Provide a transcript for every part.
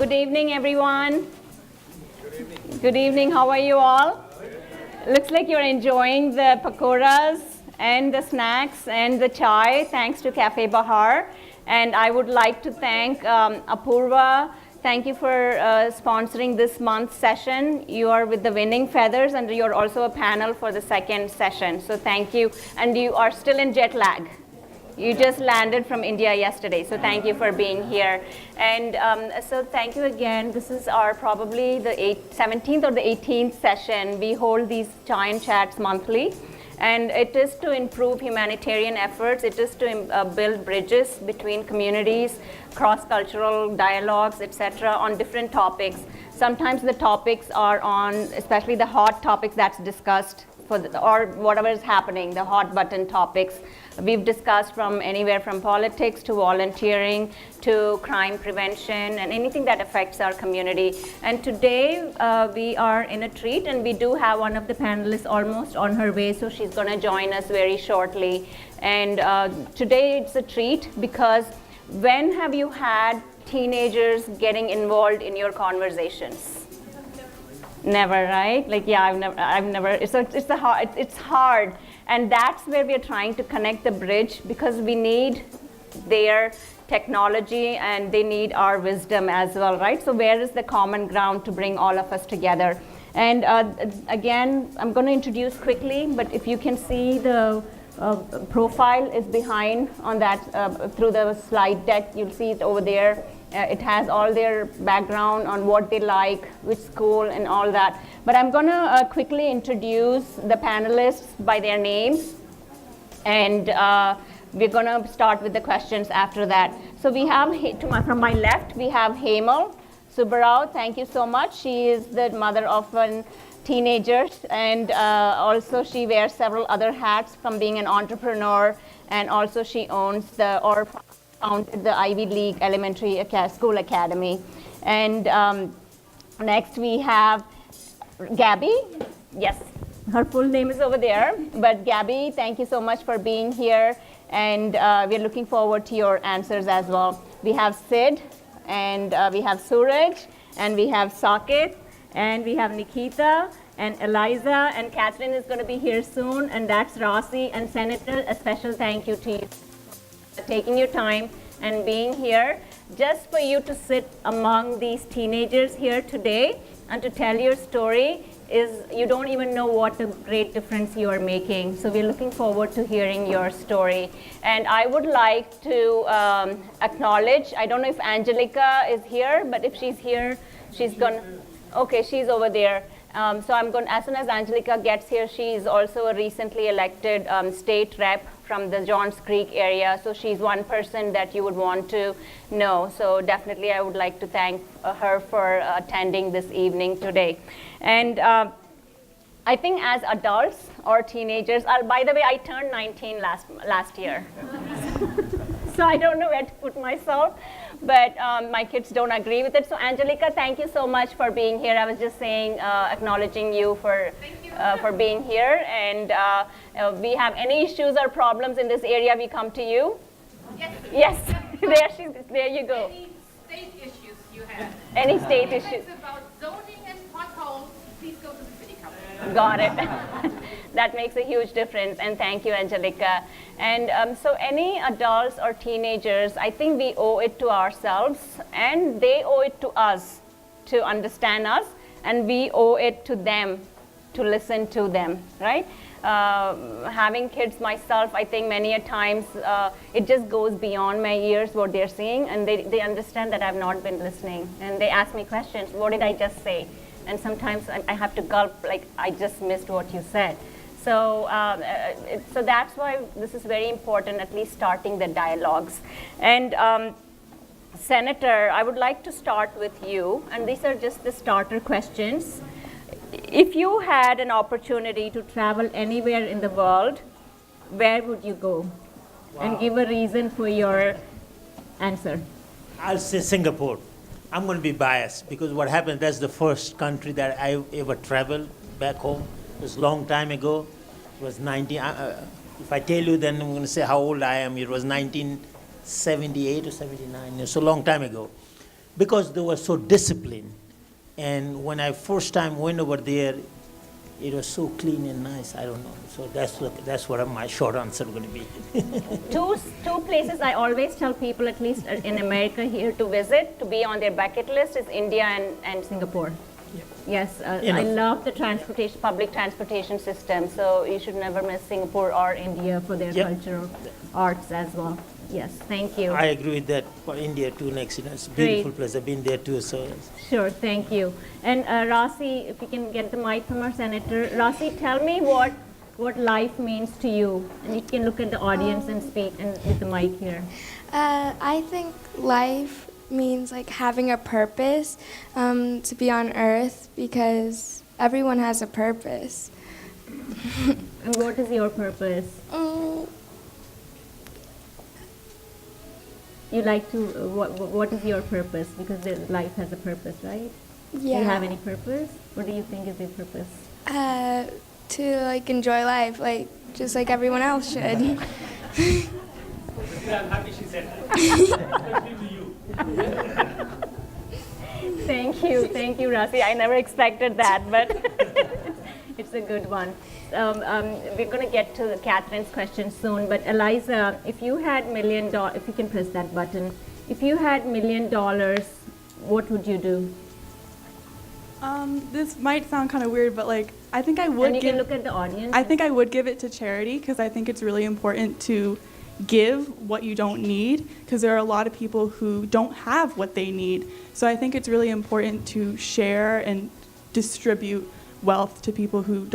Good evening, everyone. Good evening. How are you all? Looks like you're enjoying the pakoras and the snacks and the chai, thanks to Cafe Bahar. And I would like to thank Apurva. Thank you for sponsoring this month's session. You are with the winning feathers, and you're also a panel for the second session. So thank you. And you are still in jet lag. You just landed from India yesterday, so thank you for being here. And so thank you again. This is our probably the 17th or the 18th session. We hold these chai and chats monthly. And it is to improve humanitarian efforts. It is to build bridges between communities, cross-cultural dialogues, etc., on different topics. Sometimes the topics are on, especially the hot topics that's discussed, or whatever is happening, the hot button topics. We've discussed from anywhere from politics to volunteering to crime prevention and anything that affects our community. And today we are in a treat, and we do have one of the panelists almost on her way, so she's going to join us very shortly. And today it's a treat because when have you had teenagers getting involved in your conversations? Never, right? Like, yeah, I've never. So it's hard. And that's where we're trying to connect the bridge, because we need their technology and they need our wisdom as well, right? So where is the common ground to bring all of us together? And again, I'm going to introduce quickly, but if you can see the profile is behind on that through the slide deck, you'll see it over there. It has all their background on what they like, which school, and all that. But I'm going to quickly introduce the panelists by their names, and we're going to start with the questions after that. So we have, from my left, we have Hemal Subbarao. Thank you so much. She is the mother of a teenager, and also she wears several other hats from being an entrepreneur, and also she owns founded the Ivy League Elementary School Academy. And next we have Gabby. Yes, her full name is over there. But Gabby, thank you so much for being here. And we're looking forward to your answers as well. We have Sid, and we have Suraj, and we have Saket, and we have Nikita, and Eliza, and Catherine is going to be here soon. And that's Rossi. And Senator, a special thank you to you for taking your time and being here, just for you to sit among these teenagers here today and to tell your story. You don't even know what a great difference you are making. So we're looking forward to hearing your story. And I would like to acknowledge, I don't know if Angelica is here, but if she's here, she's gonna, okay, she's over there. So I'm going, as soon as Angelica gets here, she is also a recently elected state rep from the Johns Creek area. So she's one person that you would want to know. So definitely I would like to thank her for attending this evening today. And I think as adults or teenagers, by the way, I turned 19 last year. So I don't know where to put myself, but my kids don't agree with it. So Angelica, thank you so much for being here. I was just saying, acknowledging you for being here. And we have any issues or problems in this area, we come to you. Yes. There you go. Any state issues you have. Any state issues. If it's about zoning and potholes, please go to the city council. Got it. That makes a huge difference, and thank you, Angelica. And so any adults or teenagers, I think we owe it to ourselves, and they owe it to us to understand us, and we owe it to them to listen to them, right? Having kids myself, I think many a times it just goes beyond my ears what they're saying, and they understand that I've not been listening, and they ask me questions. What did I just say? And sometimes I have to gulp, like I just missed what you said. So that's why this is very important, at least starting the dialogues. And Senator, I would like to start with you, and these are just the starter questions. If you had an opportunity to travel anywhere in the world, where would you go? Wow. And give a reason for your answer. I'll say Singapore. I'm going to be biased because what happened, that's the first country that I ever traveled back home. It was a long time ago. It was 19, if I tell you, then I'm going to say how old I am. It was 1978 or 79. It's a long time ago. because they were so disciplined. And when I first time went over there, it was so clean and nice. I don't know. So that's what my short answer going to be. Two places I always tell people, at least in America here, to visit, to be on their bucket list is India and Singapore. Yes, I love the public transportation system. So you should never miss Singapore or India for their cultural arts as well. Yes, thank you. I agree with that for India too. Next, it's a beautiful place. I've been there too. So sure, thank you. And Rasi, if you can get the mic from our senator. Rasi, tell me what life means to you, and you can look at the audience and speak and with the mic here. I think life means like having a purpose, to be on Earth, because everyone has a purpose. And what is your purpose? You like to, what is your purpose? Because life has a purpose, right? Yeah. Do you have any purpose? What do you think is your purpose? To like enjoy life, like just like everyone else should. I'm happy she said that. Thank you, Rasi. I never expected that, but it's a good one. We're going to get to Catherine's question soon, but Eliza, if you had $1 million, if you can press that button, if you had $1 million, what would you do? This might sound kind of weird, but like I think I would. And you can look at the audience. I think I would give it to charity because I think it's really important to give what you don't need, because there are a lot of people who don't have what they need. So I think it's really important to share and distribute wealth to people who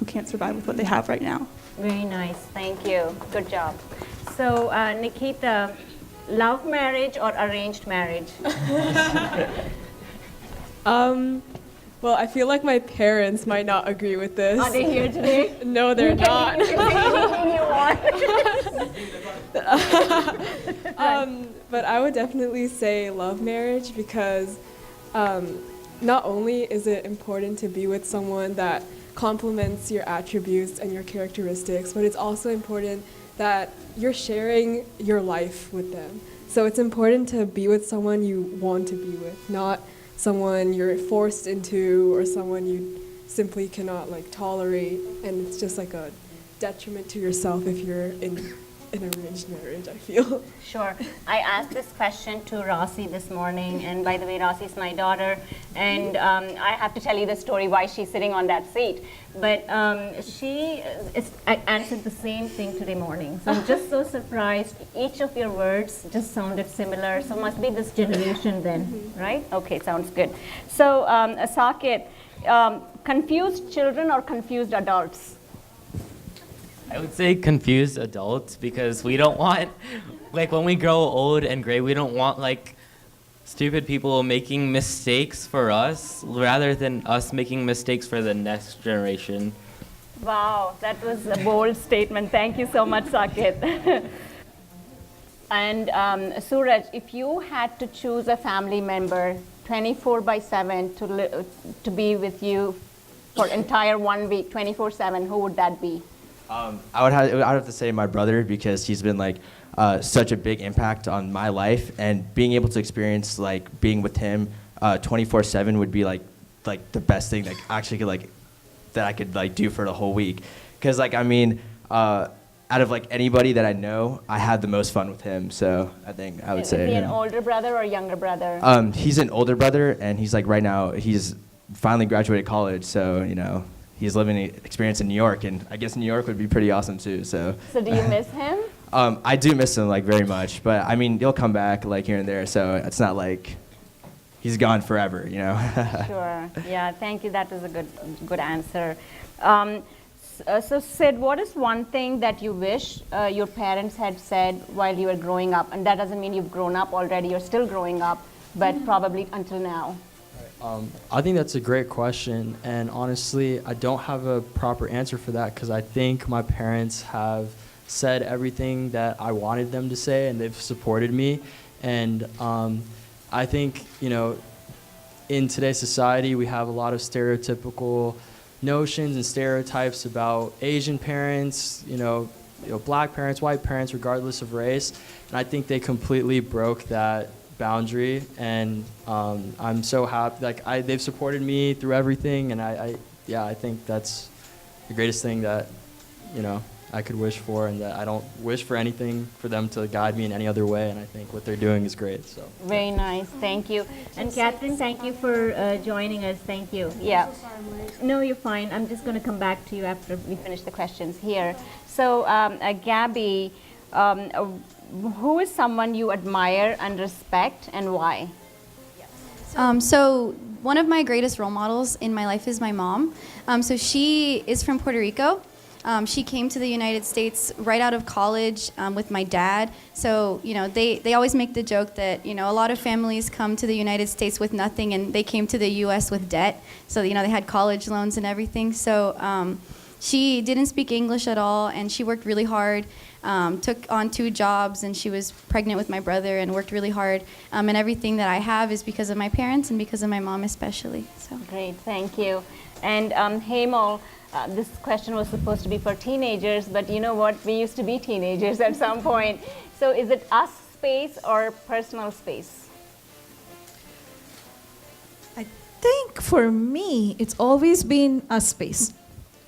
can't survive with what they have right now. Very nice, thank you. Good job. So Nikita, love marriage or arranged marriage? Well, I feel like my parents might not agree with this. Are they here today? No, they're not. You can say anything you want. But I would definitely say love marriage because not only is it important to be with someone that complements your attributes and your characteristics, but it's also important that you're sharing your life with them. So it's important to be with someone you want to be with, not someone you're forced into or someone you simply cannot like tolerate, and it's just like a detriment to yourself if you're in an arranged marriage, I feel. Sure. I asked this question to Rossi this morning, and by the way, Rossi is my daughter, and I have to tell you the story why she's sitting on that seat. But I answered the same thing today morning. So I'm just so surprised. Each of your words just sounded similar. So must be this generation then, right? Okay, sounds good. So Saket, confused children or confused adults? I would say confused adults because we don't want, like when we grow old and gray, we don't want like stupid people making mistakes for us rather than us making mistakes for the next generation. Wow, that was a bold statement. Thank you so much, Saket. And Suraj, if you had to choose a family member 24/7 to be with you for entire 1 week, 24/7, who would that be? I would have to say my brother, because he's been like such a big impact on my life, and being able to experience like being with him 24/7 would be like the best thing that actually could like that I could like do for the whole week. Because like I mean, out of like anybody that I know, I had the most fun with him. So I think I would say Is he him. an older brother or younger brother? He's an older brother, and he's like right now he's finally graduated college, so you know. He's living an experience in New York, and I guess New York would be pretty awesome too. So do you miss him? I do miss him like very much, but I mean he'll come back like here and there, so it's not like he's gone forever, you know. Sure. Yeah. Thank you. That was a good answer. So Sid, what is one thing that you wish your parents had said while you were growing up? And that doesn't mean you've grown up already. You're still growing up, but probably until now. I think that's a great question, and honestly, I don't have a proper answer for that because I think my parents have said everything that I wanted them to say, and they've supported me. And I think, you know, in today's society, we have a lot of stereotypical notions and stereotypes about Asian parents, you know, black parents, white parents, regardless of race. And I think they completely broke that boundary, and I'm so happy. Like they've supported me through everything, and I think that's the greatest thing that I could wish for, and that I don't wish for anything for them to guide me in any other way. And I think what they're doing is great. So Very nice. Thank you. And Catherine, thank you for joining us. Thank you. Yeah. No, you're fine. I'm just going to come back to you after we finish the questions here. So, Gabby, who is someone you admire and respect, and why? So one of my greatest role models in my life is my mom. So she is from Puerto Rico. She came to the United States right out of college with my dad. So, they always make the joke that, a lot of families come to the United States with nothing, and they came to the U.S. with debt. So, they had college loans and everything. So she didn't speak English at all, and she worked really hard, took on 2 jobs, and she was pregnant with my brother and worked really hard. And everything that I have is because of my parents and because of my mom especially. So. Great, thank you. And Hemal, this question was supposed to be for teenagers, but you know what? We used to be teenagers at some point. So is it us space or personal space? I think for me, it's always been a space,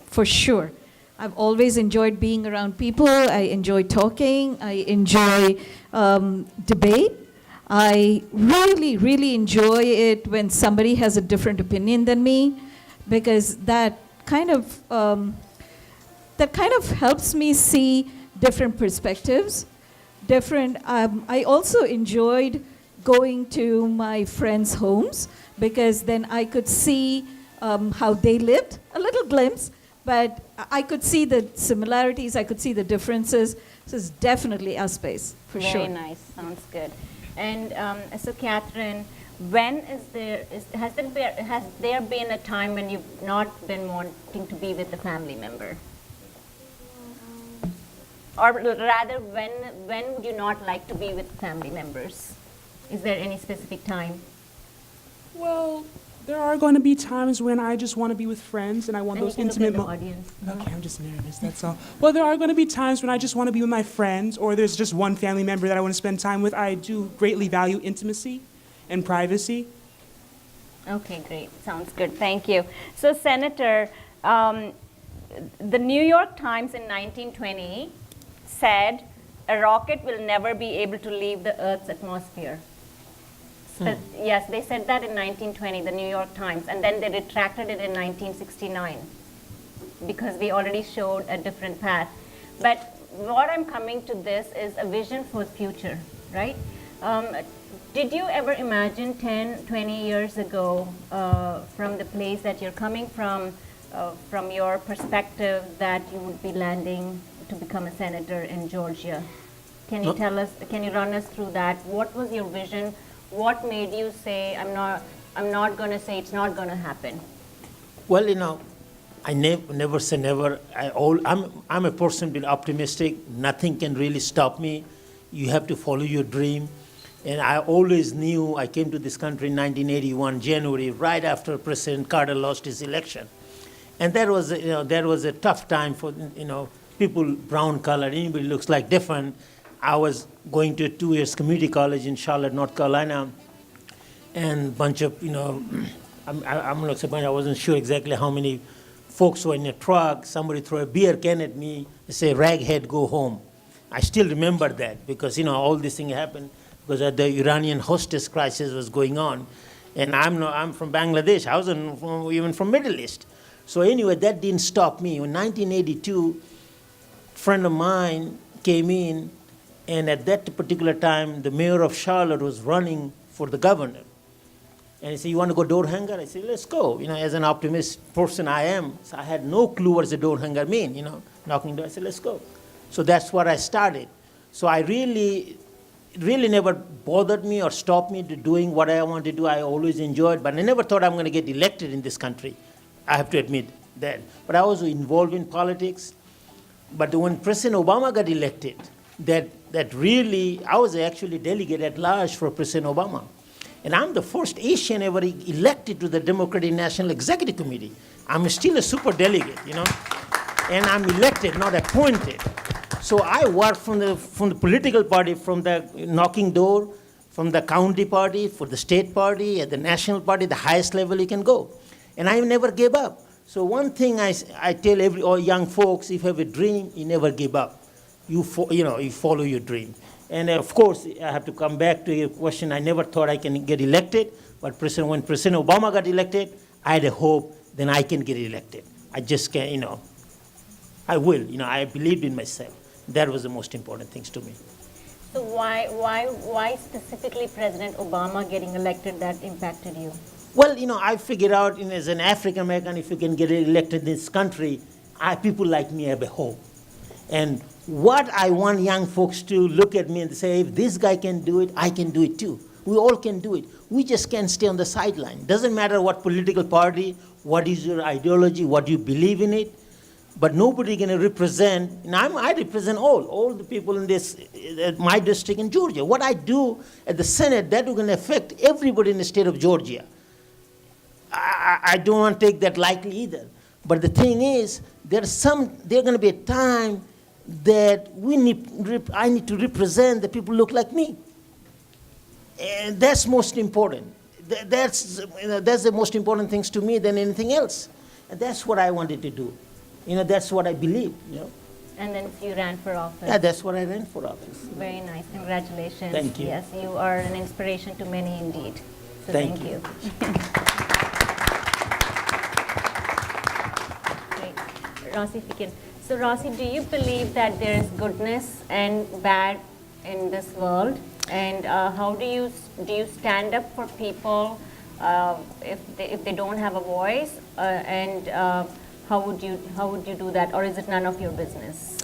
for sure. I've always enjoyed being around people. I enjoy talking. I enjoy debate. I really, really enjoy it when somebody has a different opinion than me, because that kind of helps me see different perspectives. I also enjoyed going to my friends' homes, because then I could see how they lived, a little glimpse, but I could see the similarities, I could see the differences. So it's definitely a space, for sure. Very nice, sounds good. And so Catherine, has there been a time when you've not been wanting to be with a family member? Or rather, when would you not like to be with family members? Is there any specific time? Well, there are going to be times when I just want to be with friends and I want those intimate moments. Okay, I'm just nervous, that's all. Well, there are going to be times when I just want to be with my friends, or there's just one family member that I want to spend time with. I do greatly value intimacy and privacy. Okay, great. Sounds good. Thank you. So, Senator, the New York Times in 1920 said a rocket will never be able to leave the Earth's atmosphere. Yes, they said that in 1920, the New York Times, and then they retracted it in 1969 because we already showed a different path. But what I'm coming to this is a vision for the future, right? Did you ever imagine 10, 20 years ago, from the place that you're coming from your perspective, that you would be landing to become a senator in Georgia? Can you tell us, can you run us through that? What was your vision? What made you say, I'm not going to say it's not going to happen? Well, I never say never. I'm a person being optimistic. Nothing can really stop me. You have to follow your dream. And I always knew, I came to this country in 1981, January, right after President Carter lost his election. And that was a tough time for, people brown colored, anybody looks like different. I was going to a 2 years community college in Charlotte, North Carolina, and a bunch of, I'm not saying, I wasn't sure exactly how many folks were in a truck. Somebody threw a beer can at me, they say, "Raghead, go home." I still remember that because, all this thing happened because the Iranian hostess crisis was going on. And I'm from Bangladesh. I wasn't even from Middle East. So anyway, that didn't stop me. In 1982, a friend of mine came in, and at that particular time, the mayor of Charlotte was running for the governor. And he said, "You want to go door hanger?" I said, "Let's go." As an optimist person I am, so I had no clue what does a door hanger mean, knocking door. I said, "Let's go." So that's what I started. So I really never bothered me or stopped me to doing what I wanted to do. I always enjoyed, but I never thought I'm going to get elected in this country. I have to admit that. But I was involved in politics. But when President Obama got elected, that really, I was actually delegate at large for President Obama. And I'm the first Asian ever elected to the Democratic National Executive Committee. I'm still a super delegate, and I'm elected, not appointed. So I worked from the political party, from the knocking door, from the county party, for the state party, at the national party, the highest level you can go. And I never gave up. So one thing I tell all young folks, if you have a dream, you never give up. You follow your dream. And of course, I have to come back to your question. I never thought I can get elected, but when President Obama got elected, I had a hope, then I can get elected. I just can't, I will. I believed in myself. That was the most important things to me. So why specifically President Obama getting elected that impacted you? Well, I figured out as an African American, if you can get elected in this country, people like me have a hope. And what I want young folks to look at me and say, if this guy can do it, I can do it too. We all can do it. We just can't stay on the sideline. Doesn't matter what political party, what is your ideology, what you believe in it, but nobody can represent, I represent all the people in my district in Georgia. What I do at the Senate, that will affect everybody in the state of Georgia. I don't want to take that lightly either. But the thing is, there's going to be a time that I need to represent the people who look like me. And that's most important. That's the most important things to me than anything else. And that's what I wanted to do. That's what I believe. And then you ran for office. Yeah, that's what I ran for office. Very nice. Congratulations. Thank you. Yes, you are an inspiration to many indeed. So Thank you. Great. Rossi, if you can. So Rossi, do you believe that there is goodness and bad in this world? And how do you stand up for people if they don't have a voice? And how would you do that, or is it none of your business?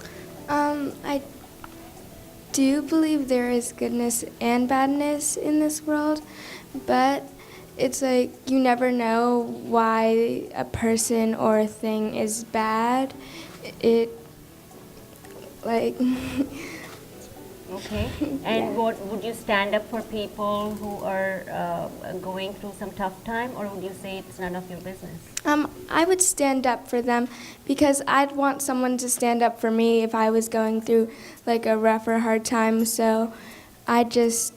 I do believe there is goodness and badness in this world, but it's like you never know why a person or a thing is bad. Okay. And what would you stand up for people who are going through some tough time, or would you say it's none of your business? I would stand up for them because I'd want someone to stand up for me if I was going through like a rough or hard time. So I'd just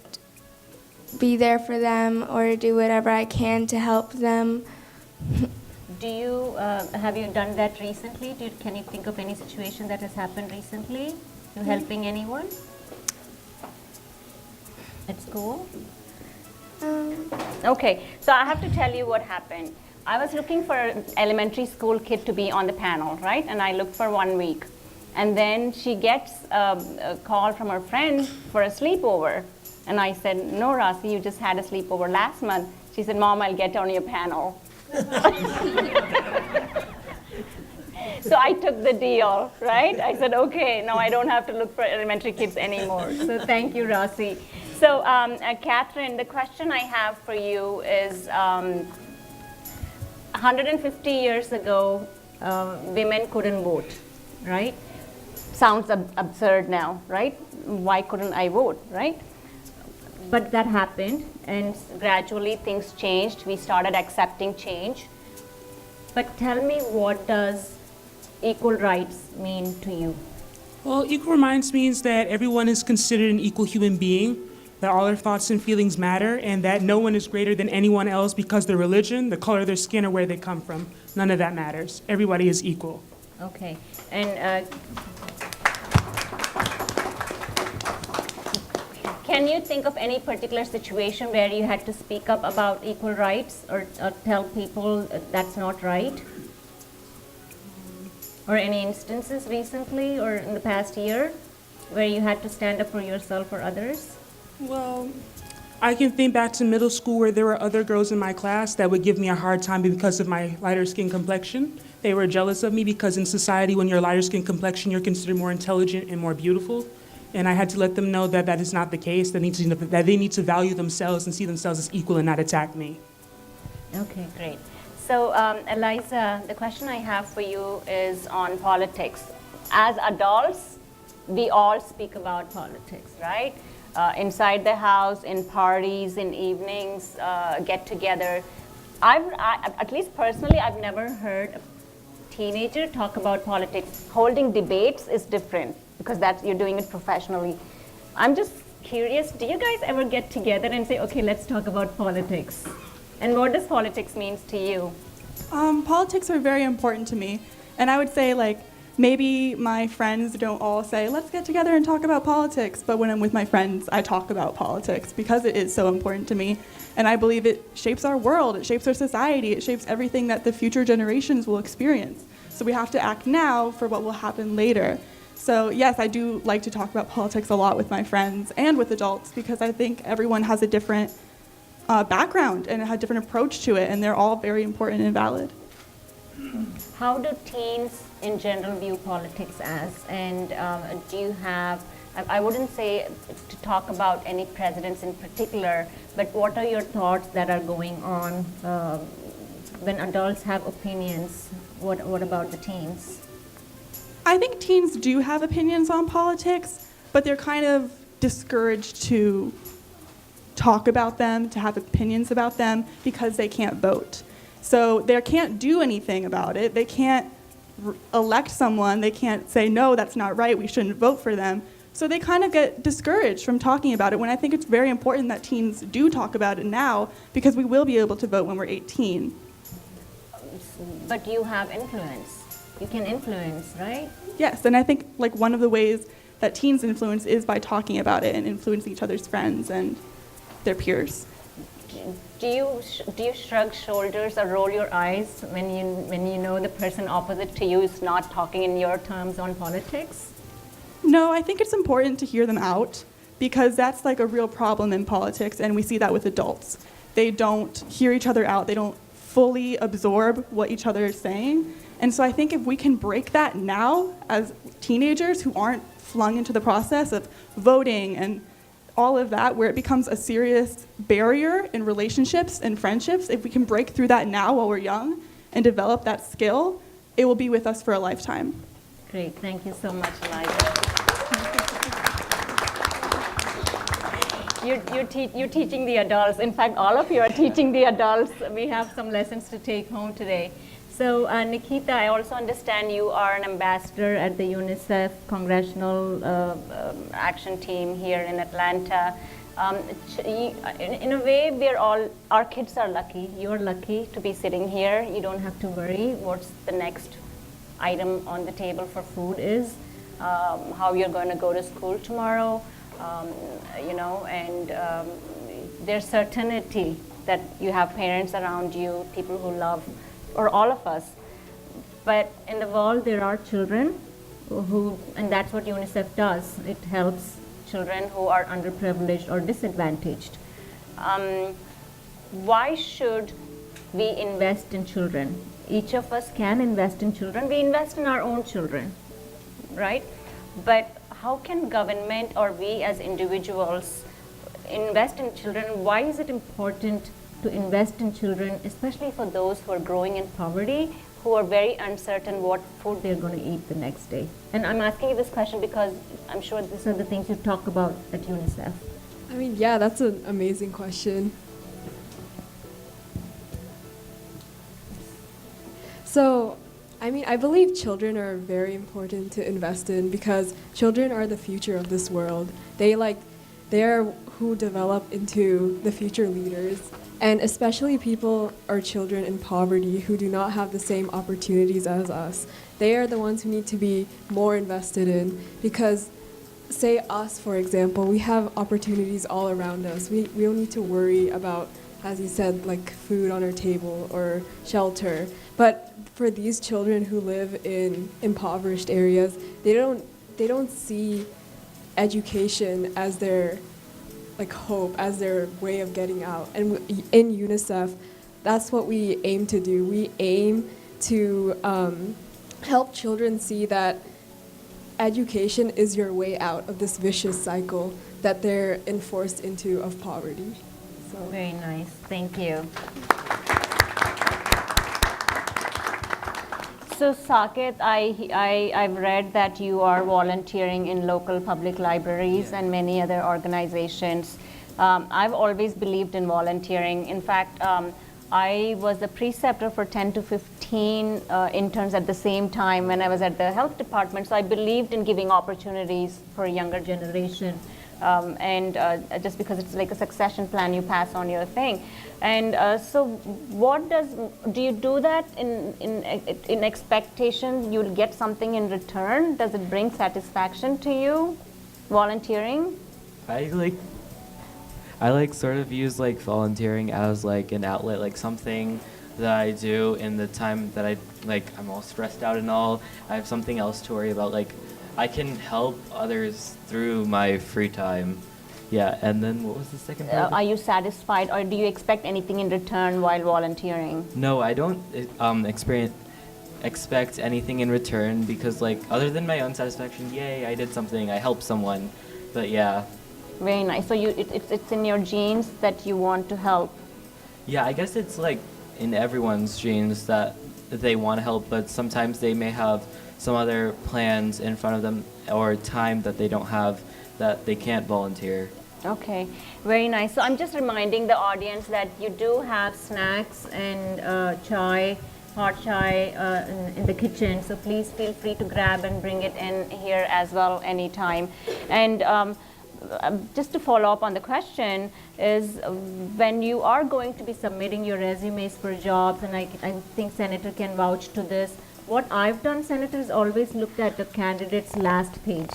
be there for them or do whatever I can to help them. Do you have you done that recently? Can you think of any situation that has happened recently? You helping anyone at school? Okay, so I have to tell you what happened. I was looking for an elementary school kid to be on the panel, right? And I looked for 1 week. And then she gets a call from her friend for a sleepover. And I said, no, Rossi, you just had a sleepover last month. She said, Mom, I'll get on your panel. So I took the deal, right? I said, okay, now I don't have to look for elementary kids anymore. So thank you, Rossi. So Catherine, the question I have for you is, 150 years ago, women couldn't vote, right? Sounds absurd now, right? Why couldn't I vote, right? But that happened, and gradually things changed. We started accepting change. But tell me, what does equal rights mean to you? Well, equal rights means that everyone is considered an equal human being, that all their thoughts and feelings matter, and that no one is greater than anyone else because their religion, the color of their skin, or where they come from. None of that matters. Everybody is equal. Okay. And can you think of any particular situation where you had to speak up about equal rights or tell people that's not right? Or any instances recently or in the past year where you had to stand up for yourself or others? Well, I can think back to middle school where there were other girls in my class that would give me a hard time because of my lighter skin complexion. They were jealous of me because in society, when you're lighter skin complexion, you're considered more intelligent and more beautiful. And I had to let them know that that is not the case, that they need to value themselves and see themselves as equal and not attack me. Okay, great. So, Eliza, the question I have for you is on politics. As adults, we all speak about politics, right? Inside the house, in parties, in evenings, get-together. At least personally, I've never heard a teenager talk about politics. Holding debates is different because you're doing it professionally. I'm just curious, do you guys ever get together and say, okay, let's talk about politics? And what does politics mean to you? Politics are very important to me. And I would say, like, maybe my friends don't all say, let's get together and talk about politics. But when I'm with my friends, I talk about politics because it is so important to me. And I believe it shapes our world, it shapes our society, it shapes everything that the future generations will experience. So we have to act now for what will happen later. So yes, I do like to talk about politics a lot with my friends and with adults because I think everyone has a different background and a different approach to it, and they're all very important and valid. How do teens in general view politics as? And do you have, I wouldn't say to talk about any presidents in particular, but what are your thoughts that are going on when adults have opinions? What about the teens? I think teens do have opinions on politics, but they're kind of discouraged to talk about them, to have opinions about them, because they can't vote. So they can't do anything about it. They can't elect someone. They can't say, no, that's not right, we shouldn't vote for them. So they kind of get discouraged from talking about it, when I think it's very important that teens do talk about it now, because we will be able to vote when we're 18. But you have influence. You can influence, right? Yes, and I think like one of the ways that teens influence is by talking about it and influencing each other's friends and their peers. Do you shrug shoulders or roll your eyes when you know the person opposite to you is not talking in your terms on politics? No, I think it's important to hear them out, because that's like a real problem in politics, and we see that with adults. They don't hear each other out. They don't fully absorb what each other is saying. And so I think if we can break that now as teenagers who aren't flung into the process of voting and all of that, where it becomes a serious barrier in relationships and friendships, if we can break through that now while we're young and develop that skill, it will be with us for a lifetime. Great, thank you so much, Eliza. You're teaching the adults. In fact, all of you are teaching the adults. We have some lessons to take home today. So, Nikita, I also understand you are an ambassador at the UNICEF Congressional Action Team here in Atlanta. In a way, our kids are lucky. You're lucky to be sitting here. You don't have to worry what's the next item on the table for food is, how you're going to go to school tomorrow, and there's certainty that you have parents around you, people who love, or all of us. But in the world, there are children and that's what UNICEF does. It helps children who are underprivileged or disadvantaged. Why should we invest in children? Each of us can invest in children. We invest in our own children, right? But how can government or we as individuals invest in children? Why is it important to invest in children, especially for those who are growing in poverty, who are very uncertain what food they're going to eat the next day? And I'm asking you this question because I'm sure these are the things you talk about at UNICEF. I mean, yeah, that's an amazing question. So, I mean, I believe children are very important to invest in because children are the future of this world. They're who develop into the future leaders. And especially people or children in poverty who do not have the same opportunities as us. They are the ones who need to be more invested in because, say us, for example, we have opportunities all around us. We don't need to worry about, as you said, like food on our table or shelter. But for these children who live in impoverished areas, they don't see education as their hope, as their way of getting out. And in UNICEF, that's what we aim to do. We aim to help children see that education is your way out of this vicious cycle that they're enforced into of poverty. So. Very nice, thank you. So Saket, I've read that you are volunteering in local public libraries and many other organizations. I've always believed in volunteering. In fact, I was a preceptor for 10 to 15 interns at the same time when I was at the health department, so I believed in giving opportunities for a younger generation. and just because it's like a succession plan, you pass on your thing. And so what do you do that in expectation you'll get something in return? Does it bring satisfaction to you, volunteering? I like sort of use like volunteering as like an outlet, like something that I do in the time that I'm all stressed out and all. I have something else to worry about. Like I can help others through my free time. Yeah, and then what was the second part? Are you satisfied, or do you expect anything in return while volunteering? No, I don't expect anything in return because like other than my own satisfaction, yay, I did something, I helped someone. But yeah. Very nice. So it's in your genes that you want to help. Yeah, I guess it's like in everyone's genes that they want to help, but sometimes they may have some other plans in front of them or time that they don't have that they can't volunteer. Okay, very nice. So I'm just reminding the audience that you do have snacks and chai, hot chai in the kitchen. So please feel free to grab and bring it in here as well anytime. And just to follow up on the question is when you are going to be submitting your resumes for jobs, and I think Senator can vouch to this, what I've done, Senator, is always looked at the candidate's last page,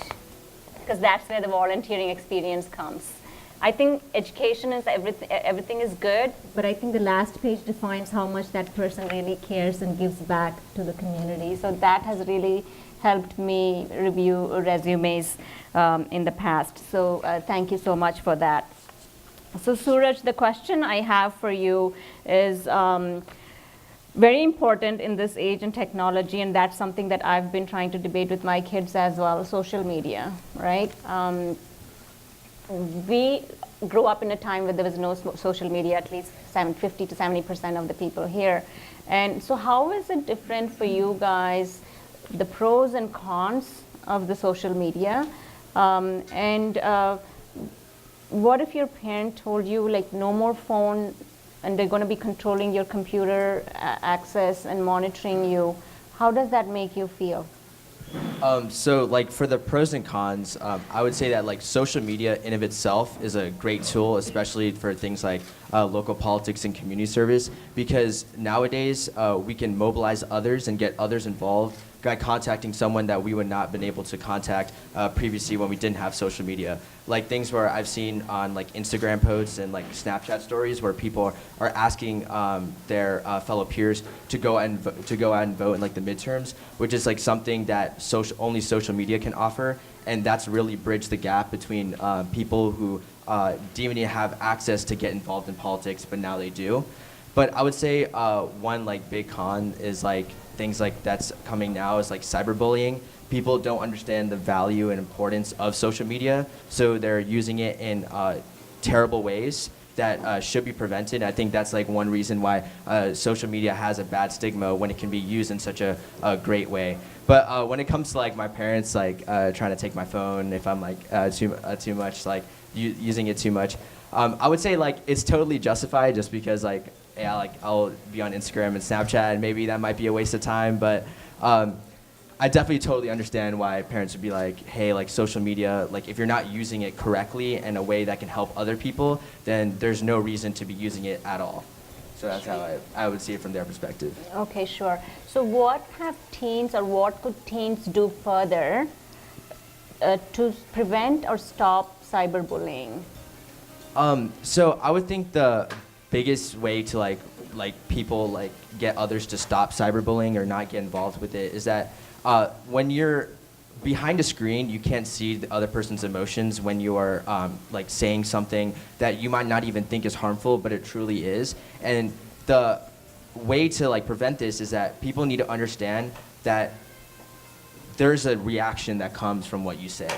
because that's where the volunteering experience comes. I think education is everything is good, but I think the last page defines how much that person really cares and gives back to the community. So that has really helped me review resumes in the past. So thank you so much for that. So Suraj, the question I have for you is very important in this age and technology, and that's something that I've been trying to debate with my kids as well, social media, right? We grew up in a time where there was no social media, at least 50 to 70% of the people here. And so how is it different for you guys, the pros and cons of the social media? What if your parent told you like no more phone and they're going to be controlling your computer access and monitoring you? How does that make you feel? So like for the pros and cons, I would say that like social media in of itself is a great tool, especially for things like local politics and community service, because nowadays we can mobilize others and get others involved by contacting someone that we would not have been able to contact previously when we didn't have social media. Like things where I've seen on like Instagram posts and like Snapchat stories where people are asking their fellow peers to go out and vote in like the midterms, which is like something that only social media can offer, and that's really bridged the gap between people who didn't even have access to get involved in politics, but now they do. But I would say one like big con is like things like that's coming now is like cyberbullying. People don't understand the value and importance of social media, so they're using it in terrible ways that should be prevented. I think that's like one reason why social media has a bad stigma when it can be used in such a great way. But when it comes to like my parents like trying to take my phone if I'm like too much, like using it too much, I would say like it's totally justified just because like yeah, like I'll be on Instagram and Snapchat and maybe that might be a waste of time, but I definitely totally understand why parents would be like, hey, like social media, like if you're not using it correctly in a way that can help other people, then there's no reason to be using it at all. So that's how I would see it from their perspective. Okay, sure. So what have teens, or what could teens do further to prevent or stop cyberbullying? So I would think the biggest way to like people like get others to stop cyberbullying or not get involved with it is that when you're behind a screen, you can't see the other person's emotions when you are like saying something that you might not even think is harmful, but it truly is. And the way to like prevent this is that people need to understand that there's a reaction that comes from what you say.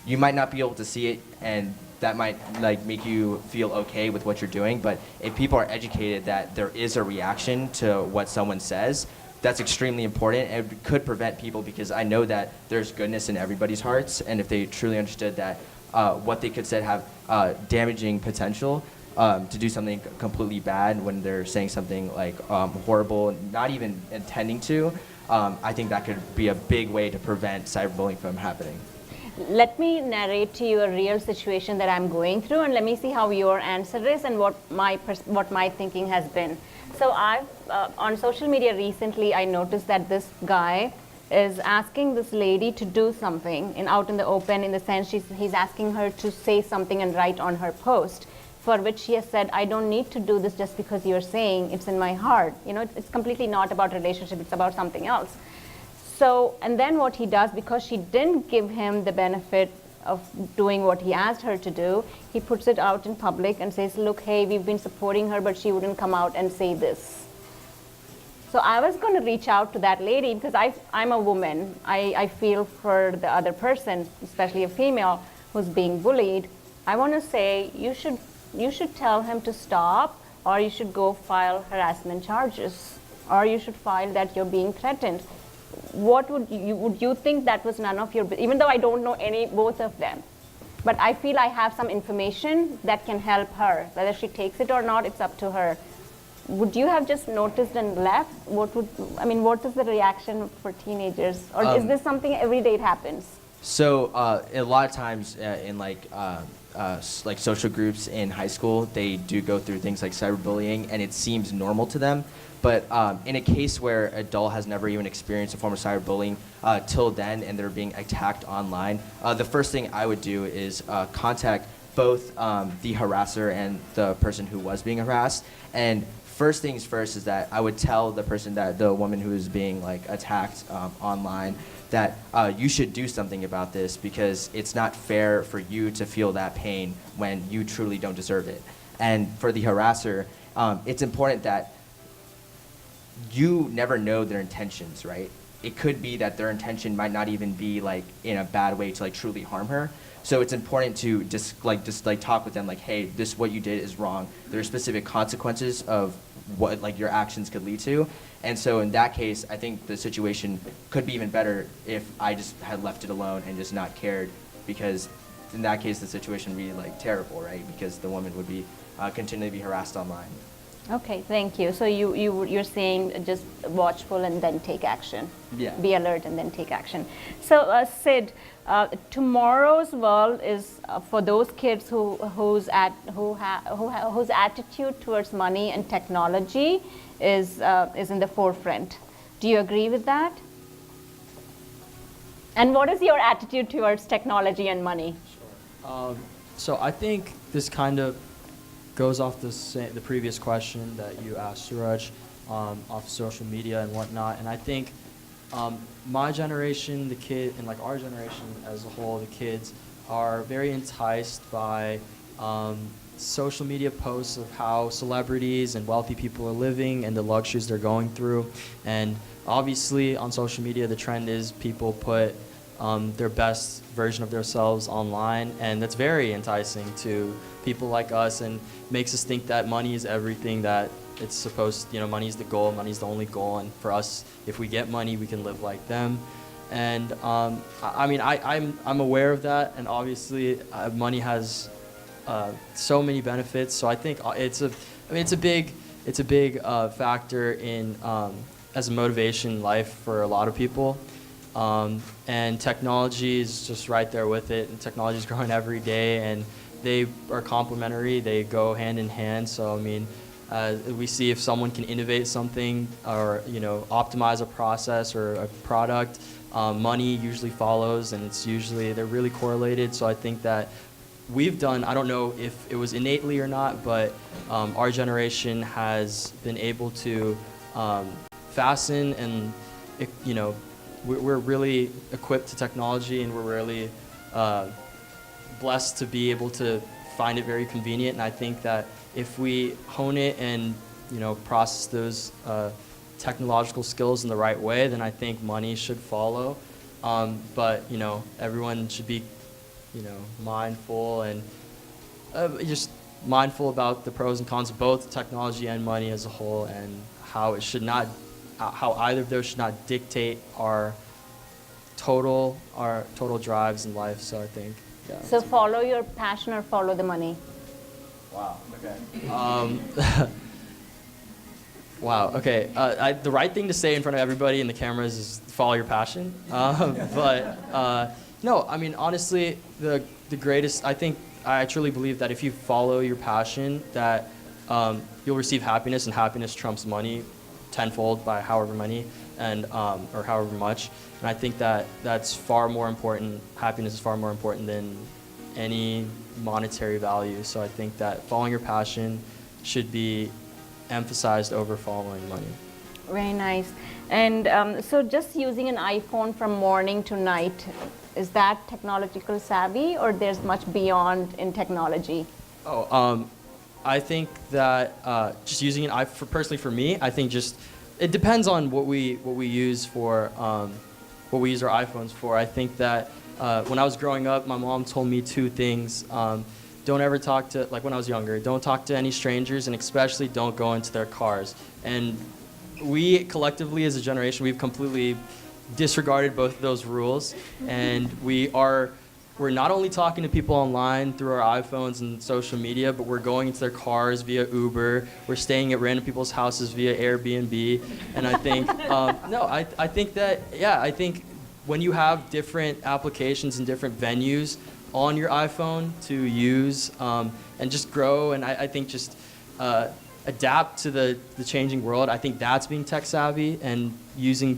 You might not be able to see it, and that might like make you feel okay with what you're doing, but if people are educated that there is a reaction to what someone says, that's extremely important, and it could prevent people, because I know that there's goodness in everybody's hearts, and if they truly understood that what they could say have damaging potential to do something completely bad when they're saying something like horrible, not even intending to, I think that could be a big way to prevent cyberbullying from happening. let me narrate to you a real situation that I'm going through, and let me see how your answer is and what my thinking has been. So I've on social media recently, I noticed that this guy is asking this lady to do something out in the open, in the sense he's asking her to say something and write on her post, for which she has said, I don't need to do this just because you're saying, it's in my heart. You know, it's completely not about relationship, it's about something else. So, and then what he does, because she didn't give him the benefit of doing what he asked her to do, he puts it out in public and says, look, hey, we've been supporting her, but she wouldn't come out and say this. So I was going to reach out to that lady, because I'm a woman. I feel for the other person, especially a female who's being bullied. I want to say, you should tell him to stop, or you should go file harassment charges, or you should file that you're being threatened. What would you think that was none of your business? Even though I don't know both of them, but I feel I have some information that can help her. Whether she takes it or not, it's up to her. Would you have just noticed and left? What is the reaction for teenagers, or is this something every day it happens? So a lot of times in like social groups in high school, they do go through things like cyberbullying, and it seems normal to them. But in a case where an adult has never even experienced a form of cyberbullying till then, and they're being attacked online, the first thing I would do is contact both the harasser and the person who was being harassed. And first things first is that I would tell the woman who is being like attacked online, that you should do something about this, because it's not fair for you to feel that pain when you truly don't deserve it. And for the harasser, it's important that you never know their intentions, right? It could be that their intention might not even be like in a bad way to like truly harm her. So it's important to just talk with them like, hey, this what you did is wrong. There are specific consequences of what like your actions could lead to. And so in that case, I think the situation could be even better if I just had left it alone and just not cared, because in that case the situation would be like terrible, right? Because the woman would be continually be harassed online. Okay, thank you. So you're saying just watchful and then take action. Yeah. Be alert and then take action. So Sid, tomorrow's world is for those kids whose attitude towards money and technology is in the forefront. Do you agree with that? And what is your attitude towards technology and money? Sure. So I think this kind of goes off the previous question that you asked, Suraj, off social media and whatnot. And I think my generation, and like our generation as a whole, the kids are very enticed by social media posts of how celebrities and wealthy people are living and the luxuries they're going through. And obviously on social media, the trend is people put their best version of themselves online, and that's very enticing to people like us and makes us think that money is everything, that it's supposed, money is the goal, money is the only goal, and for us, if we get money, we can live like them. And I'm aware of that, and obviously money has so many benefits. So I think it's a big factor in as a motivation in life for a lot of people. And technology is just right there with it, and technology is growing every day, and they are complementary, they go hand in hand. So we see if someone can innovate something or optimize a process or a product, money usually follows, and they're really correlated. So I think that we've done, I don't know if it was innately or not, but our generation has been able to fasten, and we're really equipped to technology, and we're really blessed to be able to find it very convenient. And I think that if we hone it and process those technological skills in the right way, then I think money should follow. But everyone should be mindful and just mindful about the pros and cons of both technology and money as a whole, and how either of those should not dictate our total drives in life. So I think, yeah. So follow your passion or follow the money? Wow. Okay. Wow. Okay. The right thing to say in front of everybody in the cameras is follow your passion. But No, I mean, honestly, the greatest, I truly believe that if you follow your passion, that you'll receive happiness, and happiness trumps money tenfold by however many and or however much. And I think that that's far more important. Happiness is far more important than any monetary value. So I think that following your passion should be emphasized over following money. Very nice. And so just using an iPhone from morning to night, is that technological savvy, or there's much beyond in technology? I think that just using it, personally for me, I think just it depends on what we use for what we use our iPhones for. I think that when I was growing up, my mom told me two things. Don't ever talk to, like when I was younger, don't talk to any strangers, and especially don't go into their cars. And we collectively as a generation, we've completely disregarded both of those rules, and we're not only talking to people online through our iPhones and social media, but we're going into their cars via Uber. We're staying at random people's houses via Airbnb. And I think, I think that, I think when you have different applications and different venues on your iPhone to use and just grow, and I think just adapt to the changing world, I think that's being tech savvy, and using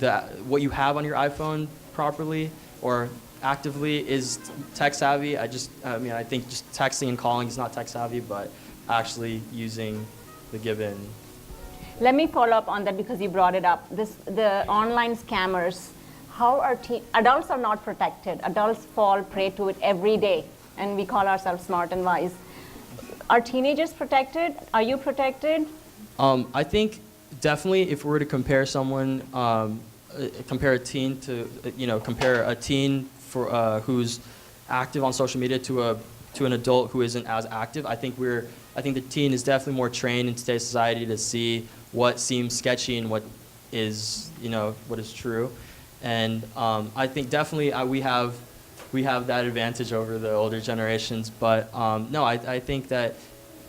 what you have on your iPhone properly or actively is tech savvy. I think just texting and calling is not tech savvy, but actually using the given. Let me follow up on that because you brought it up. The online scammers, how are adults are not protected. Adults fall prey to it every day, and we call ourselves smart and wise. Are teenagers protected? Are you protected? I think definitely if we were to compare someone, compare a teen to, compare a teen who's active on social media to an adult who isn't as active, I think the teen is definitely more trained in today's society to see what seems sketchy and what is, what is true. And I think definitely we have that advantage over the older generations. But no, I think that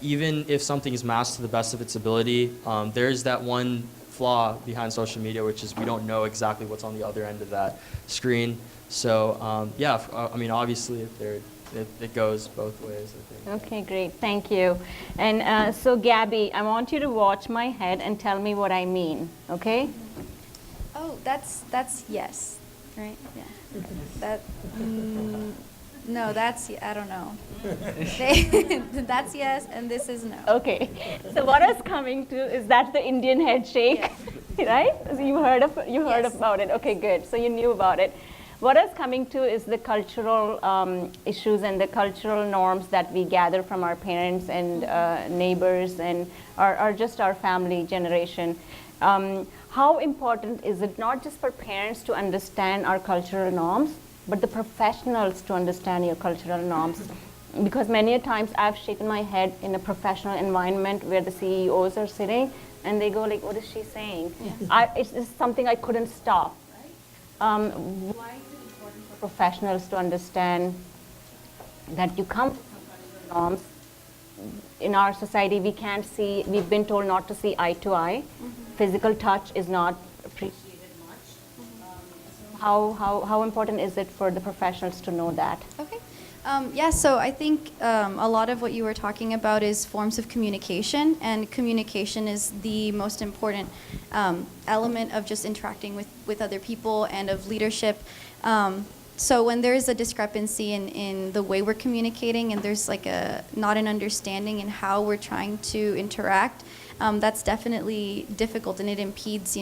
even if something is masked to the best of its ability, there's that one flaw behind social media, which is we don't know exactly what's on the other end of that screen. So obviously it goes both ways, I think. Okay, great, thank you. And so Gabby, I want you to watch my head and tell me what I mean, okay? Oh, that's yes, right? Yeah. No, I don't know. That's yes, and this is no. Okay, so what is coming to is that the Indian head shake, yes. Right? So you heard yes. About it. Okay, good. So you knew about it. What is coming to is the cultural issues and the cultural norms that we gather from our parents and neighbors and just our family generation. How important is it not just for parents to understand our cultural norms, but the professionals to understand your cultural norms? Because many a times I've shaken my head in a professional environment where the CEOs are sitting and they go like, what is she saying? Yes. It's just something I couldn't stop. Why is it important for professionals to understand that you come from cultural norms? In our society, we've been told not to see eye to eye. Mm-hmm. Physical touch is not appreciated much. Mm-hmm. How important is it for the professionals to know that? Okay. So I think a lot of what you were talking about is forms of communication, and communication is the most important element of just interacting with other people and of leadership. So when there's a discrepancy in the way we're communicating, and there's like not an understanding in how we're trying to interact, that's definitely difficult, and it impedes,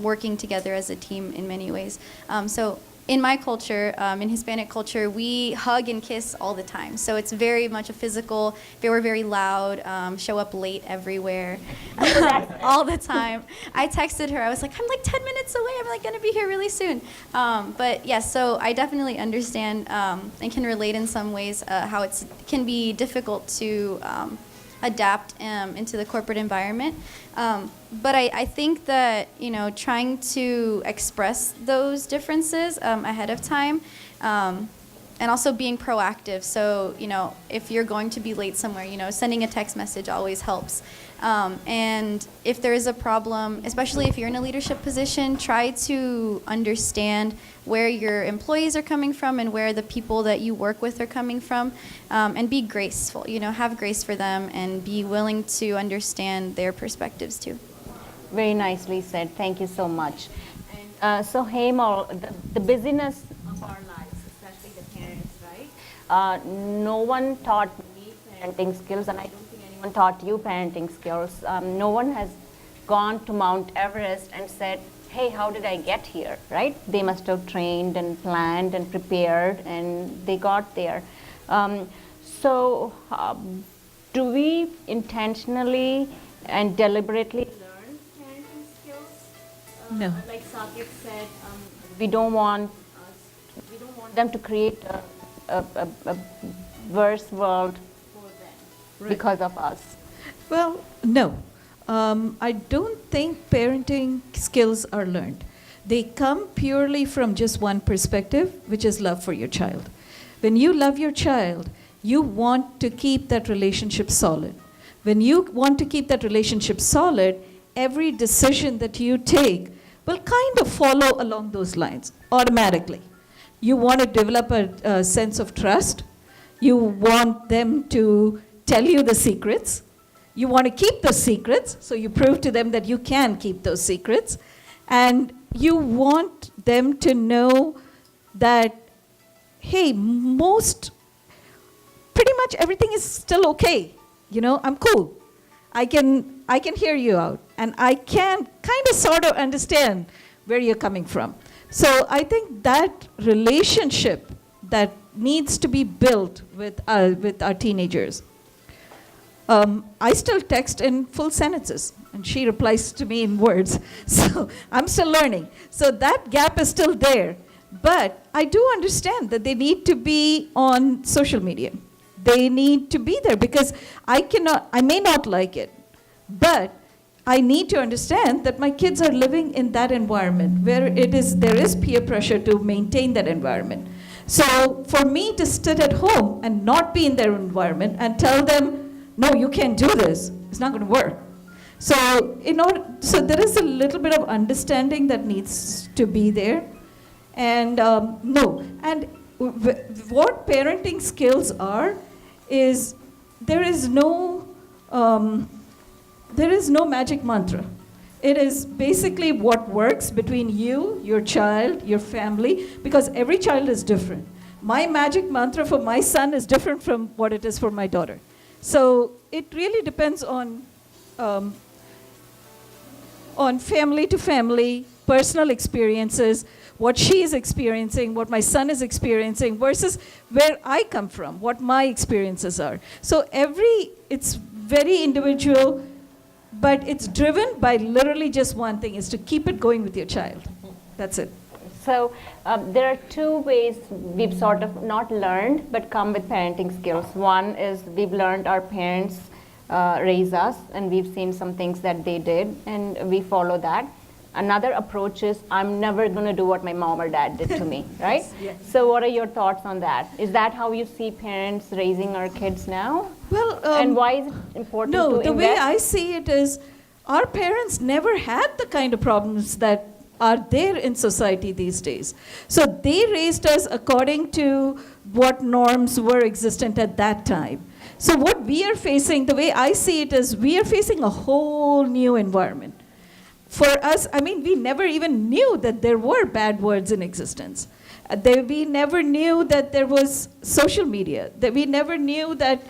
working together as a team in many ways. So in my culture, in Hispanic culture, we hug and kiss all the time. So it's very much a physical, we're very loud, show up late everywhere, all the time. I texted her, I was like, I'm like 10 minutes away, I'm like gonna be here really soon. But yes, so I definitely understand and can relate in some ways how it can be difficult to adapt into the corporate environment. But I think that, trying to express those differences ahead of time and also being proactive. So, if you're going to be late somewhere, sending a text message always helps. And if there is a problem, especially if you're in a leadership position, try to understand where your employees are coming from and where the people that you work with are coming from, and be graceful. Have grace for them and be willing to understand their perspectives too. Very nicely said. Thank you so much. And so, Hemal, the busyness of our lives, especially the parents, right? No one taught me parenting skills, and I don't think anyone taught you parenting skills. No one has gone to Mount Everest and said, hey, how did I get here, right? They must have trained and planned and prepared, and they got there. So, do we intentionally and deliberately learn parenting skills? No. Like Saket said, we don't want them to create a worse world for them because of us. Well, no. I don't think parenting skills are learned. They come purely from just one perspective, which is love for your child. When you love your child, you want to keep that relationship solid. When you want to keep that relationship solid, every decision that you take will kind of follow along those lines automatically. You want to develop a sense of trust. You want them to tell you the secrets. You want to keep those secrets, so you prove to them that you can keep those secrets. And you want them to know that, hey, pretty much everything is still okay. I'm cool. I can hear you out, and I can kind of sort of understand where you're coming from. So I think that relationship that needs to be built with our teenagers. I still text in full sentences, and she replies to me in words. So I'm still learning. So that gap is still there. But I do understand that they need to be on social media. They need to be there because I may not like it, but I need to understand that my kids are living in that environment where there is peer pressure to maintain that environment. So for me to sit at home and not be in their environment and tell them, no, you can't do this, it's not going to work. So there is a little bit of understanding that needs to be there. And what parenting skills are is there is no magic mantra. It is basically what works between you, your child, your family, because every child is different. My magic mantra for my son is different from what it is for my daughter. So it really depends on family to family, personal experiences, what she is experiencing, what my son is experiencing, versus where I come from, what my experiences are. So it's very individual, but it's driven by literally just one thing, is to keep it going with your child. That's it. So there are two ways we've sort of not learned, but come with parenting skills. One is we've learned our parents raise us, and we've seen some things that they did, and we follow that. Another approach is, I'm never going to do what my mom or dad did to me, right? Yes. So what are your thoughts on that? Is that how you see parents raising our kids now? Well, and why is it important to invest? No, the way I see it is, our parents never had the kind of problems that are there in society these days. So they raised us according to what norms were existent at that time. So what we are facing, the way I see it is, we are facing a whole new environment. For us, we never even knew that there were bad words in existence. We never knew that there was social media, that we never knew that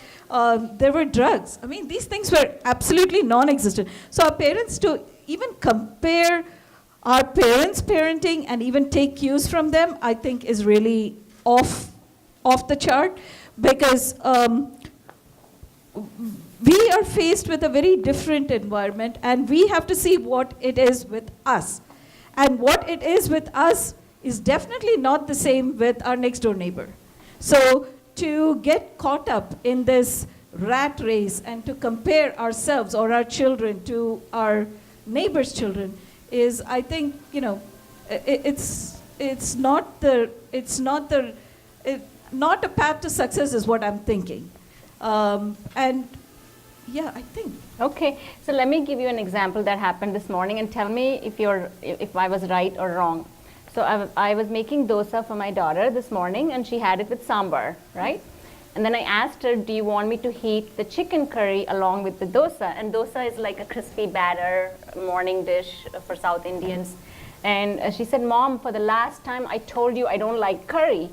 there were drugs. These things were absolutely non-existent. So our parents, to even compare our parents' parenting and even take cues from them, I think is really off the chart, because we are faced with a very different environment, and we have to see what it is with us. And what it is with us is definitely not the same with our next door neighbor. So to get caught up in this rat race and to compare ourselves or our children to our neighbor's children is, I think, not a path to success is what I'm thinking. And yeah, I think. Okay, so let me give you an example that happened this morning and tell me if I was right or wrong. So I was making dosa for my daughter this morning and she had it with sambar, right? And then I asked her, do you want me to heat the chicken curry along with the dosa? And dosa is like a crispy batter morning dish for South Indians. And she said, Mom, for the last time I told you I don't like curry.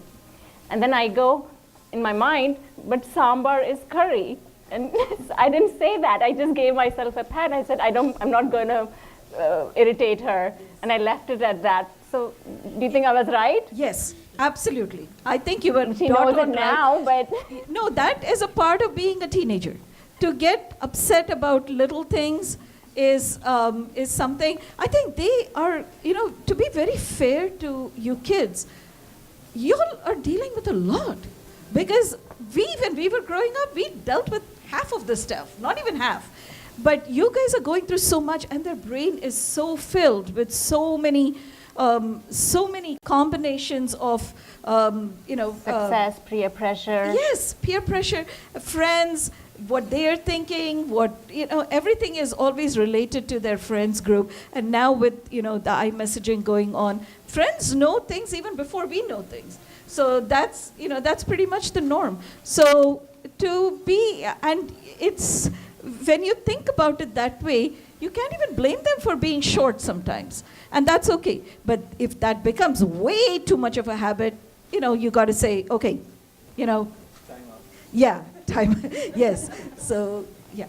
And then I go in my mind, but sambar is curry. And I didn't say that. I just gave myself a pat. I said, I'm not going to irritate her. And I left it at that. So do you think I was right? Yes, absolutely. I think you were. She knows it now, but no, that is a part of being a teenager. To get upset about little things is something. I think they are. To be very fair to you kids, you all are dealing with a lot, because when we were growing up, we dealt with half of the stuff, not even half. But you guys are going through so much, and their brain is so filled with so many combinations of, success, peer pressure. Yes, peer pressure, friends, what they are thinking, everything is always related to their friends group. And now with, the iMessaging going on, friends know things even before we know things. So that's pretty much the norm. So and it's, when you think about it that way, you can't even blame them for being short sometimes. And that's okay. But if that becomes way too much of a habit, you got to say, okay, Time up. yeah, time, yes. So, yeah.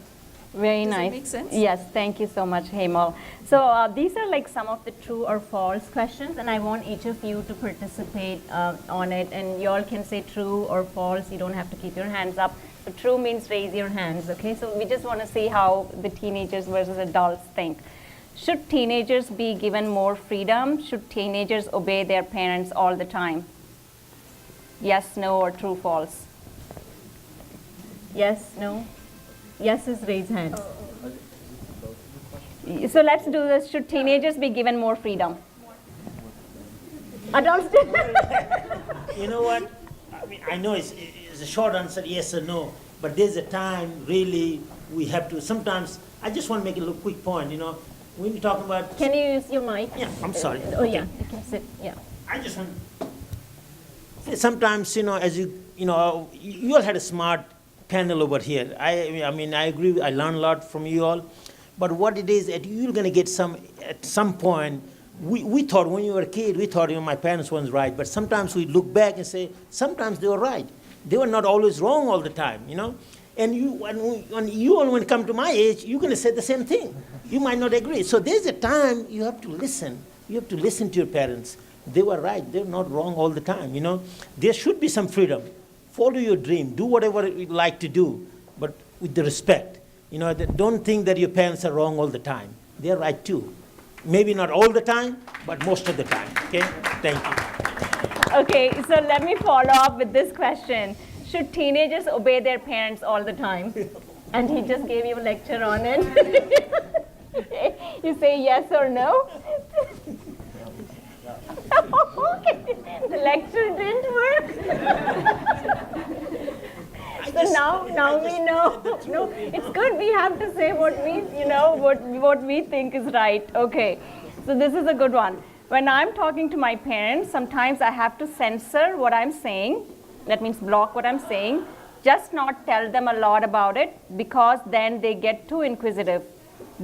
Very Does nice. that make sense? Yes, thank you so much, Hemal. So these are like some of the true or false questions, and I want each of you to participate on it. And you all can say true or false. You don't have to keep your hands up. So true means raise your hands, okay? So we just want to see how the teenagers versus adults think. Should teenagers be given more freedom? Should teenagers obey their parents all the time? Yes, no, or true, false? Yes, no? Yes is raise hands. So let's do this. Should teenagers be given more freedom? Adults do. You know what? I know it's a short answer, yes or no, but there's a time really we have to. Sometimes I just want to make a little quick point. When you're talking about. Can you use your mic? Yeah, I'm sorry. Oh yeah, you can sit. Yeah. I just want. Sometimes as you all had a smart panel over here. I agree. I learned a lot from you all, but what it is that you're going to get at some point. We thought when you were a kid, we thought my parents weren't right, but sometimes we look back and say sometimes they were right. They were not always wrong all the time, And when you all come to my age, you're going to say the same thing. You might not agree. So there's a time you have to listen. You have to listen to your parents. They were right. They're not wrong all the time. There should be some freedom. Follow your dream. Do whatever you like to do, but with the respect. Don't think that your parents are wrong all the time. They're right too. Maybe not all the time, but most of the time. Okay? Thank you. Okay, so let me follow up with this question. Should teenagers obey their parents all the time? And he just gave you a lecture on it. You say yes or no? Okay. The lecture didn't work. So now we know. No, it's good. We have to say what we think is right. Okay. So this is a good one. When I'm talking to my parents, sometimes I have to censor what I'm saying. That means block what I'm saying. Just not tell them a lot about it, because then they get too inquisitive.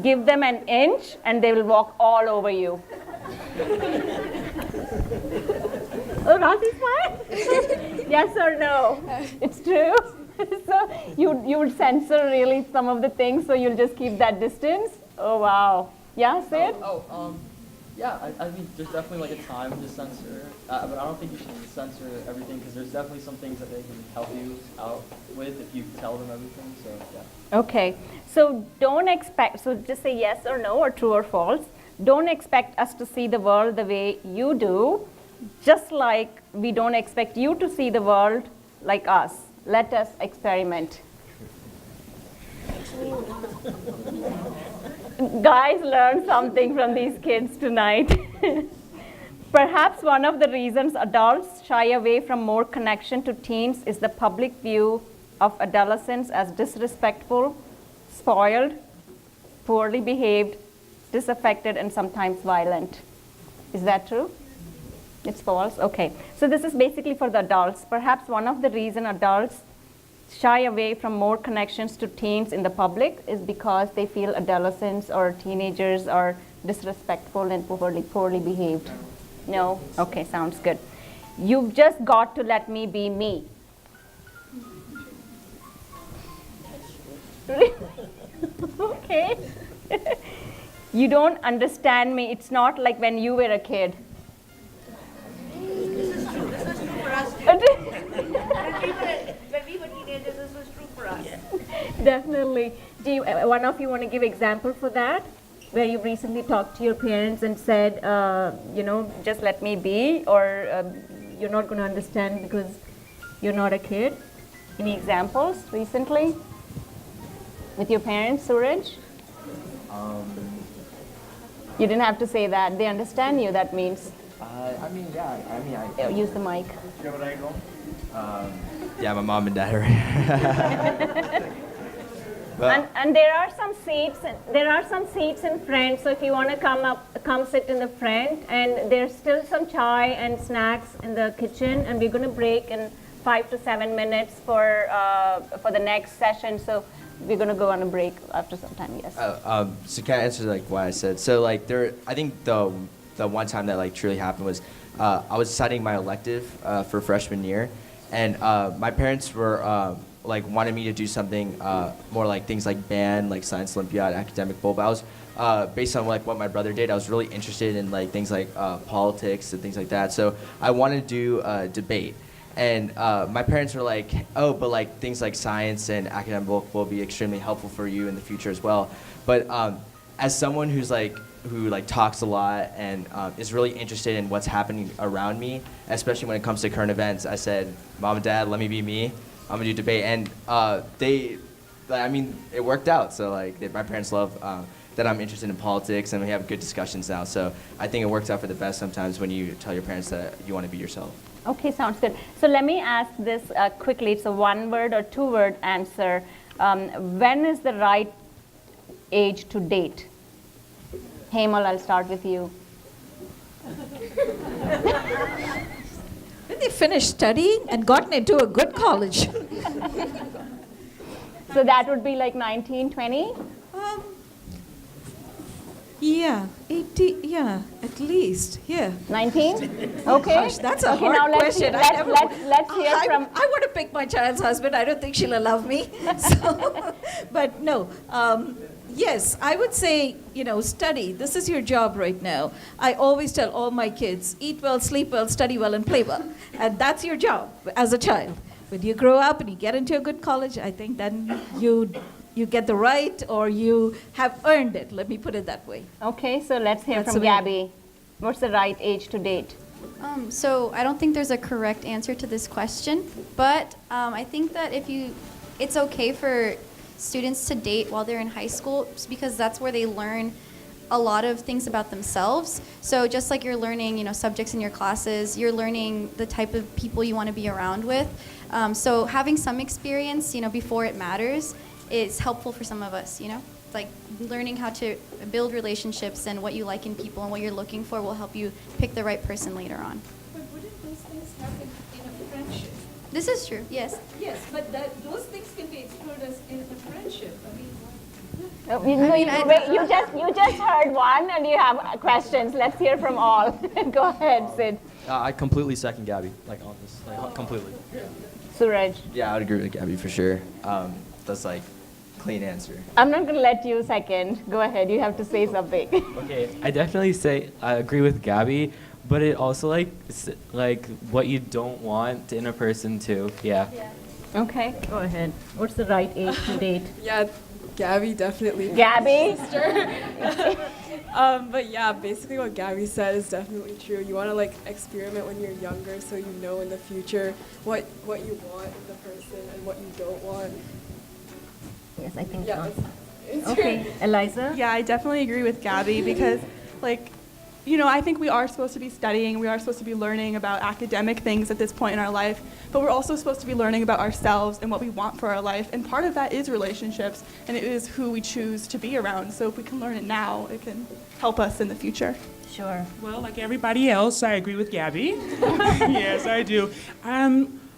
Give them an inch and they will walk all over you. Oh, Rasi's fine? Yes or no? It's true. So you would censor really some of the things, so you'll just keep that distance? Oh, wow. Yeah, Sid? Yeah, I mean, there's definitely like a time to censor, but I don't think you should censor everything, because there's definitely some things that they can help you out with if you tell them everything, so yeah. Okay, so don't expect, so just say yes or no, or true or false. Don't expect us to see the world the way you do, just like we don't expect you to see the world like us. Let us experiment. Guys, learn something from these kids tonight. Perhaps one of the reasons adults shy away from more connection to teens is the public view of adolescents as disrespectful, spoiled, poorly behaved, disaffected, and sometimes violent. Is that true? It's false? Okay. So this is basically for the adults. Perhaps one of the reasons adults shy away from more connections to teens in the public is because they feel adolescents or teenagers are disrespectful and poorly behaved. No? Okay, sounds good. You've just got to let me be me. Okay. You don't understand me. It's not like when you were a kid. This is true. This is true for us too. When we were teenagers, this was true for us. Definitely. Do you, one of you want to give example for that? Where you recently talked to your parents and said, just let me be, or you're not going to understand because you're not a kid? Any examples recently with your parents, Suraj? You didn't have to say that. They understand you, that means. Use the mic. Yeah, my mom and dad are. And there are some seats. There are some seats in front. So if you want to come sit in the front. And there's still some chai and snacks in the kitchen. And we're going to break in 5 to 7 minutes for the next session. So we're going to go on a break after some time. Yes. So can I answer like why I said so? Like I think the one time that like truly happened was I was deciding my elective for freshman year, and my parents were like wanted me to do something more like things like band, like science Olympiad, academic bowl. But I was based on like what my brother did. I was really interested in like things like politics and things like that. So I wanted to do debate. And my parents were like, oh, but like things like science and academic will be extremely helpful for you in the future as well. But as someone who talks a lot and is really interested in what's happening around me, especially when it comes to current events, I said, Mom and Dad, let me be me. I'm gonna do debate. And it worked out. So like my parents love that I'm interested in politics, and we have good discussions now. So I think it works out for the best sometimes when you tell your parents that you want to be yourself. Okay, sounds good. So let me ask this quickly. It's a one-word or two-word answer. When is the right age to date? Hemal, I'll start with you. When they finished studying and gotten into a good college. So that would be like 19, 20? Yeah, 80, yeah, at least, yeah. 19? Okay. Gosh, that's a hard now question. Let's hear from... I want to pick my child's husband. I don't think she'll allow me. So, but no, yes, I would say, study. This is your job right now. I always tell all my kids, eat well, sleep well, study well, and play well. And that's your job as a child. When you grow up and you get into a good college, I think then you get the right, or you have earned it. Let me put it that way. Okay, so let's hear That's from the way. Gabby. What's the right age to date? So I don't think there's a correct answer to this question, but I think that it's okay for students to date while they're in high school, because that's where they learn a lot of things about themselves. So just like you're learning, subjects in your classes, you're learning the type of people you want to be around with. So having some experience, before it matters, is helpful for some of us, like learning how to build relationships and what you like in people and what you're looking for will help you pick the right person later on. But wouldn't those things happen in a friendship? This is true, yes. Yes, but those things can be explored as in a friendship. I mean, You just heard one and you have questions. Let's hear from all. Go ahead, Sid. I completely second Gabby, on this, completely. Suraj. Yeah, I would agree with Gabby for sure. That's like clean answer. I'm not going to let you second. Go ahead. You have to say something. Okay, I definitely say I agree with Gabby, but it also like what you don't want in a person too. Yeah. Okay, go ahead. What's the right age to date? Yeah, Gabby definitely. Gabby? But yeah, basically what Gabby said is definitely true. You want to experiment when you're younger, so you know in the future what you want in the person and what you don't want. Yes, I think Yeah. so. Okay, Eliza? Yeah, I definitely agree with Gabby because, I think we are supposed to be studying, we are supposed to be learning about academic things at this point in our life, but we're also supposed to be learning about ourselves and what we want for our life. And part of that is relationships, and it is who we choose to be around. So if we can learn it now, it can help us in the future. Sure. Well, like everybody else, I agree with Gabby. Yes, I do.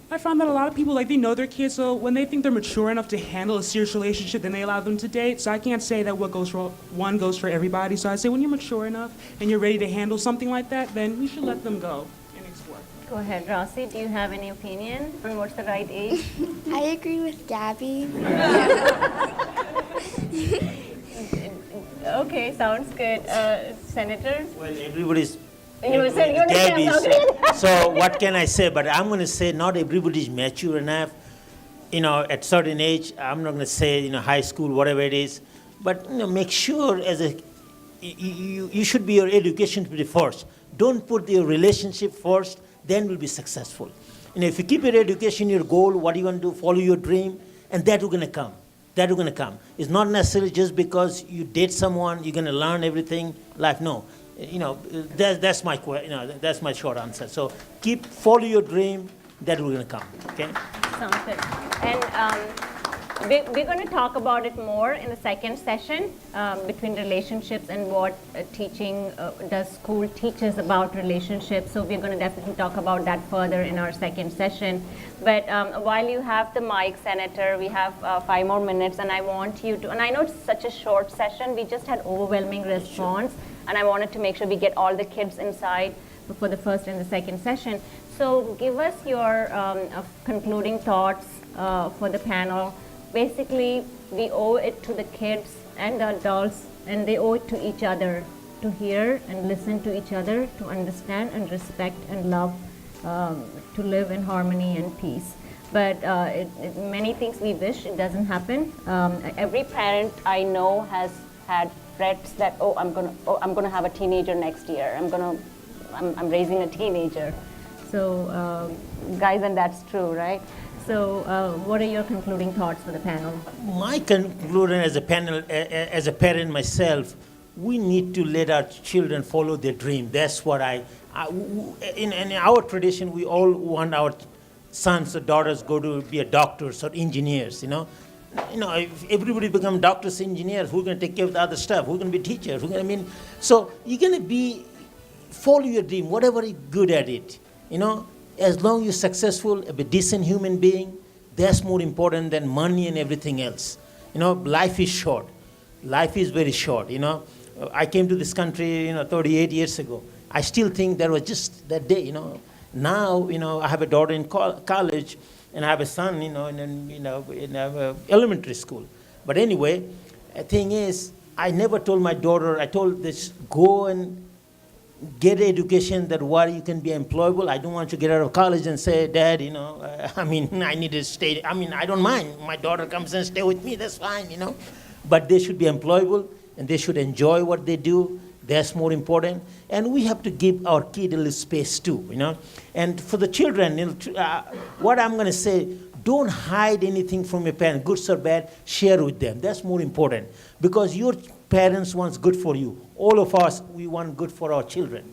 I found that a lot of people, like, they know their kids, so when they think they're mature enough to handle a serious relationship, then they allow them to date. So I can't say that what goes for one goes for everybody. So I say when you're mature enough and you're ready to handle something like that, then we should let them go and explore. Go ahead, Rossi. Do you have any opinion on what's the right age? I agree with Gabby. Okay, sounds good. Senator? Well, everybody's. You said you're Gabby, so what can I say? But I'm going to say not everybody is mature enough. At certain age, I'm not going to say, high school, whatever it is. But, make sure you should be your education to be first. Don't put your relationship first, then you'll be successful. If you keep your education, your goal, what are you going to do? Follow your dream, and that will going to come. That will going to come. It's not necessarily just because you date someone, you're going to learn everything. Life, no. That's my short answer. So follow your dream, that will gonna come. Okay. Sounds good. And we're going to talk about it more in the second session between relationships and what teaching does school teaches about relationships. So we're going to definitely talk about that further in our second session. But while you have the mic, Senator, we have 5 more minutes, and I want you to. And I know it's such a short session. We just had overwhelming response. And I wanted to make sure we get all the kids inside for the first and the second session. So give us your concluding thoughts for the panel. Basically, we owe it to the kids and the adults, and they owe it to each other to hear and listen to each other, to understand and respect and love, to live in harmony and peace. But many things we wish it doesn't happen. Every parent I know has had threats that I'm gonna have a teenager next year. I'm raising a teenager. So guys, and that's true, right? So what are your concluding thoughts for the panel? My conclusion as a parent myself, we need to let our children follow their dream. That's what in our tradition, we all want our sons or daughters go to be a doctors or engineers, if everybody become doctors, engineers, who's going to take care of the other stuff? Who's going to be teachers? So you're going to follow your dream, whatever you're good at it. As long as you're successful, a decent human being, that's more important than money and everything else. Life is short. Life is very short. I came to this country, 38 years ago. I still think that was just that day. Now, I have a daughter in college. And I have a son, in elementary school. But anyway, the thing is, I never told my daughter, I told this, go and get education that where you can be employable. I don't want you to get out of college and say, Dad, I need to stay. I don't mind. My daughter comes and stay with me, that's fine, But they should be employable, and they should enjoy what they do. That's more important. And we have to give our kid a little space too, And for the children, what I'm going to say, don't hide anything from your parents, good or bad, share with them. That's more important. Because your parents want good for you. All of us, we want good for our children.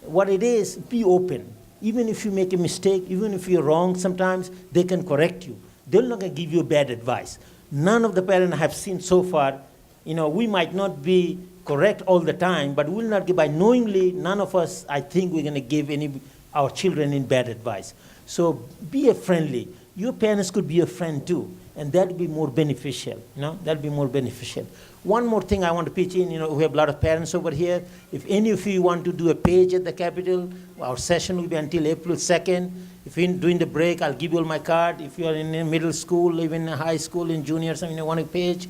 What it is, be open. Even if you make a mistake, even if you're wrong sometimes, they can correct you. They're not going to give you bad advice. None of the parents I have seen so far, we might not be correct all the time, but we'll not give, by knowingly, none of us, I think we're going to give our children in bad advice. So be friendly. Your parents could be a friend too, and that would be more beneficial, that would be more beneficial. One more thing I want to pitch in, we have a lot of parents over here. If any of you want to do a page at the Capitol, our session will be until April 2nd. If you're during the break, I'll give you all my card. If you are in middle school, even high school, in junior, something you want a page,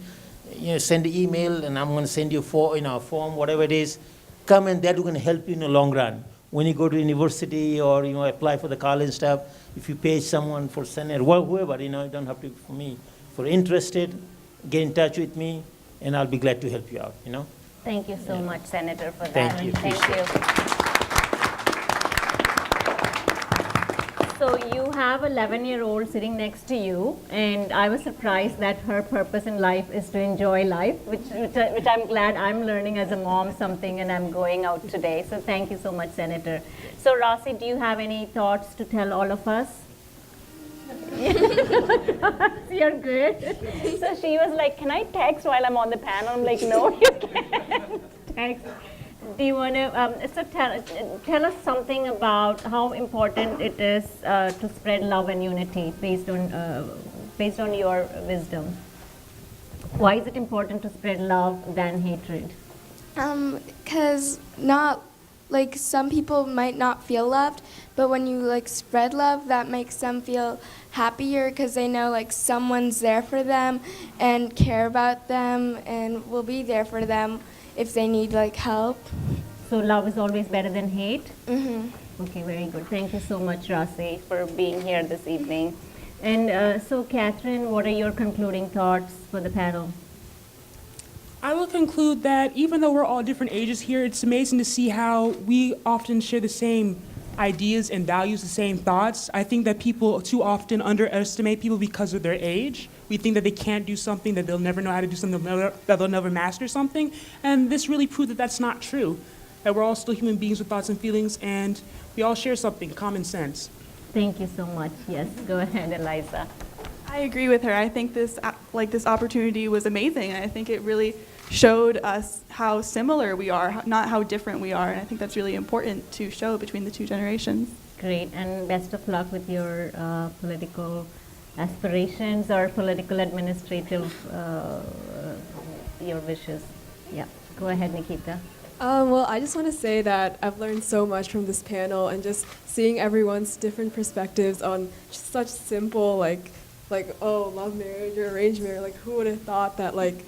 send an email, and I'm going to send you a form, whatever it is. Come, and that is going to help you in the long run. When you go to university or apply for the college stuff, if you page someone for Senate, whoever, you don't have to for me. If you're interested, get in touch with me, and I'll be glad to help you out. Thank you so much, Senator, for that. Thank you. Thank you. So you have a 11-year-old sitting next to you, and I was surprised that her purpose in life is to enjoy life, which I'm glad I'm learning as a mom something, and I'm going out today. So thank you so much, Senator. So Rossi, do you have any thoughts to tell all of us? You're good. So she was like, can I text while I'm on the panel? I'm like, no, you can't text. Do you want to, so tell us something about how important it is to spread love and unity based on your wisdom. Why is it important to spread love than hatred? Because not, like, some people might not feel loved, but when you, like, spread love, that makes them feel happier because they know, like, someone's there for them and care about them and will be there for them if they need, like, help. So love is always better than hate? Mm-hmm. Okay, very good. Thank you so much, Rossi, for being here this evening. And so, Catherine, what are your concluding thoughts for the panel? I will conclude that even though we're all different ages here, it's amazing to see how we often share the same ideas and values, the same thoughts. I think that people too often underestimate people because of their age. We think that they can't do something, that they'll never know how to do something, that they'll never master something. And this really proved that that's not true, that we're all still human beings with thoughts and feelings, and we all share something, common sense. Thank you so much. Yes, go ahead, Eliza. I agree with her. I think this opportunity was amazing. I think it really showed us how similar we are, not how different we are. And I think that's really important to show between the two generations. Great, and best of luck with your political aspirations or political administrative, your wishes. Yeah, go ahead, Nikita. Well, I just want to say that I've learned so much from this panel and just seeing everyone's different perspectives on such simple, like oh, love marriage or arranged marriage. Like, who would have thought that like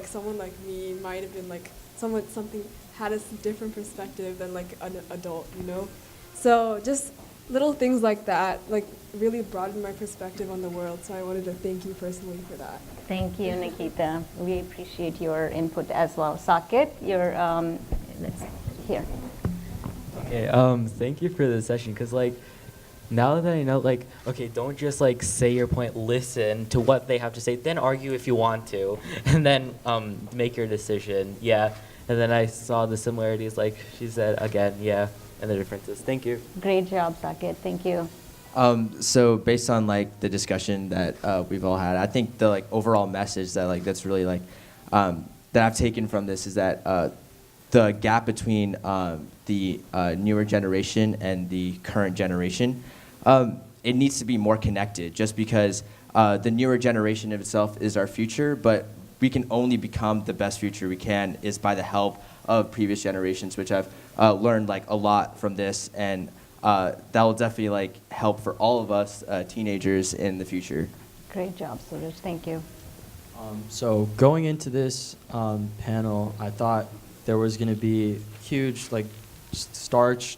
someone like me might have been like something had a different perspective than like an adult, you know? So just little things like that like really broadened my perspective on the world. So I wanted to thank you personally for that. Thank you, Nikita. We appreciate your input as well. Saket, you're let's here. Okay, thank you for the session, because like now that I know, like, okay, don't just like say your point, listen to what they have to say, then argue if you want to, and then make your decision. Yeah, and then I saw the similarities, like she said again, yeah, and the differences. Thank you. Great job, Saket. Thank you. So based on like the discussion that we've all had, I think the like overall message that like that's really like that I've taken from this is that the gap between the newer generation and the current generation, it needs to be more connected. Just because the newer generation of itself is our future, but we can only become the best future we can is by the help of previous generations, which I've learned like a lot from this, and that will definitely like help for all of us teenagers in the future. Great job, Suraj. Thank you. So going into this panel, I thought there was going to be huge like starch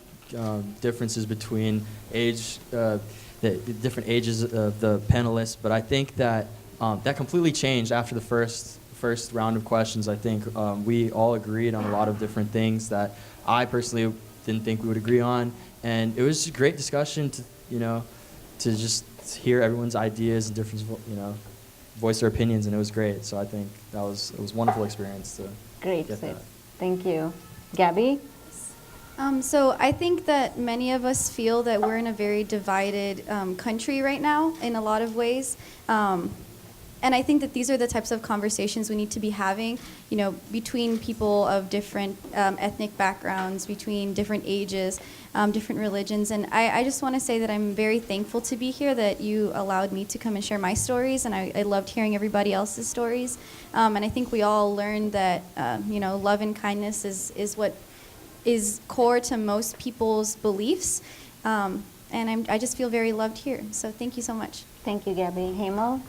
differences between the different ages of the panelists, but I think that that completely changed after the first round of questions. I think we all agreed on a lot of different things that I personally didn't think we would agree on, and it was a great discussion to just hear everyone's ideas and different voice their opinions, and it was great. So I think it was a wonderful experience to Great, get Sid. that. Thank you. Gabby? So I think that many of us feel that we're in a very divided country right now in a lot of ways. And I think that these are the types of conversations we need to be having, between people of different ethnic backgrounds, between different ages, different religions. And I just want to say that I'm very thankful to be here, that you allowed me to come and share my stories, and I loved hearing everybody else's stories. And I think we all learned that, love and kindness is what is core to most people's beliefs. And I just feel very loved here. So thank you so much. Thank you, Gabby. Hemal?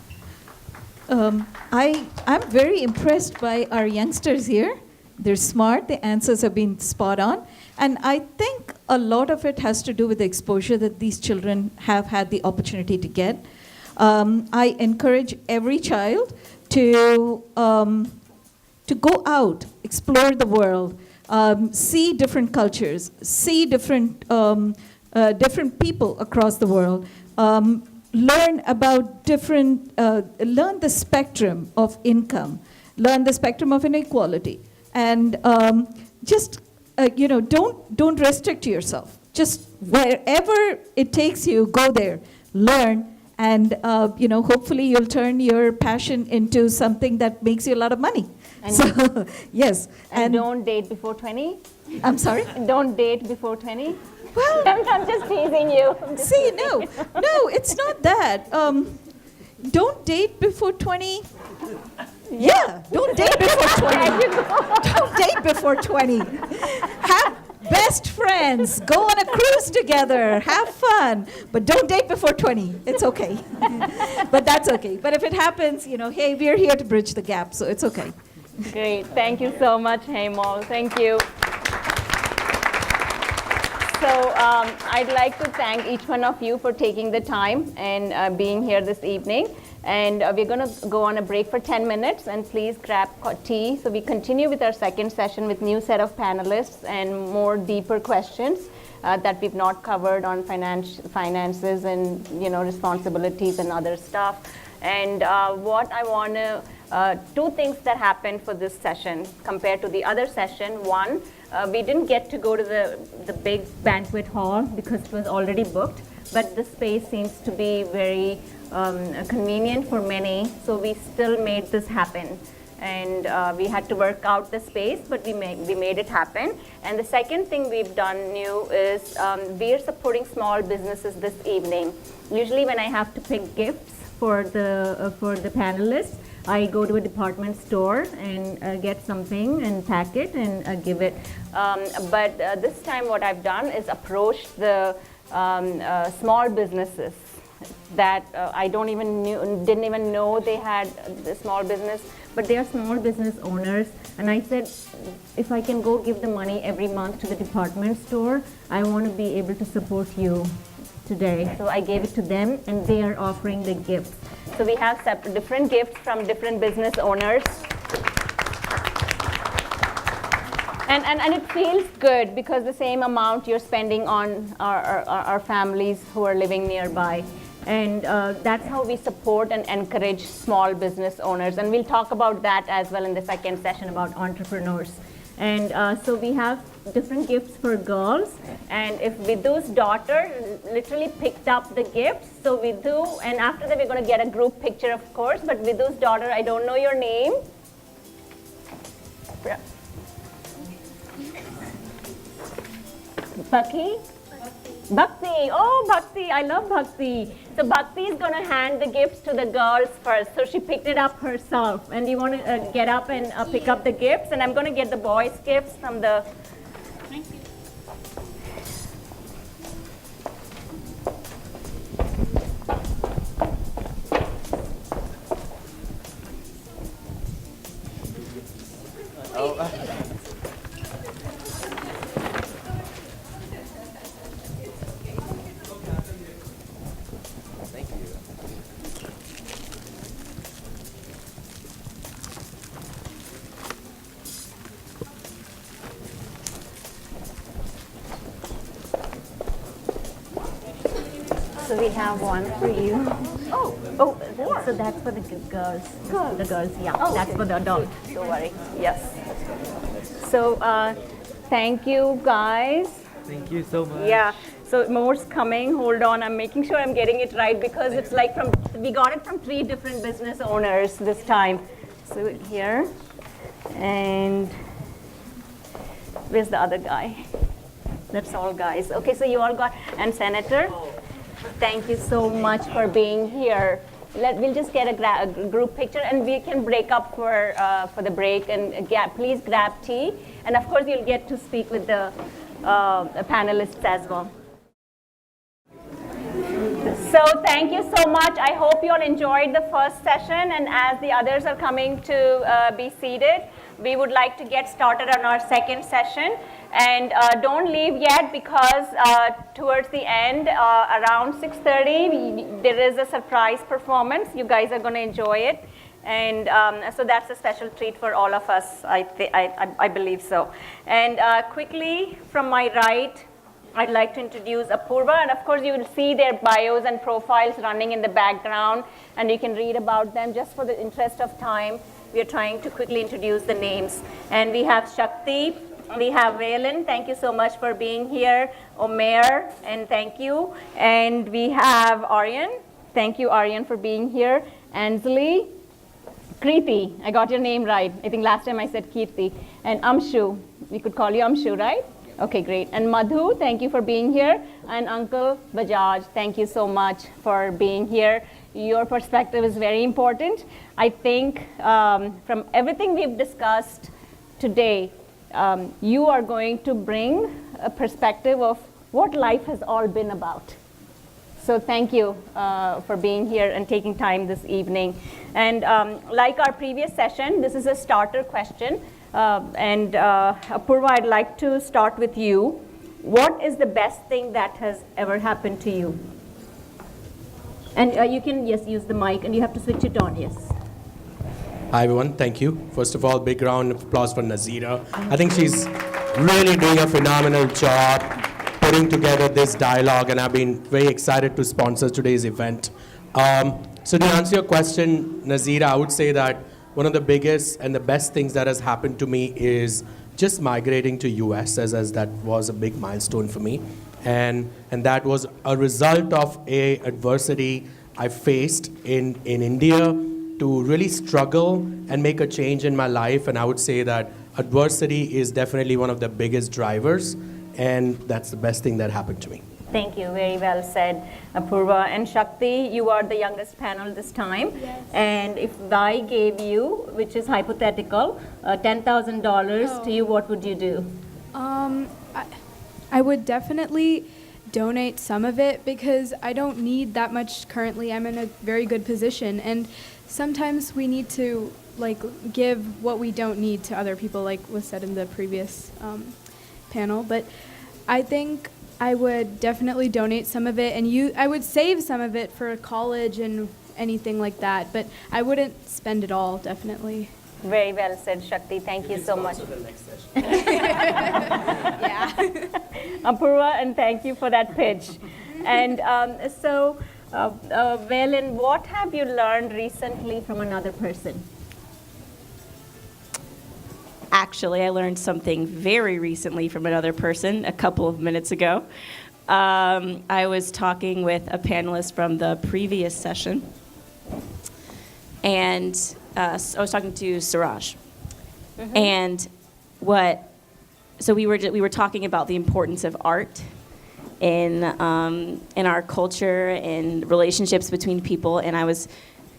I'm very impressed by our youngsters here. They're smart, the answers have been spot on. And I think a lot of it has to do with the exposure that these children have had the opportunity to get. I encourage every child to go out, explore the world, see different cultures, see different different people across the world, learn about learn the spectrum of income, learn the spectrum of inequality, and just don't restrict yourself. Just wherever it takes you, go there, learn, and hopefully you'll turn your passion into something that makes you a lot of money. And so yes, and don't date before 20. I'm sorry? Don't date before 20. Well, I'm just teasing you. See, no, it's not that. Don't date before 20. Yeah, don't date before 20. Don't date before 20. Have best friends. Go on a cruise together. Have fun. But don't date before 20. It's okay. But that's okay. But if it happens, hey, we're here to bridge the gap, so it's okay. Great. Thank you so much, Hemal. Thank you. So I'd like to thank each one of you for taking the time and being here this evening. And we're going to go on a break for 10 minutes, and please grab tea. So we continue with our second session with new set of panelists and more deeper questions that we've not covered on finances and responsibilities and other stuff. And what I want to, two things that happened for this session compared to the other session. One, we didn't get to go to the big banquet hall because it was already booked, but the space seems to be very convenient for many, so we still made this happen. And we had to work out the space, but we made it happen. And the second thing we've done new is we are supporting small businesses this evening. Usually when I have to pick gifts for the panelists, I go to a department store and get something and pack it and give it. But this time what I've done is approach the small businesses that I didn't even know they had the small business, but they are small business owners. And I said, if I can go give the money every month to the department store, I want to be able to support you today. So I gave it to them, and they are offering the gifts. So we have different gifts from different business owners. And it feels good because the same amount you're spending on our families who are living nearby. And that's how we support and encourage small business owners. And we'll talk about that as well in the second session about entrepreneurs. And so we have different gifts for girls. And if Vidhu's daughter literally picked up the gifts, so Vidhu, and after that we're going to get a group picture, of course, but Vidhu's daughter, I don't know your name. Bhakti? Bhakti. Oh, Bhakti. I love Bhakti. So Bhakti is going to hand the gifts to the girls first. So she picked it up herself. And you want to get up and pick up the gifts. And I'm going to get the boys' gifts from the... Thank you. So we have one for you. Oh, so that's for the girls. The girls, yeah. Oh, that's for the adults. Don't worry. Yes. So thank you, guys. Thank you so much. Yeah. So more's coming. Hold on. I'm making sure I'm getting it right because it's like we got it from 3 different business owners this time. So here, and where's the other guy? That's all, guys. Okay, so you all got, and Senator. Thank you so much for being here. We'll just get a group picture, and we can break up for the break. And please grab tea, and of course you'll get to speak with the panelists as well. So thank you so much. I hope you all enjoyed the first session, and as the others are coming to be seated, we would like to get started on our second session. And don't leave yet because towards the end, around 6:30, there is a surprise performance. You guys are going to enjoy it. And so that's a special treat for all of us, I believe so. And quickly, from my right, I'd like to introduce Apurva, and of course you will see their bios and profiles running in the background, and you can read about them. Just for the interest of time, we are trying to quickly introduce the names. And we have Shakti, we have Valen, thank you so much for being here, Omer, and thank you. And we have Aryan, thank you Aryan for being here, Anjali, Kriti, I got your name right. I think last time I said Kirti. And Amshu, we could call you Amshu, right? Okay, great. And Madhu, thank you for being here. And Uncle Bajaj, thank you so much for being here. Your perspective is very important. I think from everything we've discussed today, you are going to bring a perspective of what life has all been about. So thank you for being here and taking time this evening. And like our previous session, this is a starter question. Apurva, I'd like to start with you. What is the best thing that has ever happened to you? And you can, yes, use the mic, and you have to switch it on, yes. Hi everyone, thank you. First of all, big round of applause for Nazeera. I think she's really doing a phenomenal job putting together this dialogue, and I've been very excited to sponsor today's event. So to answer your question, Nazeera, I would say that one of the biggest and the best things that has happened to me is just migrating to US, as that was a big milestone for me. And that was a result of a adversity I faced in India to really struggle and make a change in my life. And I would say that adversity is definitely one of the biggest drivers, and that's the best thing that happened to me. Thank you, very well said, Apurva. And Shakti, you are the youngest panel this time. Yes. And if I gave you, which is hypothetical, $10,000 to you, what would you do? I would definitely donate some of it because I don't need that much currently. I'm in a very good position, and sometimes we need to give what we don't need to other people, like was said in the previous panel. But I think I would definitely donate some of it, and I would save some of it for college and anything like that, but I wouldn't spend it all, definitely. Very well said, Shakti. Thank you so much. Yeah. Apurva, and thank you for that pitch. And Valen, what have you learned recently from another person? Actually, I learned something very recently from another person a couple of minutes ago. I was talking with a panelist from the previous session, and I was talking to Suraj. Mm-hmm. And so we were talking about the importance of art in our culture and relationships between people. And I was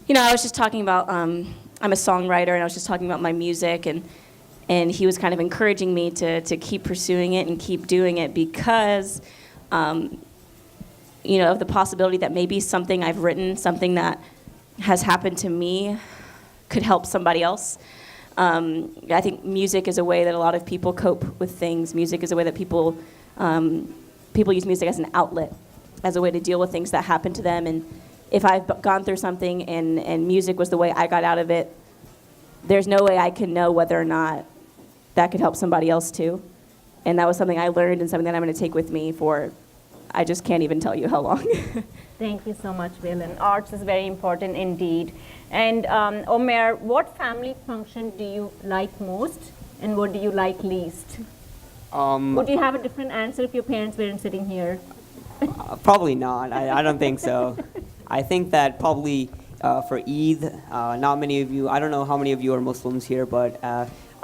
just talking about I'm a songwriter, and I was just talking about my music, and he was kind of encouraging me to keep pursuing it and keep doing it because of the possibility that maybe something I've written, something that has happened to me, could help somebody else. I think music is a way that a lot of people cope with things. Music is a way that people use music as an outlet, as a way to deal with things that happen to them. And if I've gone through something and music was the way I got out of it, there's no way I can know whether or not that could help somebody else too. And that was something I learned and something that I'm going to take with me for, I just can't even tell you how long. Thank you so much, Valen. Arts is very important indeed. And Omer, what family function do you like most, and what do you like least? Would you have a different answer if your parents weren't sitting here? Probably not. I don't think so. I think that probably for Eid, not many of you, I don't know how many of you are Muslims here, but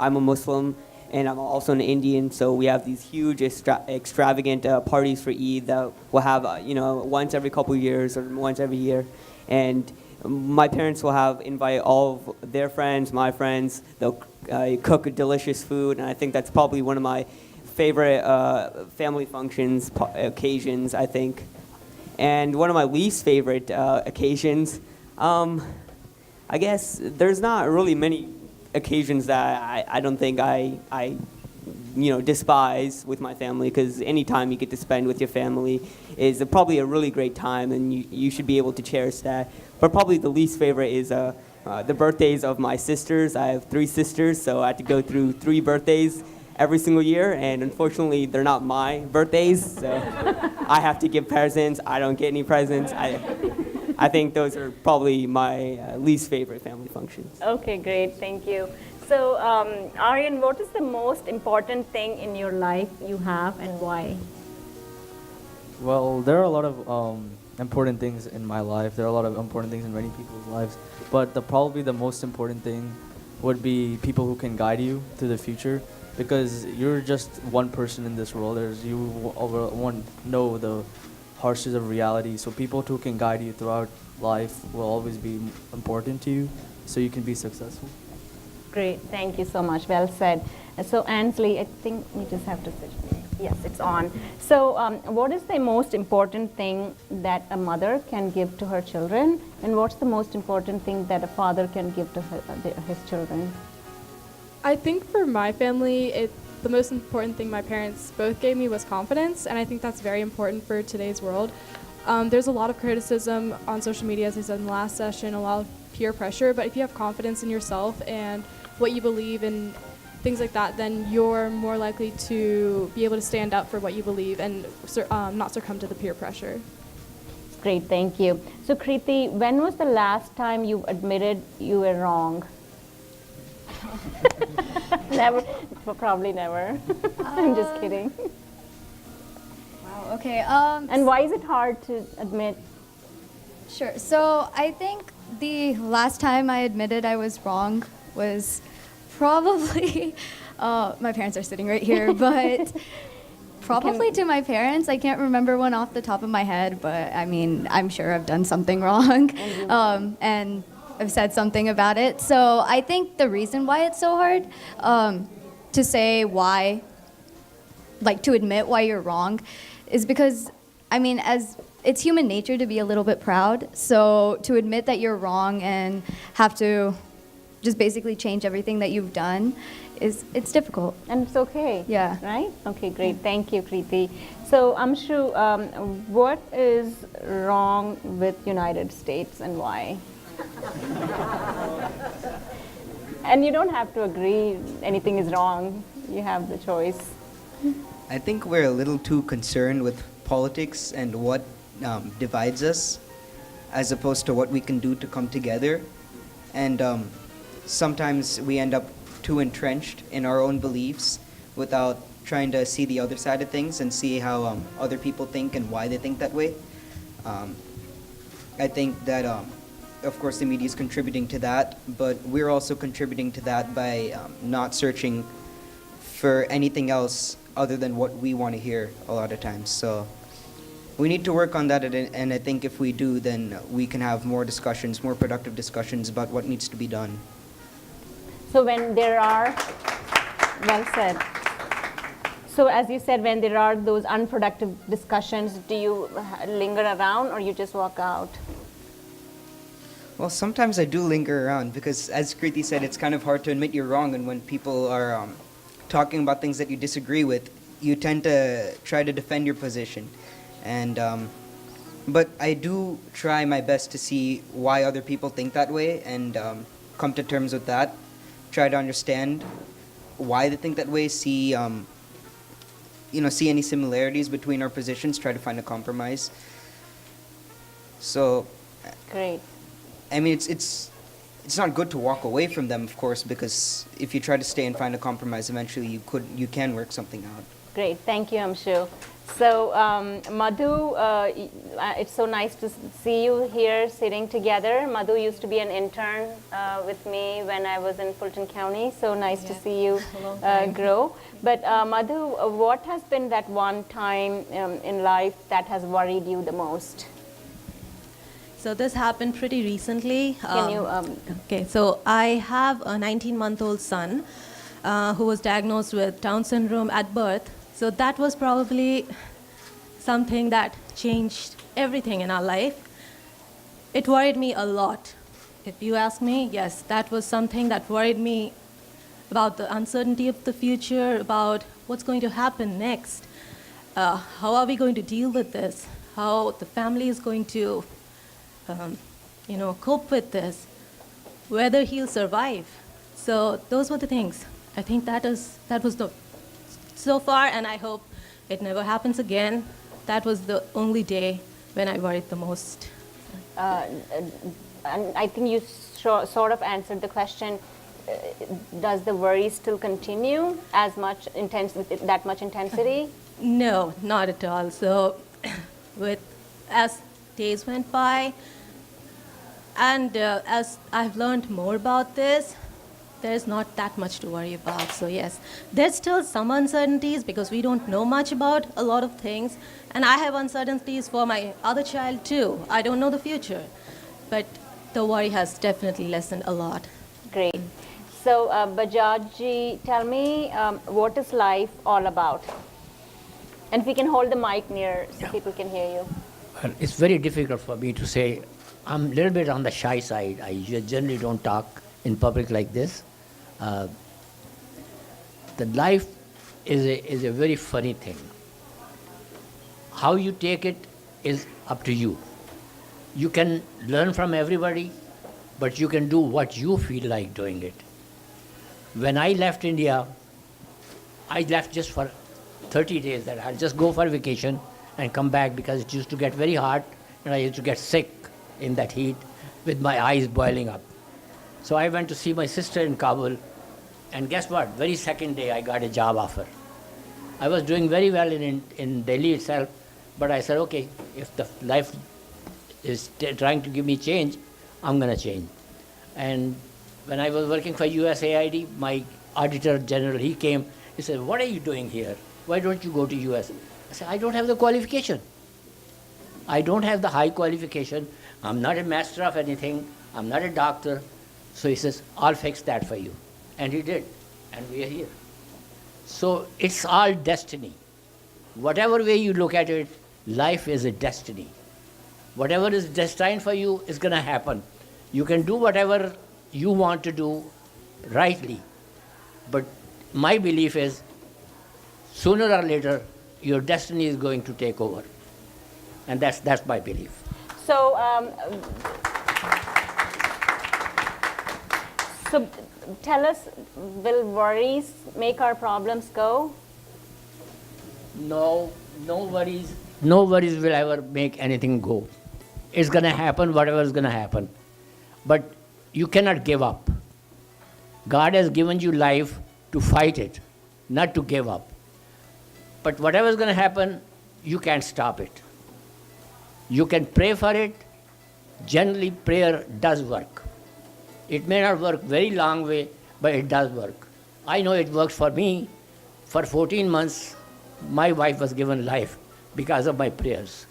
I'm a Muslim, and I'm also an Indian, so we have these huge extravagant parties for Eid that we'll have once every couple of years or once every year. And my parents will invite all of their friends, my friends. They'll cook delicious food, and I think that's probably one of my favorite family functions, occasions, I think. And one of my least favorite occasions, I guess there's not really many occasions that I don't think I despise with my family, because any time you get to spend with your family is probably a really great time, and you should be able to cherish that. But probably the least favorite is the birthdays of my sisters. I have 3 sisters, so I had to go through 3 birthdays, every single year, and unfortunately, they're not my birthdays, so I have to give presents. I don't get any presents. I think those are probably my least favorite family functions. Okay, great. Thank you. So, Aryan, what is the most important thing in your life you have and why? Well, there are a lot of important things in my life. There are a lot of important things in many people's lives. But probably the most important thing would be people who can guide you to the future. Because you're just one person in this world. You won't know the harshness of reality. So people who can guide you throughout life will always be important to you, so you can be successful. Great, thank you so much. Well said. So Ansley, I think you just have to sit. Yes, it's on. So what is the most important thing that a mother can give to her children, and what's the most important thing that a father can give to his children? I think for my family, the most important thing my parents both gave me was confidence, and I think that's very important for today's world. There's a lot of criticism on social media, as I said in the last session, a lot of peer pressure, but if you have confidence in yourself and what you believe and things like that, then you're more likely to be able to stand up for what you believe and not succumb to the peer pressure. Great, thank you. So Kriti, when was the last time you admitted you were wrong? Never, probably never. I'm just kidding. Wow, okay. And why is it hard to admit? Sure. So I think the last time I admitted I was wrong was probably, my parents are sitting right here, but probably to my parents. I can't remember one off the top of my head, but I mean, I'm sure I've done something wrong. And I've said something about it. So I think the reason why it's so hard to say why, like to admit why you're wrong, is because, I mean, it's human nature to be a little bit proud. So to admit that you're wrong and have to just basically change everything that you've done it's difficult. And it's okay. Yeah. Right? Okay, great. Thank you, Kriti. So Amshu, what is wrong with United States and why? And you don't have to agree anything is wrong. You have the choice. I think we're a little too concerned with politics and what divides us, as opposed to what we can do to come together. And sometimes we end up too entrenched in our own beliefs without trying to see the other side of things and see how other people think and why they think that way. I think that, of course, the media is contributing to that, but we're also contributing to that by not searching for anything else other than what we want to hear a lot of times. So we need to work on that, and I think if we do, then we can have more discussions, more productive discussions about what needs to be done. So when there are, well said. So as you said, when there are those unproductive discussions, do you linger around or you just walk out? Well, sometimes I do linger around because, as Kriti said, it's kind of hard to admit you're wrong, and when people are talking about things that you disagree with, you tend to try to defend your position. And but I do try my best to see why other people think that way and come to terms with that. Try to understand why they think that way. See, see any similarities between our positions. Try to find a compromise. So, great. I mean, it's not good to walk away from them, of course, because if you try to stay and find a compromise, eventually you can work something out. Great, thank you, Amshu. So, Madhu, it's so nice to see you here sitting together. Madhu used to be an intern with me when I was in Fulton County, so nice to see you grow. But Madhu, what has been that one time in life that has worried you the most? So this happened pretty recently. Can you? Okay, so I have a 19-month-old son who was diagnosed with Down syndrome at birth. So that was probably something that changed everything in our life. It worried me a lot. If you ask me, yes, that was something that worried me about the uncertainty of the future, about what's going to happen next. How are we going to deal with this? How the family is going to cope with this, whether he'll survive. So those were the things. I think that was the so far, and I hope it never happens again. That was the only day when I worried the most. And I think you sort of answered the question. Does the worry still continue as much with that much intensity? No, not at all. So, as days went by, and as I've learned more about this, there's not that much to worry about. So yes, there's still some uncertainties because we don't know much about a lot of things, and I have uncertainties for my other child too. I don't know the future, but the worry has definitely lessened a lot. Great. So, Bajaj, tell me, what is life all about? And if we can hold the mic near so people can hear you. Well, it's very difficult for me to say. I'm a little bit on the shy side. I generally don't talk in public like this. The life is a very funny thing. How you take it is up to you. You can learn from everybody, but you can do what you feel like doing it. When I left India, I left just for 30 days, that I'll just go for vacation and come back because it used to get very hot and I used to get sick in that heat with my eyes boiling up. So I went to see my sister in Kabul, and guess what? Very second day I got a job offer. I was doing very well in Delhi itself, but I said, okay, if the life is trying to give me change, I'm going to change. And when I was working for USAID, my auditor general, he came, he said, what are you doing here? Why don't you go to US? I said, I don't have the qualification. I don't have the high qualification. I'm not a master of anything. I'm not a doctor. So he says, I'll fix that for you. And he did. And we are here. So it's all destiny. Whatever way you look at it, life is a destiny. Whatever is destined for you is going to happen. You can do whatever you want to do rightly. But my belief is, sooner or later, your destiny is going to take over. And that's my belief. So, so tell us, will worries make our problems go? No worries will ever make anything go. It's going to happen, whatever is going to happen. But you cannot give up. God has given you life to fight it, not to give up. But whatever is going to happen, you can't stop it. You can pray for it. Generally, prayer does work. It may not work very long way, but it does work. I know it works for me. For 14 months, my wife was given life because of my prayers.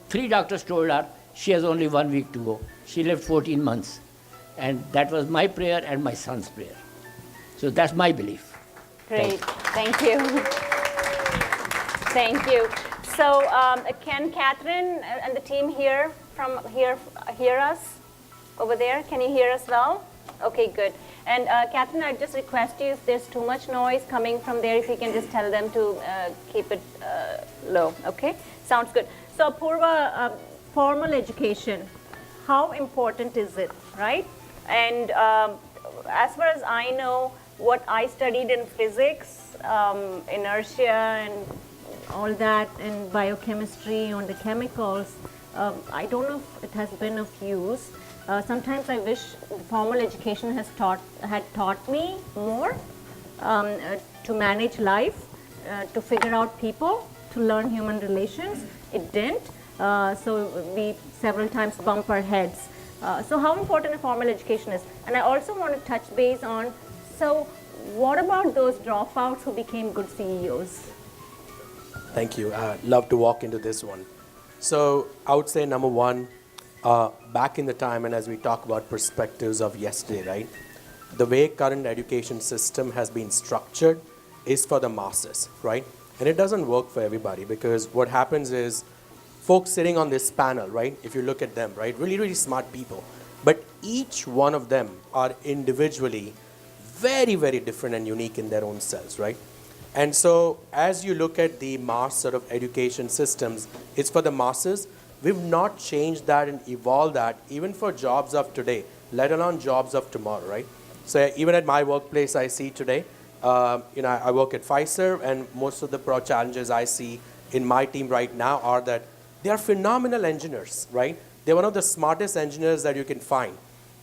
Three doctors told her she has only 1 week to go. She lived 14 months. And that was my prayer and my son's prayer. So that's my belief. Great. Thank you. Thank you. So can Catherine and the team here hear us over there? Can you hear us well? Okay, good. And Catherine, I just request you, if there's too much noise coming from there, if you can just tell them to keep it low. Okay, sounds good. So Apurva, formal education, how important is it, right? And as far as I know, what I studied in physics, inertia and all that, and biochemistry on the chemicals, I don't know if it has been of use. Sometimes I wish formal education had taught me more to manage life, to figure out people, to learn human relations. It didn't. So we several times bump our heads. So how important a formal education is. And I also want to touch base on, so what about those dropouts who became good CEOs? Thank you. Love to walk into this one. So I would say number one, back in the time, and as we talk about perspectives of yesterday, right? The way current education system has been structured is for the masses, right? And it doesn't work for everybody, because what happens is folks sitting on this panel, right? If you look at them, right? Really, really smart people. But each one of them are individually very, very different and unique in their own selves, right? And so as you look at the mass sort of education systems, it's for the masses. We've not changed that and evolved that even for jobs of today, let alone jobs of tomorrow, right? So even at my workplace, I see today, I work at Pfizer, and most of the challenges I see in my team right now are that they are phenomenal engineers, right? They're one of the smartest engineers that you can find.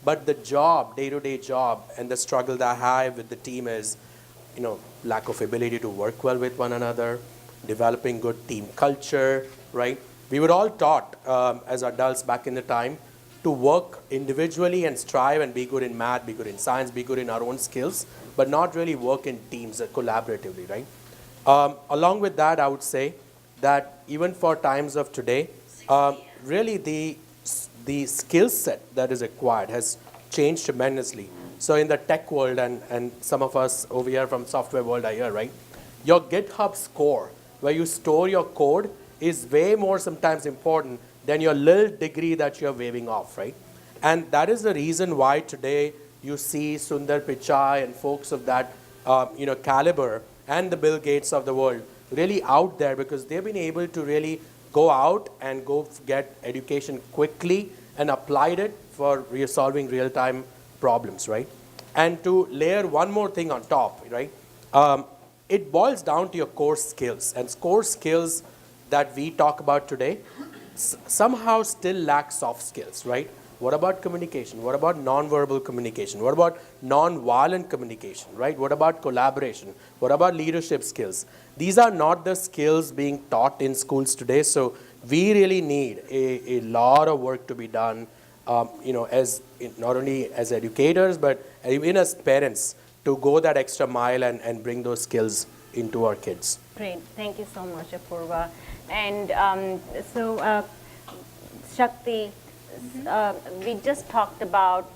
But the job, day-to-day job, and the struggle that I have with the team is, lack of ability to work well with one another, developing good team culture, right? We were all taught as adults back in the time to work individually and strive and be good in math, be good in science, be good in our own skills, but not really work in teams collaboratively, right? Along with that, I would say that even for times of today, really the skill set that is acquired has changed tremendously. So in the tech world, and some of us over here from software world are here, right? Your GitHub score, where you store your code, is way more sometimes important than your little degree that you're waving off, right? And that is the reason why today you see Sundar Pichai and folks of that caliber and the Bill Gates of the world really out there, because they've been able to really go out and go get education quickly and applied it for solving real-time problems, right? And to layer one more thing on top, right? It boils down to your core skills. And core skills that we talk about today somehow still lack soft skills, right? What about communication? What about nonverbal communication? What about nonviolent communication, right? What about collaboration? What about leadership skills? These are not the skills being taught in schools today. So we really need a lot of work to be done, as not only as educators, but even as parents, to go that extra mile and bring those skills into our kids. Great. Thank you so much, Apurva. And Shakti, we just talked about,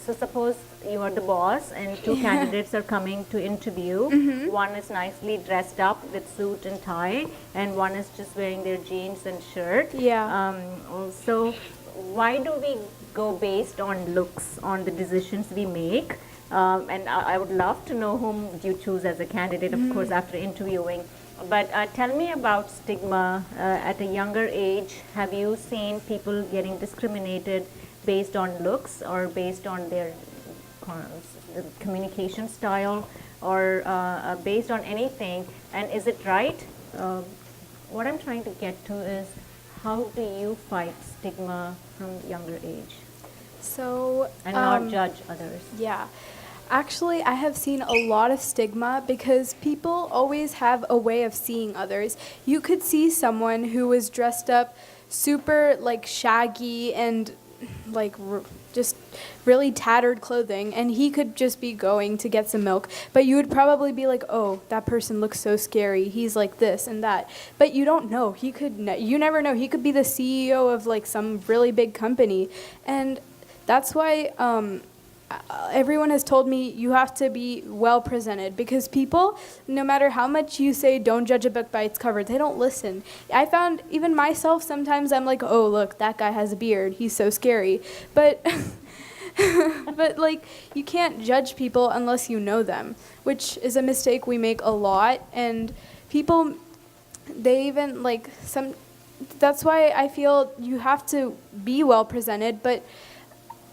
so suppose you are the boss and two candidates are coming to interview. One is nicely dressed up with suit and tie, and one is just wearing their jeans and shirt. So why do we go based on looks, on the decisions we make? And I would love to know whom you choose as a candidate, of course, after interviewing. But tell me about stigma at a younger age. Have you seen people getting discriminated based on looks or based on their communication style, or based on anything? And is it right? What I'm trying to get to is, how do you fight stigma from younger age? So, and not judge others. Yeah. Actually, I have seen a lot of stigma because people always have a way of seeing others. You could see someone who was dressed up super like shaggy and like just really tattered clothing, and he could just be going to get some milk, but you would probably be like, oh, that person looks so scary, he's like this and that. But you don't know. You never know. He could be the CEO of like some really big company. And that's why everyone has told me you have to be well presented, because people, no matter how much you say don't judge a book by its cover, they don't listen. I found even myself, sometimes I'm like, oh, look, that guy has a beard, he's so scary. But but like, you can't judge people unless you know them, which is a mistake we make a lot. And people, they even like that's why I feel you have to be well presented, but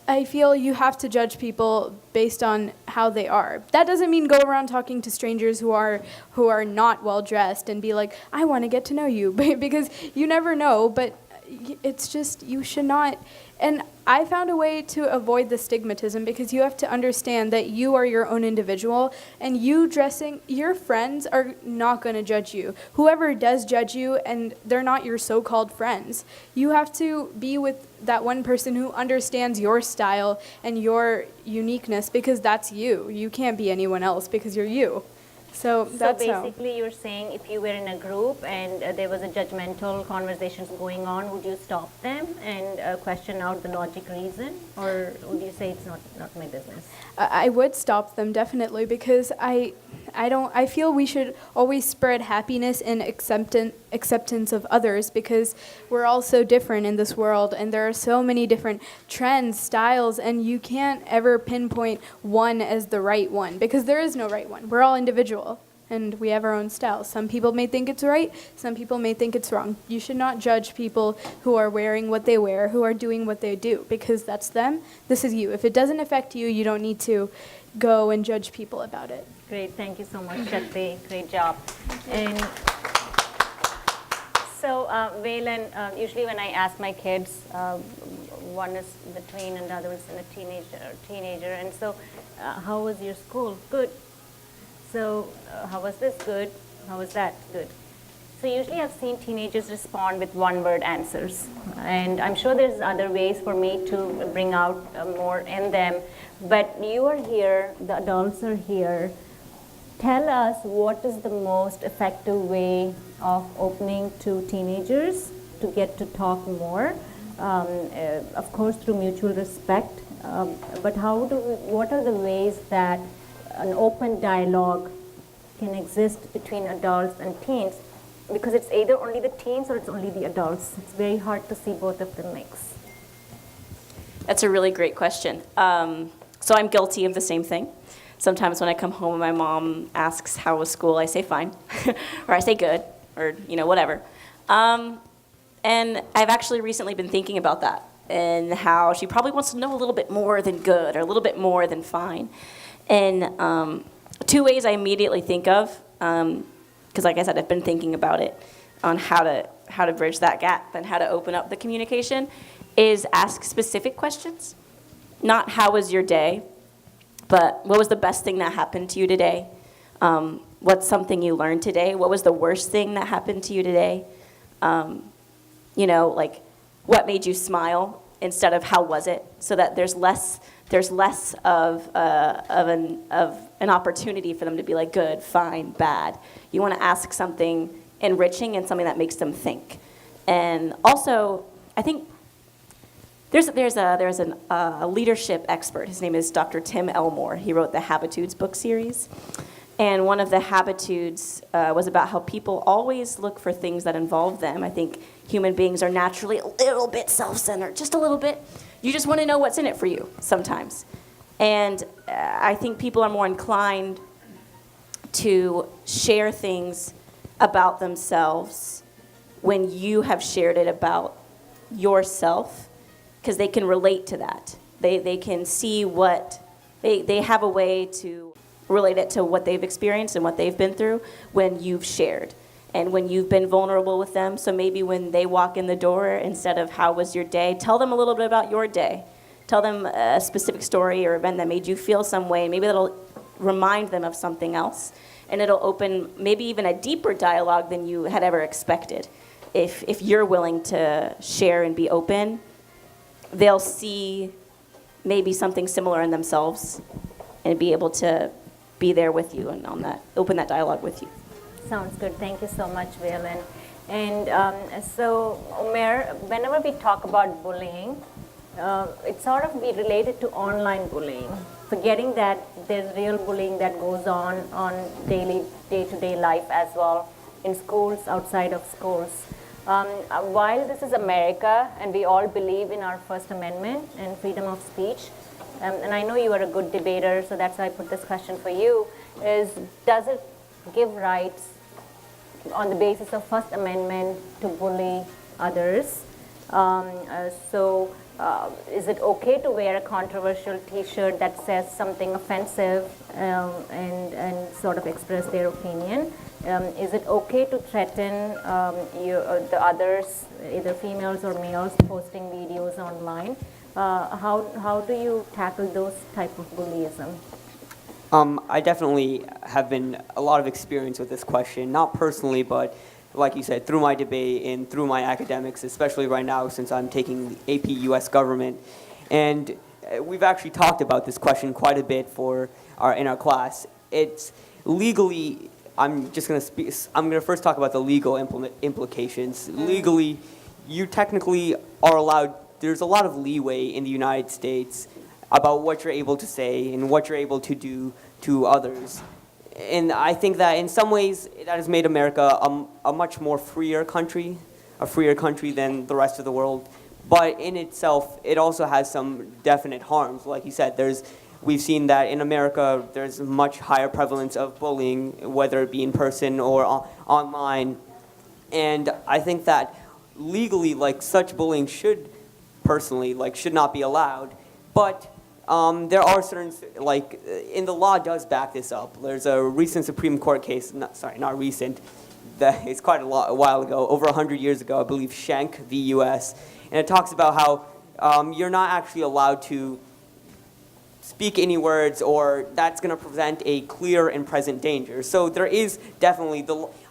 I feel you have to judge people based on how they are. That doesn't mean go around talking to strangers who are not well dressed and be like, I want to get to know you, because you never know. But it's just, you should not. And I found a way to avoid the stigmatism, because you have to understand that you are your own individual, and your friends are not going to judge you. Whoever does judge you, and they're not your so-called friends, you have to be with that one person who understands your style and your uniqueness, because that's you. You can't be anyone else because you're you. So that's basically you're saying if you were in a group and there was a judgmental conversations going on, would you stop them and question out the logic reason, or would you say it's not my business? I would stop them, definitely, because I feel we should always spread happiness and acceptance of others, because we're all so different in this world, and there are so many different trends, styles, and you can't ever pinpoint one as the right one, because there is no right one. We're all individual. and we have our own style. Some people may think it's right, some people may think it's wrong. You should not judge people who are wearing what they wear, who are doing what they do, because that's them, this is you. If it doesn't affect you, you don't need to go and judge people about it. Great, thank you so much, Shakti. Great job. And so, Valen, usually when I ask my kids, one is between and the other is a teenager, and so, how was your school? Good. So, how was this? Good. How was that? Good. So usually I've seen teenagers respond with one-word answers, and I'm sure there's other ways for me to bring out more in them, but you are here, the adults are here. Tell us what is the most effective way of opening to teenagers to get to talk more, of course through mutual respect, but what are the ways that an open dialogue can exist between adults and teens? Because it's either only the teens or it's only the adults. It's very hard to see both of them mix. That's a really great question. So I'm guilty of the same thing. Sometimes when I come home and my mom asks how was school, I say fine, or I say good, or whatever. And I've actually recently been thinking about that and how she probably wants to know a little bit more than good or a little bit more than fine. And two ways I immediately think of, because like I said, I've been thinking about it on how to bridge that gap and how to open up the communication, is ask specific questions. Not how was your day, but what was the best thing that happened to you today? What's something you learned today? What was the worst thing that happened to you today? Like what made you smile instead of how was it? So that there's less of an opportunity for them to be like good, fine, bad. You want to ask something enriching and something that makes them think. And also, I think there's a leadership expert. His name is Dr. Tim Elmore. He wrote the Habitudes book series. And one of the Habitudes was about how people always look for things that involve them. I think human beings are naturally a little bit self-centered, just a little bit. You just want to know what's in it for you sometimes. And I think people are more inclined to share things about themselves when you have shared it about yourself, because they can relate to that. They can see they have a way to relate it to what they've experienced and what they've been through when you've shared and when you've been vulnerable with them. So maybe when they walk in the door, instead of how was your day, tell them a little bit about your day. Tell them a specific story or event that made you feel some way. Maybe that'll remind them of something else. And it'll open maybe even a deeper dialogue than you had ever expected. If you're willing to share and be open, they'll see maybe something similar in themselves and be able to be there with you and open that dialogue with you. Sounds good. Thank you so much, Valen. And so, Umair, whenever we talk about bullying, it's sort of be related to online bullying, forgetting that there's real bullying that goes on day-to-day life as well, in schools, outside of schools. While this is America and we all believe in our First Amendment and freedom of speech, and I know you are a good debater, so that's why I put this question for you, is does it give rights on the basis of First Amendment to bully others? Is it okay to wear a controversial T-shirt that says something offensive and sort of express their opinion? Is it okay to threaten the others, either females or males, posting videos online? How do you tackle those type of bullyism? I definitely have a lot of experience with this question, not personally, but like you said, through my debate and through my academics, especially right now since I'm taking AP US Government. And we've actually talked about this question quite a bit in our class. It's legally, I'm going to first talk about the legal implications. Legally, you technically are allowed, there's a lot of leeway in the United States about what you're able to say and what you're able to do to others. And I think that in some ways that has made America a much more freer country than the rest of the world. But in itself, it also has some definite harms. Like you said, there's we've seen that in America there's a much higher prevalence of bullying, whether it be in person or online. And I think that legally, like, such bullying should not be allowed. But there are certain, like, in the law does back this up. There's a recent Supreme Court case, not recent, that it's quite a while ago, over 100 years ago, I believe, Schenck v. U.S. And it talks about how you're not actually allowed to speak any words, or that's going to present a clear and present danger. So there is definitely,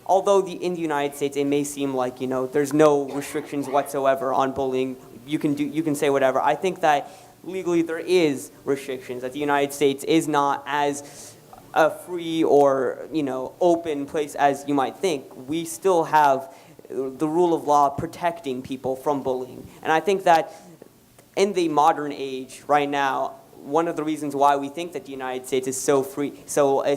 although in the United States it may seem like, there's no restrictions whatsoever on bullying, you can say whatever. I think that legally there is restrictions, that the United States is not as a free or open place as you might think. We still have the rule of law protecting people from bullying. And I think that in the modern age right now, one of the reasons why we think that the United States is so free, is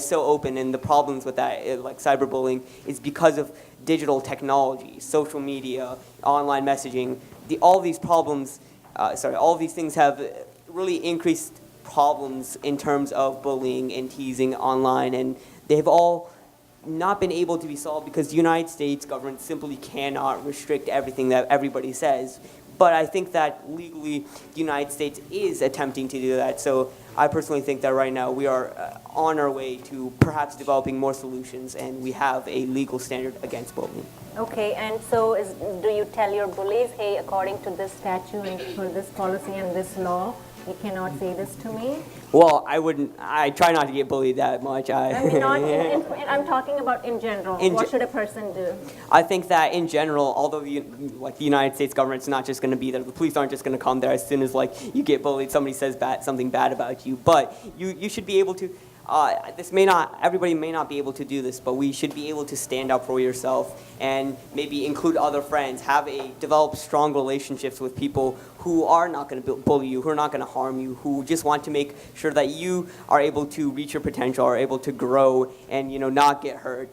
so open, and the problems with that, like cyberbullying, is because of digital technology, social media, online messaging. All these things have really increased problems in terms of bullying and teasing online, and they've all not been able to be solved because the United States government simply cannot restrict everything that everybody says. But I think that legally the United States is attempting to do that. So I personally think that right now we are on our way to perhaps developing more solutions, and we have a legal standard against bullying. Okay, and so do you tell your bullies, hey, according to this statute and for this policy and this law, you cannot say this to me? Well, I try not to get bullied that much. I'm talking about in general. What should a person do? I think that in general, although the United States government's not just going to be there, the police aren't just going to come there as soon as you get bullied, somebody says something bad about you. But you should be able to. Everybody may not be able to do this, but we should be able to stand up for yourself and maybe include other friends, develop strong relationships with people who are not going to bully you, who are not going to harm you, who just want to make sure that you are able to reach your potential, are able to grow and, not get hurt.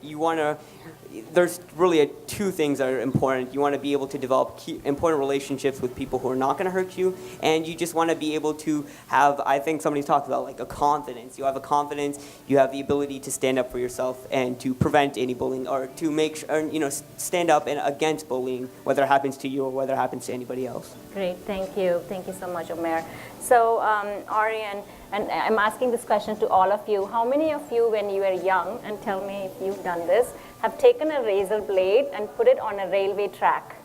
There's really two things that are important. You want to be able to develop important relationships with people who are not going to hurt you, and you just want to be able to have, I think somebody talked about, a confidence. You have a confidence, you have the ability to stand up for yourself and to prevent any bullying, or to make sure, stand up against bullying, whether it happens to you or whether it happens to anybody else. Great, thank you. Thank you so much, Omer. So, Aryan, and I'm asking this question to all of you. How many of you, when you were young, and tell me if you've done this, have taken a razor blade and put it on a railway track,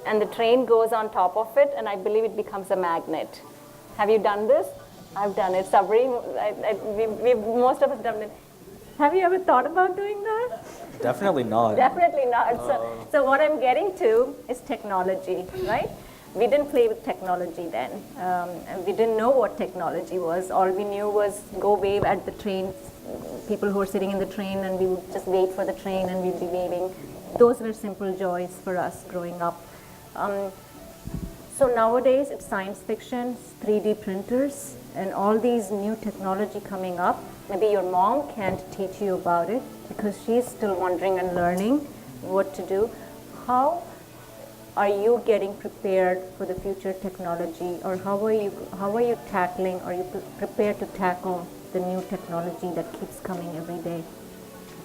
and the train goes on top of it, and I believe it becomes a magnet? Have you done this? I've done it. Sabri, most of us done it. Have you ever thought about doing that? Definitely not. Definitely not. So what I'm getting to is technology, right? We didn't play with technology then. And we didn't know what technology was. All we knew was go wave at the train, people who were sitting in the train, and we would just wait for the train and we'd be waving. Those were simple joys for us growing up. So nowadays it's science fiction, 3D printers, and all these new technology coming up. Maybe your mom can't teach you about it because she's still wondering and learning what to do. How are you getting prepared for the future technology, or how are you tackling, or you prepared to tackle the new technology that keeps coming every day?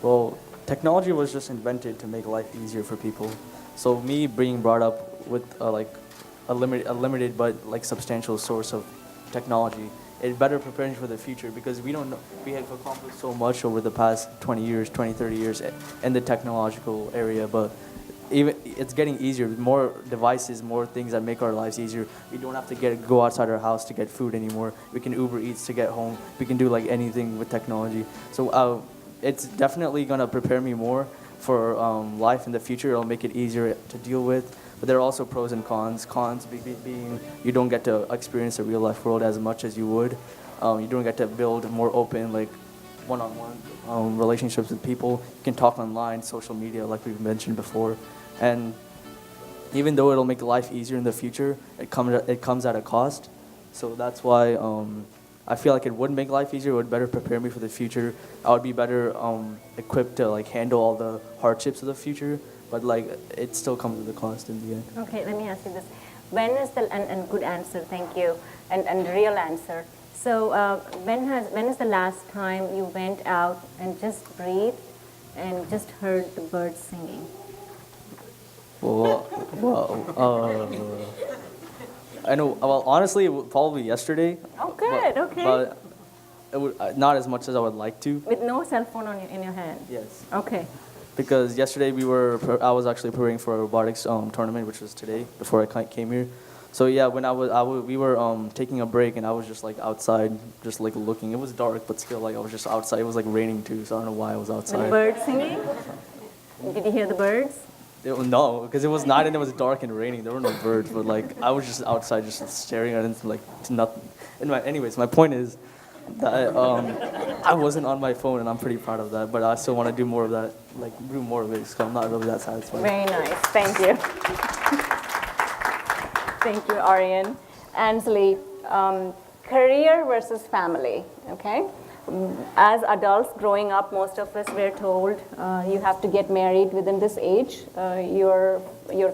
Well, technology was just invented to make life easier for people. So me being brought up with a limited but substantial source of technology, it better prepares you for the future, because we don't know, we have accomplished so much over the past 20 years, 30 years in the technological area, but even it's getting easier. More devices, more things that make our lives easier. We don't have to go outside our house to get food anymore. We can Uber Eats to get home. We can do anything with technology. So it's definitely gonna prepare me more for life in the future. It'll make it easier to deal with. But there are also pros and cons. Cons being you don't get to experience the real life world as much as you would. You don't get to build more open one-on-one relationships with people. You can talk online, social media, like we've mentioned before. And even though it'll make life easier in the future, it comes at a cost. So that's why I feel like it would make life easier. It would better prepare me for the future. I would be better equipped to handle all the hardships of the future. But it still comes with a cost in the end. Okay, let me ask you this. When is and good answer, thank you, and real answer. So when is the last time you went out and just breathed and just heard the birds singing? I know. Well, honestly, probably yesterday. Oh, good. Okay. But it would, not as much as I would like to. With no cell phone in your hand. Yes. Okay. Because yesterday I was actually preparing for a robotics tournament, which was today before I came here. So yeah, when we were taking a break and I was just like outside, just like looking. It was dark, but still like I was just outside. It was like raining too, so I don't know why I was outside. And birds singing? Did you hear the birds? No, because it was night and it was dark and raining. There were no birds, but like I was just outside, just staring at it, like nothing. Anyways, my point is that I wasn't on my phone, and I'm pretty proud of that. But I still want to do more of that, like do more of it. So I'm not really that satisfied. Very nice. Thank you. Thank you, Aryan. Ansley, career versus family, okay? As adults growing up, most of us were told you have to get married within this age. Your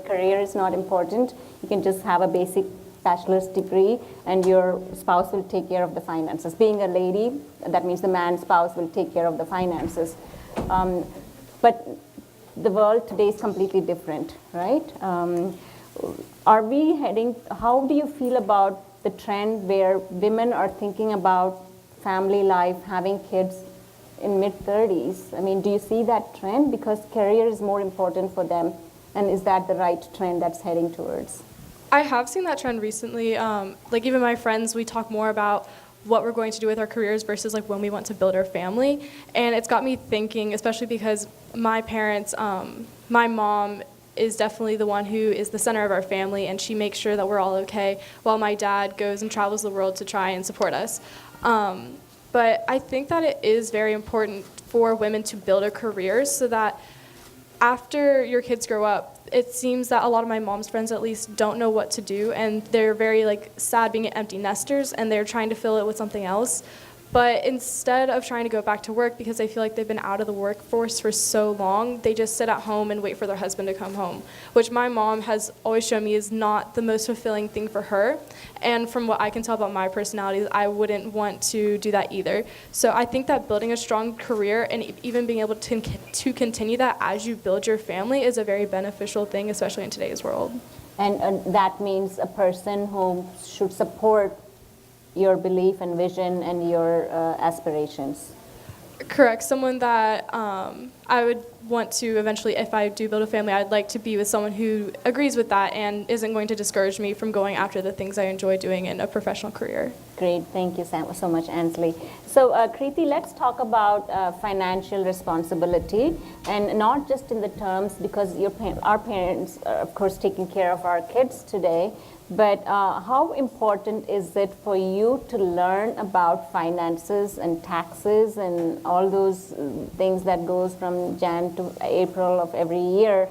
career is not important. You can just have a basic bachelor's degree and your spouse will take care of the finances. Being a lady, that means the man's spouse will take care of the finances. But the world today is completely different, right? Are we heading, how do you feel about the trend where women are thinking about family life, having kids in mid-30s? I mean, do you see that trend? Because career is more important for them. And is that the right trend that's heading towards? I have seen that trend recently. Like even my friends, we talk more about what we're going to do with our careers versus like when we want to build our family. And it's got me thinking, especially because my parents, my mom is definitely the one who is the center of our family, and she makes sure that we're all okay while my dad goes and travels the world to try and support us. But I think that it is very important for women to build a career so that after your kids grow up, it seems that a lot of my mom's friends at least don't know what to do, and they're very like sad being empty nesters, and they're trying to fill it with something else. But instead of trying to go back to work because they feel like they've been out of the workforce for so long, they just sit at home and wait for their husband to come home, which my mom has always shown me is not the most fulfilling thing for her. And from what I can tell about my personality, I wouldn't want to do that either. So I think that building a strong career and even being able to continue that as you build your family is a very beneficial thing, especially in today's world. And that means a person who should support your belief and vision and your aspirations. Correct. Someone that I would want to eventually, if I do build a family, I'd like to be with someone who agrees with that and isn't going to discourage me from going after the things I enjoy doing in a professional career. Great. Thank you so much, Ansley. So, Kriti, let's talk about financial responsibility, and not just in the terms, because our parents are, of course, taking care of our kids today, but how important is it for you to learn about finances and taxes and all those things that goes from Jan to April of every year?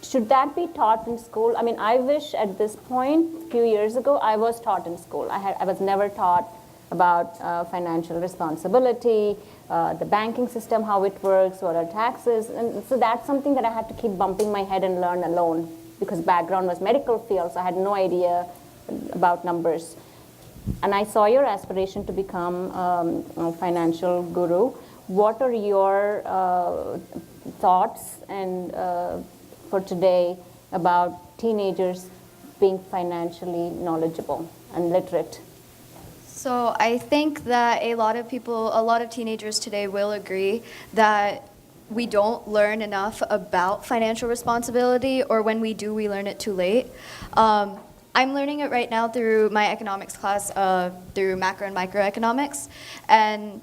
Should that be taught in school? I mean, I wish at this point, a few years ago, I was taught in school. I was never taught about financial responsibility, the banking system, how it works, what are taxes. And so that's something that I had to keep bumping my head and learn alone, because background was medical field, so I had no idea about numbers. And I saw your aspiration to become a financial guru. What are your thoughts and for today about teenagers being financially knowledgeable and literate? So I think that a lot of teenagers today will agree that we don't learn enough about financial responsibility, or when we do, we learn it too late. I'm learning it right now through my economics class, through macro and microeconomics, and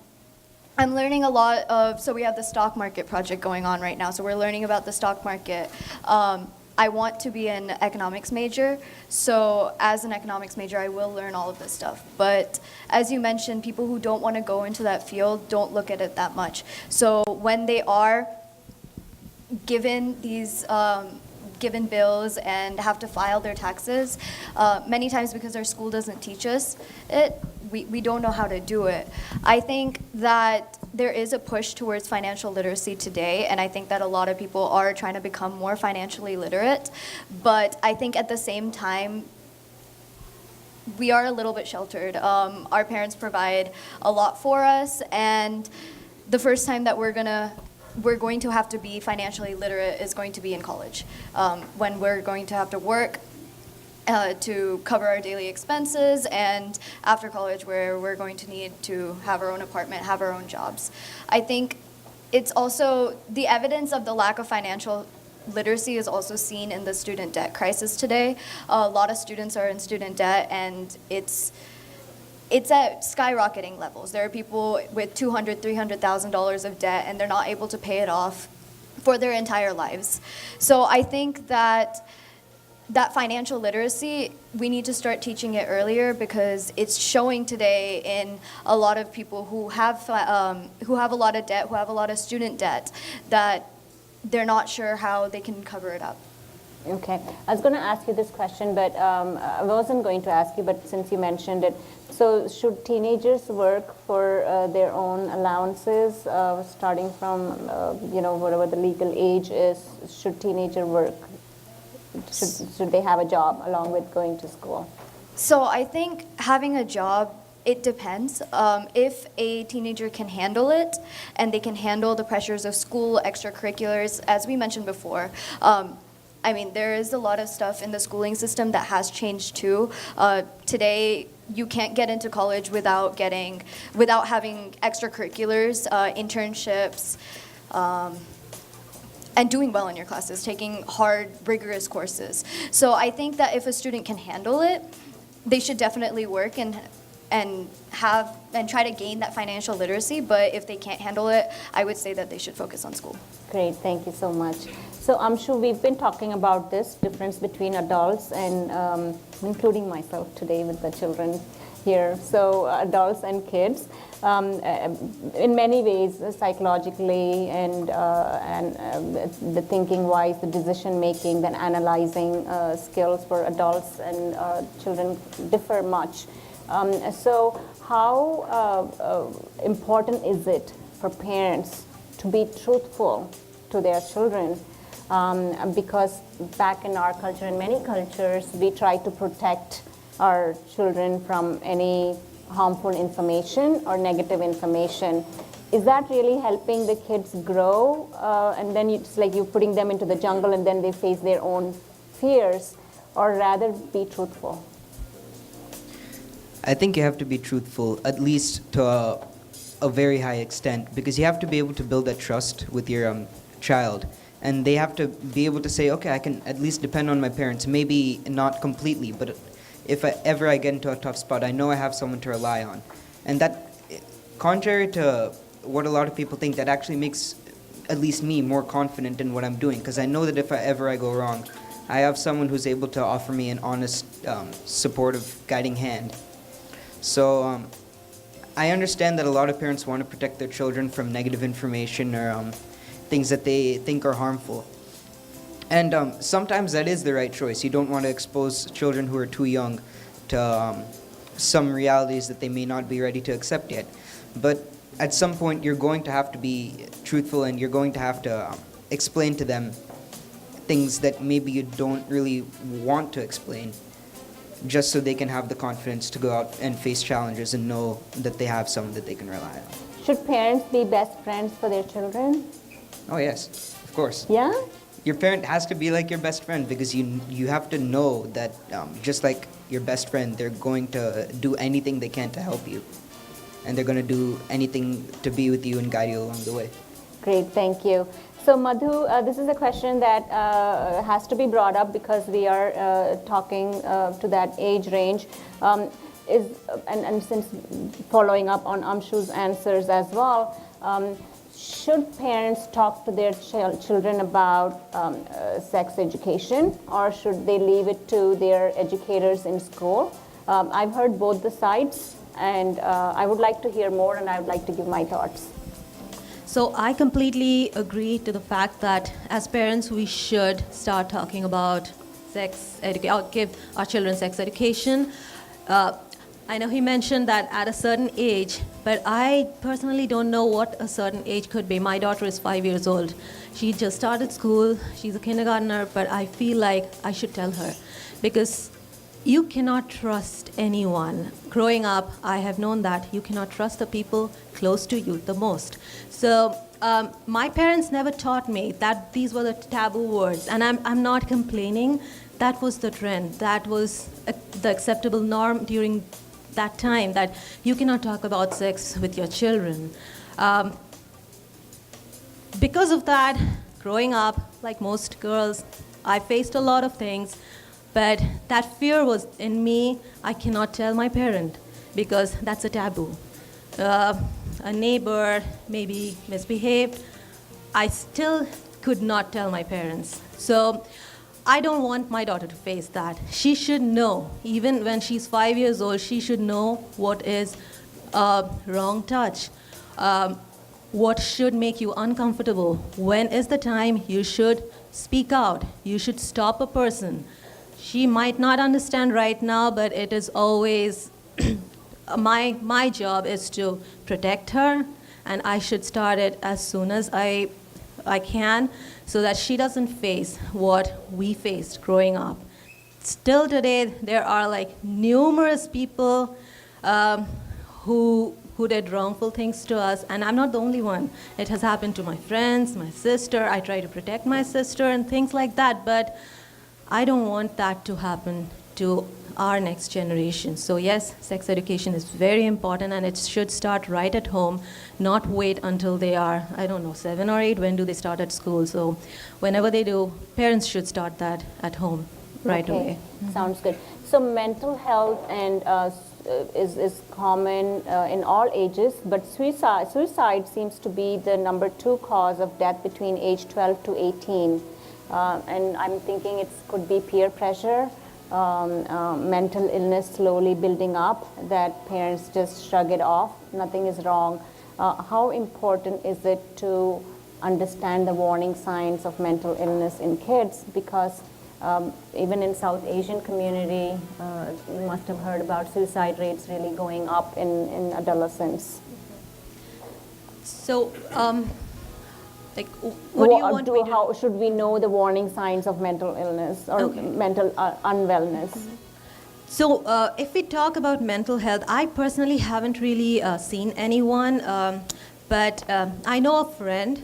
I'm learning a lot of, so we have the stock market project going on right now, so we're learning about the stock market. I want to be an economics major, so as an economics major, I will learn all of this stuff. But as you mentioned, people who don't want to go into that field don't look at it that much. So when they are given these given bills and have to file their taxes, many times because our school doesn't teach us it, we don't know how to do it. I think that there is a push towards financial literacy today, and I think that a lot of people are trying to become more financially literate. But I think at the same time, we are a little bit sheltered. Our parents provide a lot for us, and the first time that we're going to have to be financially literate is going to be in college, when we're going to have to work to cover our daily expenses, and after college where we're going to need to have our own apartment, have our own jobs. I think it's also the evidence of the lack of financial literacy is also seen in the student debt crisis today. A lot of students are in student debt, and it's at skyrocketing levels. There are people with $200,000, $300,000 of debt, and they're not able to pay it off for their entire lives. So I think that financial literacy, we need to start teaching it earlier, because it's showing today in a lot of people who have a lot of debt, who have a lot of student debt, that they're not sure how they can cover it up. Okay. I was going to ask you this question, but I wasn't going to ask you, but since you mentioned it, so should teenagers work for their own allowances, starting from, whatever the legal age is? Should teenager work? Should they have a job along with going to school? So I think having a job, it depends. If a teenager can handle it, and they can handle the pressures of school, extracurriculars, as we mentioned before, there is a lot of stuff in the schooling system that has changed too. Today, you can't get into college without having extracurriculars, internships, and doing well in your classes, taking hard, rigorous courses. So I think that if a student can handle it, they should definitely work and try to gain that financial literacy. But if they can't handle it, I would say that they should focus on school. Great, thank you so much. So Amshu, we've been talking about this difference between adults and including myself today with the children here. So adults and kids, in many ways, psychologically and the thinking wise, the decision making, then analyzing skills for adults and children differ much. So how important is it for parents to be truthful to their children? Because back in our culture, in many cultures, we try to protect our children from any harmful information or negative information. Is that really helping the kids grow? And then it's like you're putting them into the jungle and then they face their own fears, or rather be truthful? I think you have to be truthful, at least to a very high extent, because you have to be able to build that trust with your child. And they have to be able to say, okay, I can at least depend on my parents. Maybe not completely, but if ever I get into a tough spot, I know I have someone to rely on. And that, contrary to what a lot of people think, that actually makes at least me more confident in what I'm doing, because I know that if I go wrong, I have someone who's able to offer me an honest, supportive, guiding hand. So I understand that a lot of parents want to protect their children from negative information or things that they think are harmful. And sometimes that is the right choice. You don't want to expose children who are too young to some realities that they may not be ready to accept yet. But at some point, you're going to have to be truthful, and you're going to have to explain to them things that maybe you don't really want to explain, just so they can have the confidence to go out and face challenges and know that they have someone that they can rely on. Should parents be best friends for their children? Oh yes, of course. Yeah? Your parent has to be like your best friend, because you have to know that just like your best friend, they're going to do anything they can to help you. And they're going to do anything to be with you and guide you along the way. Great, thank you. So Madhu, this is a question that has to be brought up because we are talking to that age range. And since following up on Amshu's answers as well, should parents talk to their children about sex education, or should they leave it to their educators in school? I've heard both the sides, and I would like to hear more, and I would like to give my thoughts. So I completely agree to the fact that as parents, we should start talking about sex education, give our children sex education. I know he mentioned that at a certain age, but I personally don't know what a certain age could be. My daughter is 5 years old. She just started school. She's a kindergartner, but I feel like I should tell her, because you cannot trust anyone. Growing up, I have known that you cannot trust the people close to you the most. So my parents never taught me that these were the taboo words, and I'm not complaining. That was the trend. That was the acceptable norm during that time, that you cannot talk about sex with your children. Because of that, growing up, like most girls, I faced a lot of things, but that fear was in me. I cannot tell my parent because that's a taboo. A neighbor maybe misbehaved. I still could not tell my parents. So I don't want my daughter to face that. She should know, even when she's 5 years old, she should know what is wrong touch. What should make you uncomfortable? When is the time you should speak out? You should stop a person. She might not understand right now, but it is always my job is to protect her, and I should start it as soon as I can, so that she doesn't face what we faced growing up. Still today, there are like numerous people who did wrongful things to us, and I'm not the only one. It has happened to my friends, my sister. I try to protect my sister and things like that, but I don't want that to happen to our next generation. So yes, sex education is very important, and it should start right at home, not wait until they are, 7 or 8. When do they start at school? So whenever they do, parents should start that at home right away. Sounds good. So mental health and is common in all ages, but suicide seems to be the number 2 cause of death between age 12 to 18. And I'm thinking it could be peer pressure, mental illness slowly building up, that parents just shrug it off, nothing is wrong. How important is it to understand the warning signs of mental illness in kids? Because even in South Asian community, you must have heard about suicide rates really going up in adolescents. So, what do you want me to... How should we know the warning signs of mental illness or mental unwellness? So if we talk about mental health, I personally haven't really seen anyone, but I know a friend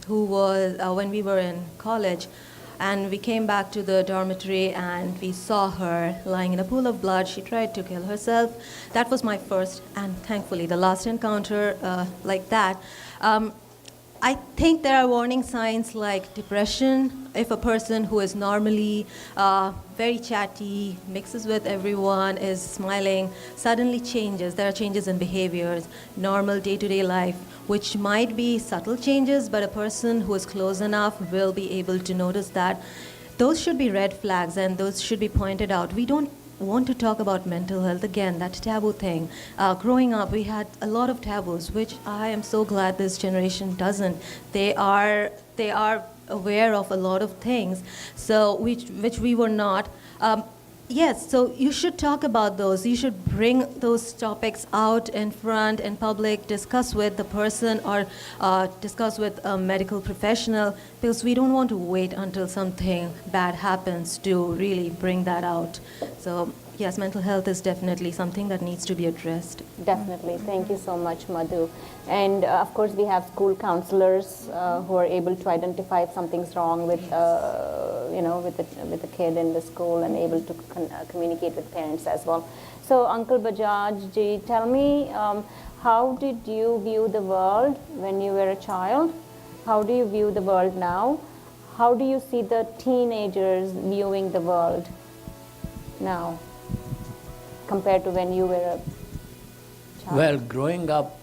who was, when we were in college, and we came back to the dormitory and we saw her lying in a pool of blood. She tried to kill herself. That was my first and thankfully the last encounter like that. I think there are warning signs like depression. If a person who is normally very chatty, mixes with everyone, is smiling, suddenly changes. There are changes in behaviors, normal day-to-day life, which might be subtle changes, but a person who is close enough will be able to notice that. Those should be red flags, and those should be pointed out. We don't want to talk about mental health again, that taboo thing. Growing up, we had a lot of taboos, which I am so glad this generation doesn't. They are aware of a lot of things, so which we were not. Yes, so you should talk about those. You should bring those topics out in front, in public, discuss with the person or discuss with a medical professional, because we don't want to wait until something bad happens to really bring that out. So yes, mental health is definitely something that needs to be addressed. Definitely. Thank you so much, Madhu. And of course, we have school counselors who are able to identify if something's wrong with, with the kid in the school, and able to communicate with parents as well. So, Uncle Bajaj ji, tell me, how did you view the world when you were a child? How do you view the world now? How do you see the teenagers viewing the world now, compared to when you were a child? Well, growing up,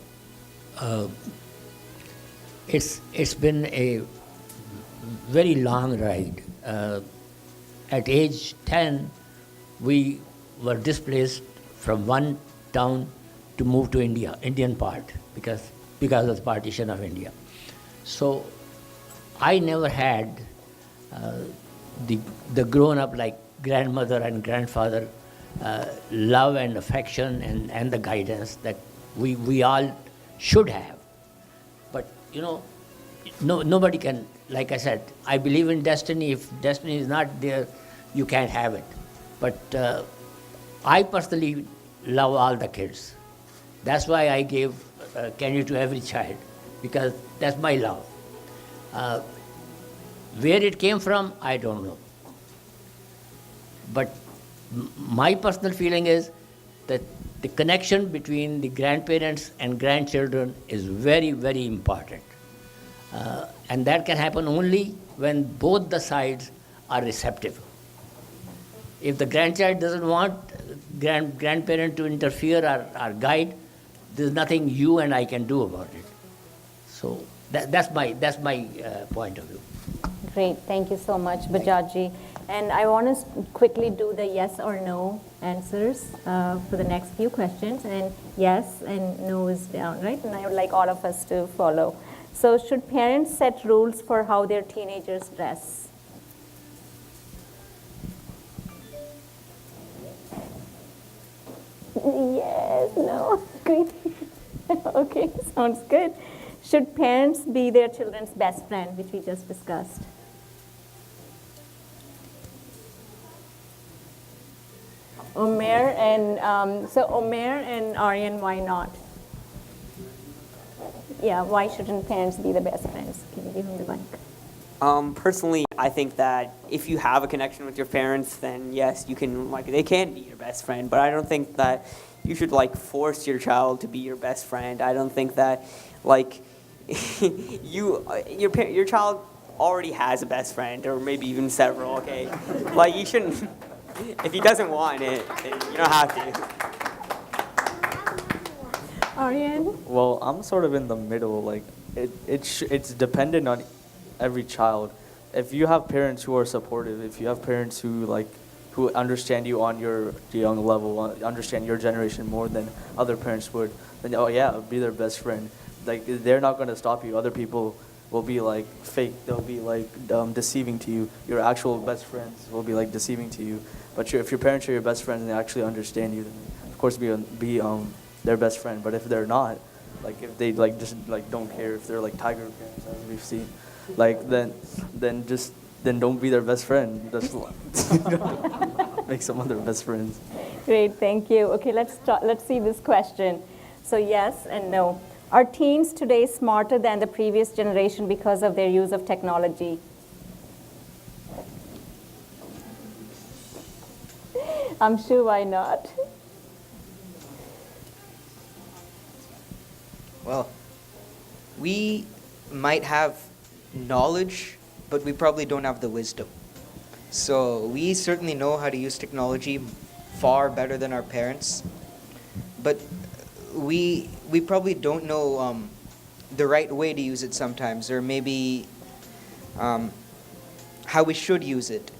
it's been a very long ride. At age 10, we were displaced from one town to move to India, Indian part, because of the partition of India. So I never had the grown-up like grandmother and grandfather love and affection and the guidance that we all should have. But nobody can, like I said, I believe in destiny. If destiny is not there, you can't have it. But I personally love all the kids. That's why I gave candy to every child, because that's my love. Where it came from, I don't know. But my personal feeling is that the connection between the grandparents and grandchildren is very, very important. And that can happen only when both the sides are receptive. If the grandchild doesn't want grandparent to interfere or guide, there's nothing you and I can do about it. So that's my point of view. Great, thank you so much, Bajaji. And I want to quickly do the yes or no answers for the next few questions. And yes and no is down, right? And I would like all of us to follow. So should parents set rules for how their teenagers dress? Yes, no, great. Okay, sounds good. Should parents be their children's best friend, which we just discussed? Omer and Aryan, why not? Yeah, why shouldn't parents be the best friends? Can you give him the mic? Personally, I think that if you have a connection with your parents, then yes, you can they can be your best friend. But I don't think that you should force your child to be your best friend. I don't think that your child already has a best friend, or maybe even several. Okay, you shouldn't. If he doesn't want it, then you don't have to. Aryan? Well, I'm sort of in the middle. It's dependent on every child. If you have parents who are supportive, if you have parents who understand you on your young level, understand your generation more than other parents would, then be their best friend. They're not going to stop you. Other people will be fake. They'll be deceiving to you. Your actual best friends will be deceiving to you. But if your parents are your best friends and they actually understand you, then of course be their best friend. But if they're not, if they just don't care, if they're tiger parents as we've seen, then don't be their best friend. Just make some other best friends. Great, thank you. Okay, let's see this question. So yes and no. Are teens today smarter than the previous generation because of their use of technology? I'm sure why not? Well, we might have knowledge, but we probably don't have the wisdom. So we certainly know how to use technology far better than our parents, but we probably don't know the right way to use it sometimes, or maybe how we should use it.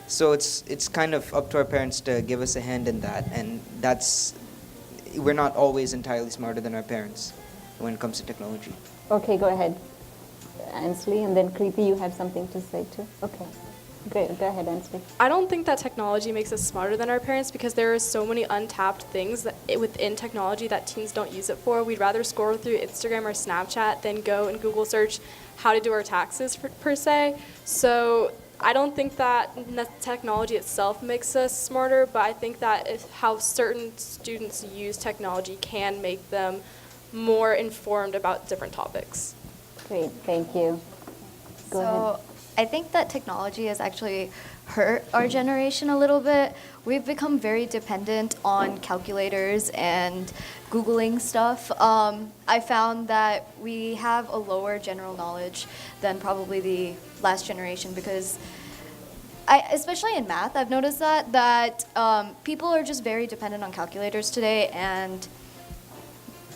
So it's kind of up to our parents to give us a hand in that, and we're not always entirely smarter than our parents when it comes to technology. Okay, go ahead, Ansley, and then Kriti, you have something to say too. Okay, great, go ahead, Ansley. I don't think that technology makes us smarter than our parents, because there are so many untapped things within technology that teens don't use it for. We'd rather scroll through Instagram or Snapchat than go and Google search how to do our taxes per se. So I don't think that technology itself makes us smarter, but I think that how certain students use technology can make them more informed about different topics. Great, thank you. Go ahead. I think that technology has actually hurt our generation a little bit. We've become very dependent on calculators and Googling stuff. I found that we have a lower general knowledge than probably the last generation, because especially in math, I've noticed that people are just very dependent on calculators today, and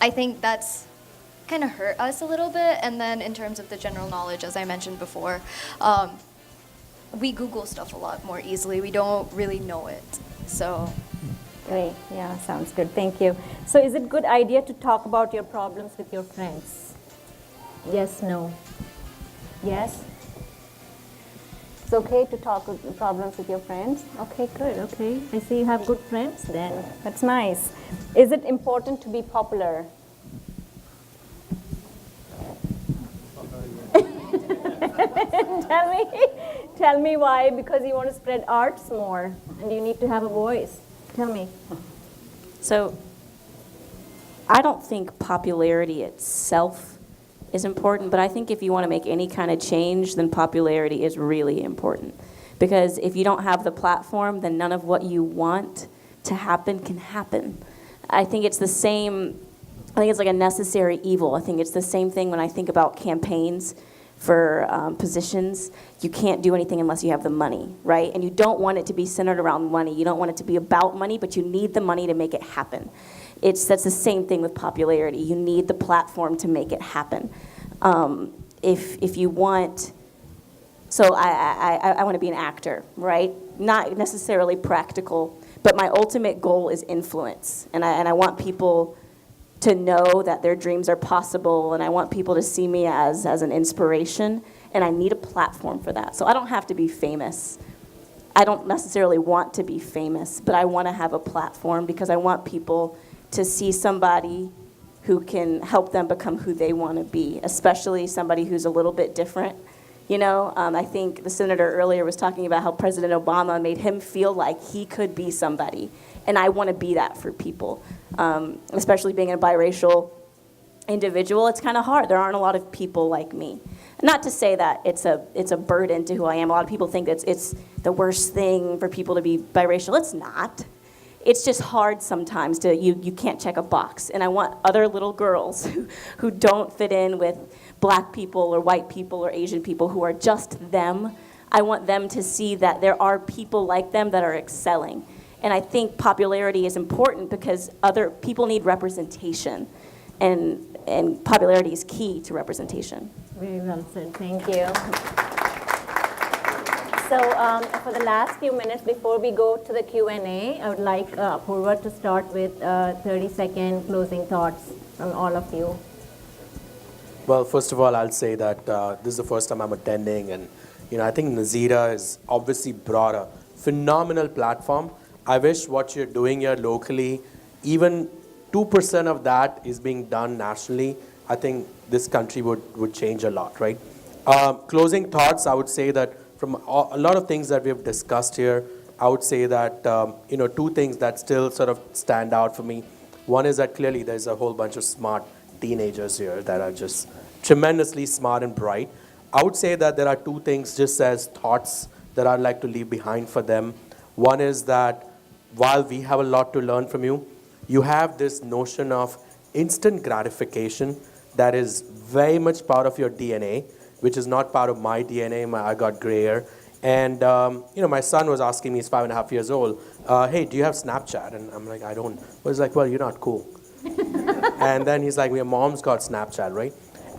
I think that's kind of hurt us a little bit. And then in terms of the general knowledge, as I mentioned before, we Google stuff a lot more easily. We don't really know it. So. Great, yeah, sounds good, thank you. So is it a good idea to talk about your problems with your friends? Yes, no? Yes? It's okay to talk about problems with your friends? Okay, good, okay. I see you have good friends then. That's nice. Is it important to be popular? Tell me why. Because you want to spread arts more and you need to have a voice. Tell me. So I don't think popularity itself is important, but I think if you want to make any kind of change, then popularity is really important. Because if you don't have the platform, then none of what you want to happen can happen. I think it's the same, I think it's like a necessary evil. I think it's the same thing when I think about campaigns for positions. You can't do anything unless you have the money, right? And you don't want it to be centered around money. You don't want it to be about money, but you need the money to make it happen. That's the same thing with popularity. You need the platform to make it happen. If you want, so I want to be an actor, right? Not necessarily practical, but my ultimate goal is influence. And I want people to know that their dreams are possible, and I want people to see me as an inspiration, and I need a platform for that. So I don't have to be famous. I don't necessarily want to be famous, but I want to have a platform because I want people to see somebody who can help them become who they want to be, especially somebody who's a little bit different. You know, I think the senator earlier was talking about how President Obama made him feel like he could be somebody. And I want to be that for people, especially being a biracial individual. It's kind of hard. There aren't a lot of people like me. Not to say that it's a burden to who I am. A lot of people think that it's the worst thing for people to be biracial. It's not. It's just hard sometimes to, you can't check a box. And I want other little girls who don't fit in with black people or white people or Asian people who are just them. I want them to see that there are people like them that are excelling. And I think popularity is important because other people need representation. And popularity is key to representation. Very well said. Thank you. So for the last few minutes before we go to the Q&A, I would like Apurva to start with 30-second closing thoughts from all of you. Well, first of all, I'll say that this is the first time I'm attending, and I think Nazeera has obviously brought a phenomenal platform. I wish what you're doing here locally, even 2% of that is being done nationally. I think this country would change a lot, right? Closing thoughts, I would say that from a lot of things that we have discussed here, I would say that, two things that still sort of stand out for me. One is that clearly there's a whole bunch of smart teenagers here that are just tremendously smart and bright. I would say that there are two things just as thoughts that I'd like to leave behind for them. One is that while we have a lot to learn from you, you have this notion of instant gratification that is very much part of your DNA, which is not part of my DNA. I got gray hair. And, my son was asking me, he's 5.5 years old, hey, do you have Snapchat? And I'm like, I don't. Well, he's like, well, you're not cool. And then he's like, your mom's got Snapchat, right?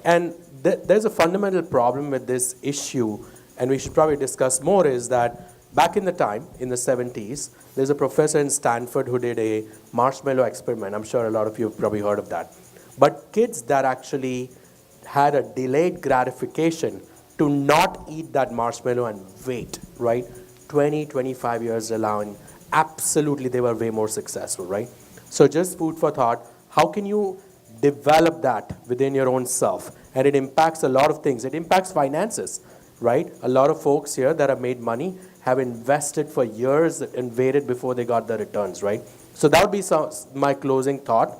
And there's a fundamental problem with this issue, and we should probably discuss more, is that back in the time, in the 70s, there's a professor in Stanford who did a marshmallow experiment. I'm sure a lot of you have probably heard of that. But kids that actually had a delayed gratification to not eat that marshmallow and wait, right? 20, 25 years allowing, absolutely they were way more successful, right? So just food for thought, how can you develop that within your own self? And it impacts a lot of things. It impacts finances, right? A lot of folks here that have made money have invested for years and waited before they got the returns, right? So that would be my closing thought,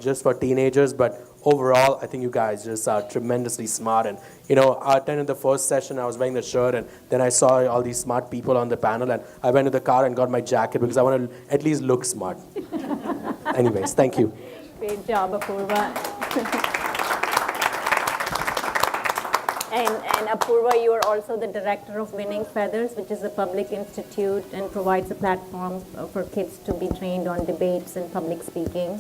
just for teenagers. But overall, I think you guys just are tremendously smart. And, I attended the first session, I was wearing the shirt, and then I saw all these smart people on the panel, and I went to the car and got my jacket because I want to at least look smart. Anyways, thank you. Great job, Apurva. And Apurva, you are also the director of Winning Feathers, which is a public institute and provides a platform for kids to be trained on debates and public speaking.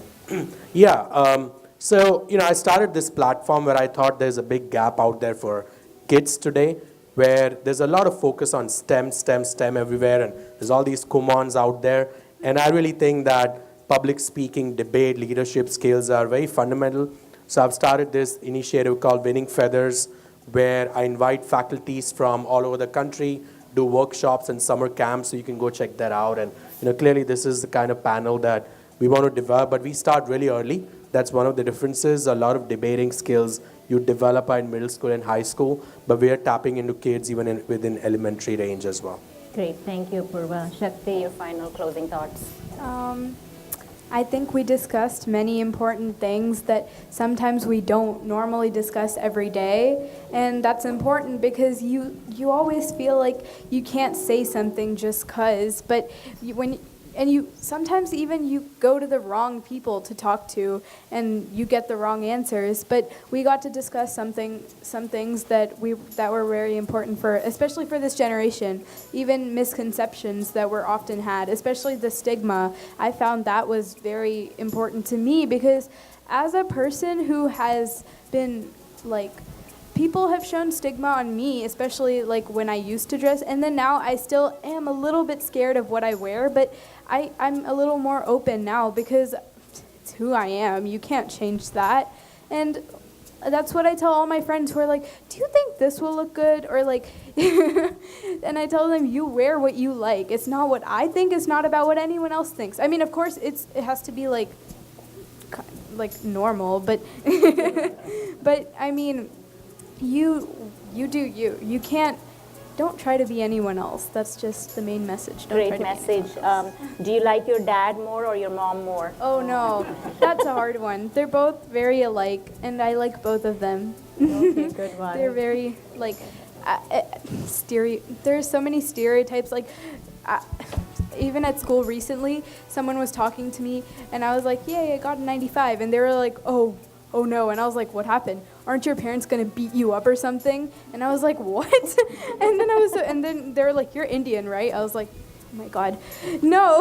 Yeah. So, I started this platform where I thought there's a big gap out there for kids today, where there's a lot of focus on STEM everywhere, and there's all these Kumons out there. And I really think that public speaking, debate, leadership skills are very fundamental. So I've started this initiative called Winning Feathers, where I invite faculties from all over the country, do workshops and summer camps, so you can go check that out. And clearly this is the kind of panel that we want to develop, but we start really early. That's one of the differences. A lot of debating skills you develop in middle school and high school, but we are tapping into kids even within elementary range as well. Great, thank you, Purva. Shakti, your final closing thoughts. I think we discussed many important things that sometimes we don't normally discuss every day, and that's important because you always feel like you can't say something just 'cause, but you sometimes even you go to the wrong people to talk to and you get the wrong answers, but we got to discuss some things that were very important for, especially for this generation, even misconceptions that were often had, especially the stigma. I found that was very important to me because as a person who has been like, people have shown stigma on me, especially like when I used to dress, and then now I still am a little bit scared of what I wear, but I'm a little more open now because it's who I am. You can't change that. And that's what I tell all my friends who are like, do you think this will look good? Or like, and I tell them, you wear what you like. It's not what I think. It's not about what anyone else thinks. I mean, of course, it has to be like normal, but but I mean, you do you. You don't try to be anyone else. That's just the main message. Don't Great try to message. Do you like your dad more or your mom more? Oh no, that's a hard one. They're both very alike, and I like both of them. Okay, good one. They're very like there's so many stereotypes. Like even at school recently, someone was talking to me, and I was like, "Yay, I got a 95," and they were like, "Oh no," and I was like, "What happened? Aren't your parents gonna beat you up or something?" And I was like, "What?" and then they were like, "You're Indian, right?" I was like, "Oh my God, no."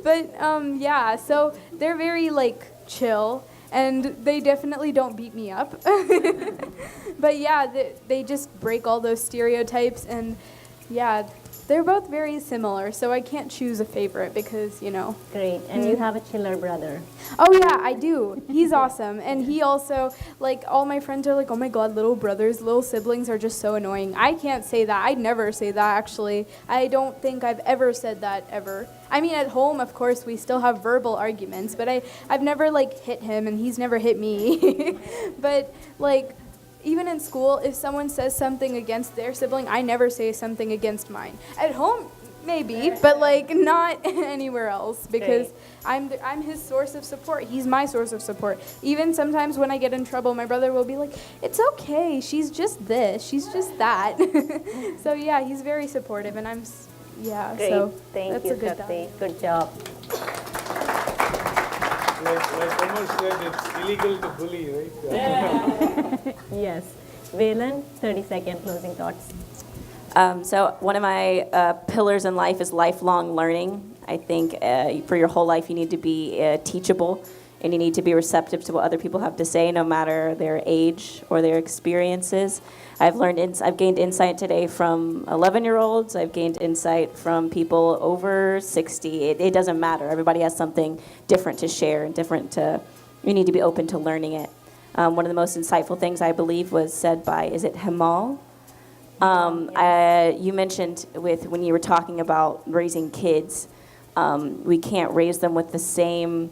But yeah, so they're very like chill, and they definitely don't beat me up. But yeah, they just break all those stereotypes, and yeah, they're both very similar, so I can't choose a favorite because, you know. Great. And you have a chiller brother. Oh yeah, I do. He's awesome. And he also, like, all my friends are like, oh my God, little brothers, little siblings are just so annoying. I can't say that. I'd never say that, actually. I don't think I've ever said that, ever. I mean, at home, of course, we still have verbal arguments, but I've never, like, hit him, and he's never hit me. But, like, even in school, if someone says something against their sibling, I never say something against mine. At home, maybe, but like not anywhere else because I'm his source of support. He's my source of support. Even sometimes when I get in trouble, my brother will be like, "It's okay. She's just this. She's just that." So yeah, he's very supportive, and Great. So Thank that's you, a good Shakti. Good job. Like Omar said, it's illegal to bully, right? Yes. Valen, 30-second closing thoughts. So one of my pillars in life is lifelong learning. I think for your whole life you need to be teachable, and you need to be receptive to what other people have to say, no matter their age or their experiences. I've gained insight today from 11-year-olds. I've gained insight from people over 60. It doesn't matter. Everybody has something different to share and you need to be open to learning it. One of the most insightful things I believe was said by, is it Himal? You mentioned when you were talking about raising kids, we can't raise them with the same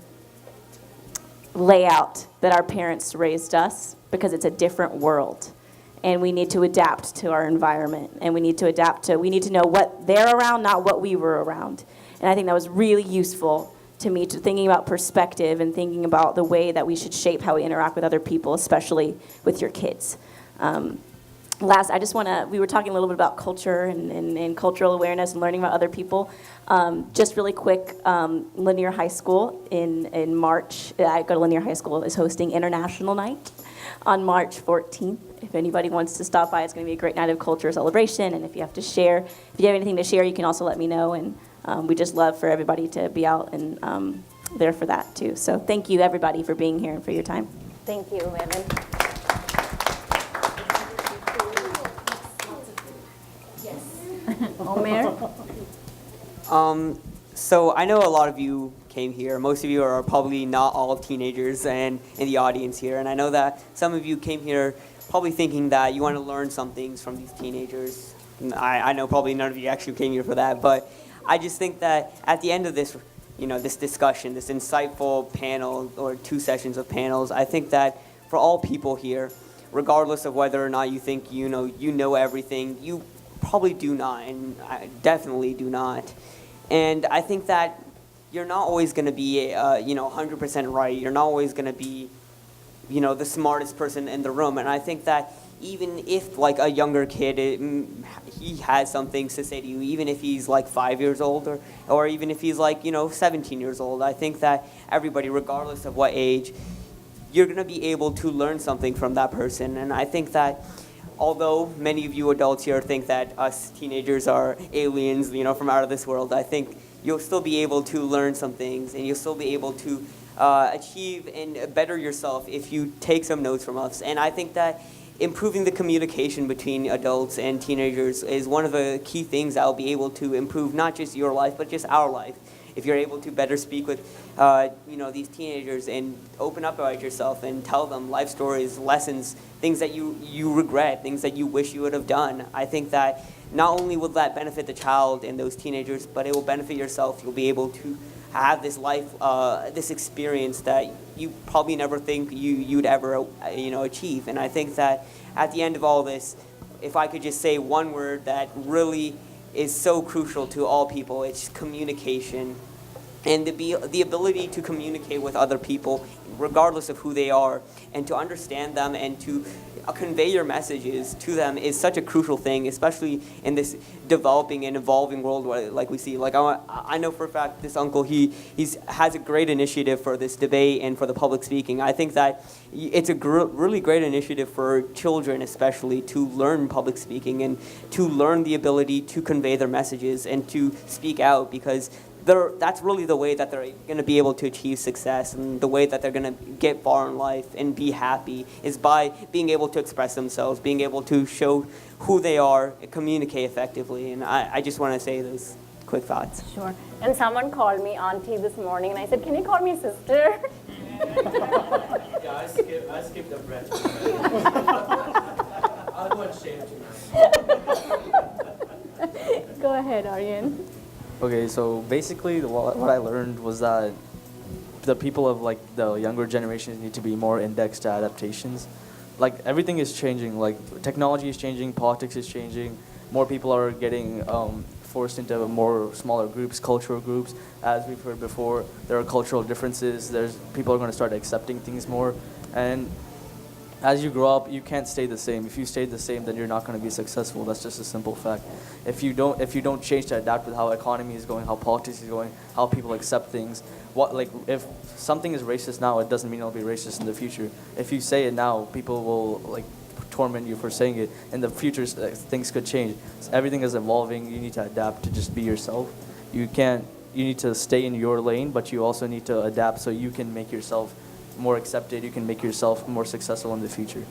layout that our parents raised us because it's a different world. And we need to adapt to our environment. And we need to know what they're around, not what we were around. And I think that was really useful to me, to thinking about perspective and thinking about the way that we should shape how we interact with other people, especially with your kids. We were talking a little bit about culture and cultural awareness and learning about other people. Just really quick, Linear High School in March, I go to Linear High School, is hosting International Night on March 14th. If anybody wants to stop by, it's going to be a great night of culture celebration. And if you have anything to share, you can also let me know. And we just love for everybody to be out and there for that too. So thank you everybody for being here and for your time. Thank you, Evan. Omer? So I know a lot of you came here. Most of you are probably not all teenagers and in the audience here. And I know that some of you came here probably thinking that you want to learn some things from these teenagers. I know probably none of you actually came here for that, but I just think that at the end of this, this discussion, this insightful panel or 2 sessions of panels, I think that for all people here, regardless of whether or not you think you know everything, you probably do not, and I definitely do not. And I think that you're not always going to be, 100% right. You're not always going to be, the smartest person in the room. And I think that even if like a younger kid, he has some things to say to you, even if he's like 5 years old or even if he's like, 17 years old, I think that everybody, regardless of what age, you're going to be able to learn something from that person. And I think that although many of you adults here think that us teenagers are aliens, from out of this world, I think you'll still be able to learn some things, and you'll still be able to achieve and better yourself if you take some notes from us. And I think that improving the communication between adults and teenagers is one of the key things that will be able to improve not just your life, but just our life. If you're able to better speak with, these teenagers and open up about yourself and tell them life stories, lessons, things that you regret, things that you wish you would have done, I think that not only will that benefit the child and those teenagers, but it will benefit yourself. You'll be able to have this life, this experience that you probably never think you'd ever, achieve. And I think that at the end of all this, if I could just say one word that really is so crucial to all people, it's communication. And the ability to communicate with other people, regardless of who they are, and to understand them and to convey your messages to them is such a crucial thing, especially in this developing and evolving world like we see. Like I know for a fact this uncle, he has a great initiative for this debate and for the public speaking. I think that it's a really great initiative for children especially to learn public speaking and to learn the ability to convey their messages and to speak out, because that's really the way that they're going to be able to achieve success, and the way that they're going to get far in life and be happy is by being able to express themselves, being able to show who they are, communicate effectively. And I just want to say those quick thoughts. Sure. And someone called me auntie this morning, and I said, can you call me sister? Yeah, I skipped the breath. I'll go and shave tonight. Go ahead, Aryan. Okay, so basically what I learned was that the people of like the younger generations need to be more indexed to adaptations. Like everything is changing, like technology is changing, politics is changing, more people are getting forced into more smaller groups, cultural groups. As we've heard before, there are cultural differences, people are going to start accepting things more, and as you grow up, you can't stay the same. If you stay the same, then you're not going to be successful. That's just a simple fact. If you don't change to adapt with how economy is going, how politics is going, how people accept things, if something is racist now, it doesn't mean it'll be racist in the future. If you say it now, people will torment you for saying it. In the future, things could change. So everything is evolving. You need to adapt to just be yourself. You need to stay in your lane, but you also need to adapt so you can make yourself more accepted, you can make yourself more successful in the future.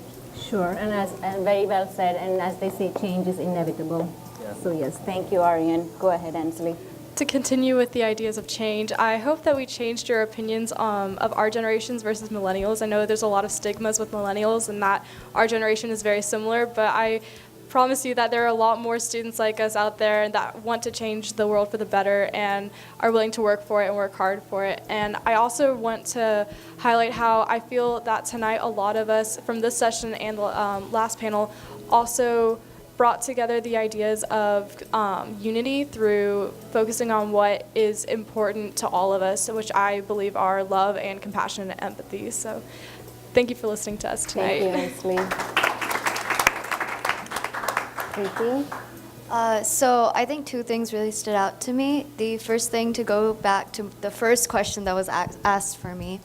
Sure, and very well said, and as they say, change is inevitable. Yeah. So yes, thank you, Aryan. Go ahead, Ansley. To continue with the ideas of change, I hope that we changed your opinions of our generations versus millennials. I know there's a lot of stigmas with millennials and that our generation is very similar, but I promise you that there are a lot more students like us out there that want to change the world for the better and are willing to work for it and work hard for it. And I also want to highlight how I feel that tonight a lot of us from this session and the last panel also brought together the ideas of unity through focusing on what is important to all of us, which I believe are love and compassion and empathy. So thank you for listening to us tonight. Thank you, Ansley. So I think two things really stood out to me. The first thing, to go back to the first question that was asked for me,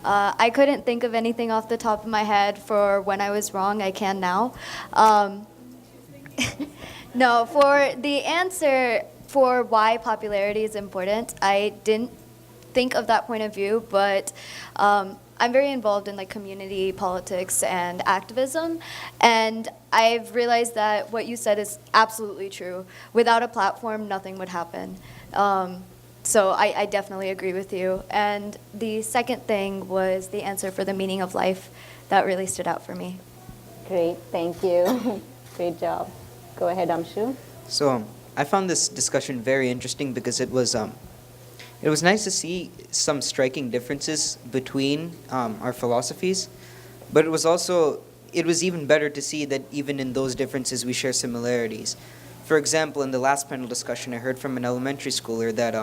I couldn't think of anything off the top of my head for when I was wrong. I can now. No, for the answer for why popularity is important, I didn't think of that point of view, but I'm very involved in community politics and activism, and I've realized that what you said is absolutely true. Without a platform, nothing would happen. So I definitely agree with you. And the second thing was the answer for the meaning of life. That really stood out for me. Great, thank you. Great job. Go ahead, Amshu. So I found this discussion very interesting because it was nice to see some striking differences between our philosophies, but it was even better to see that even in those differences we share similarities. For example, in the last panel discussion, I heard from an elementary schooler that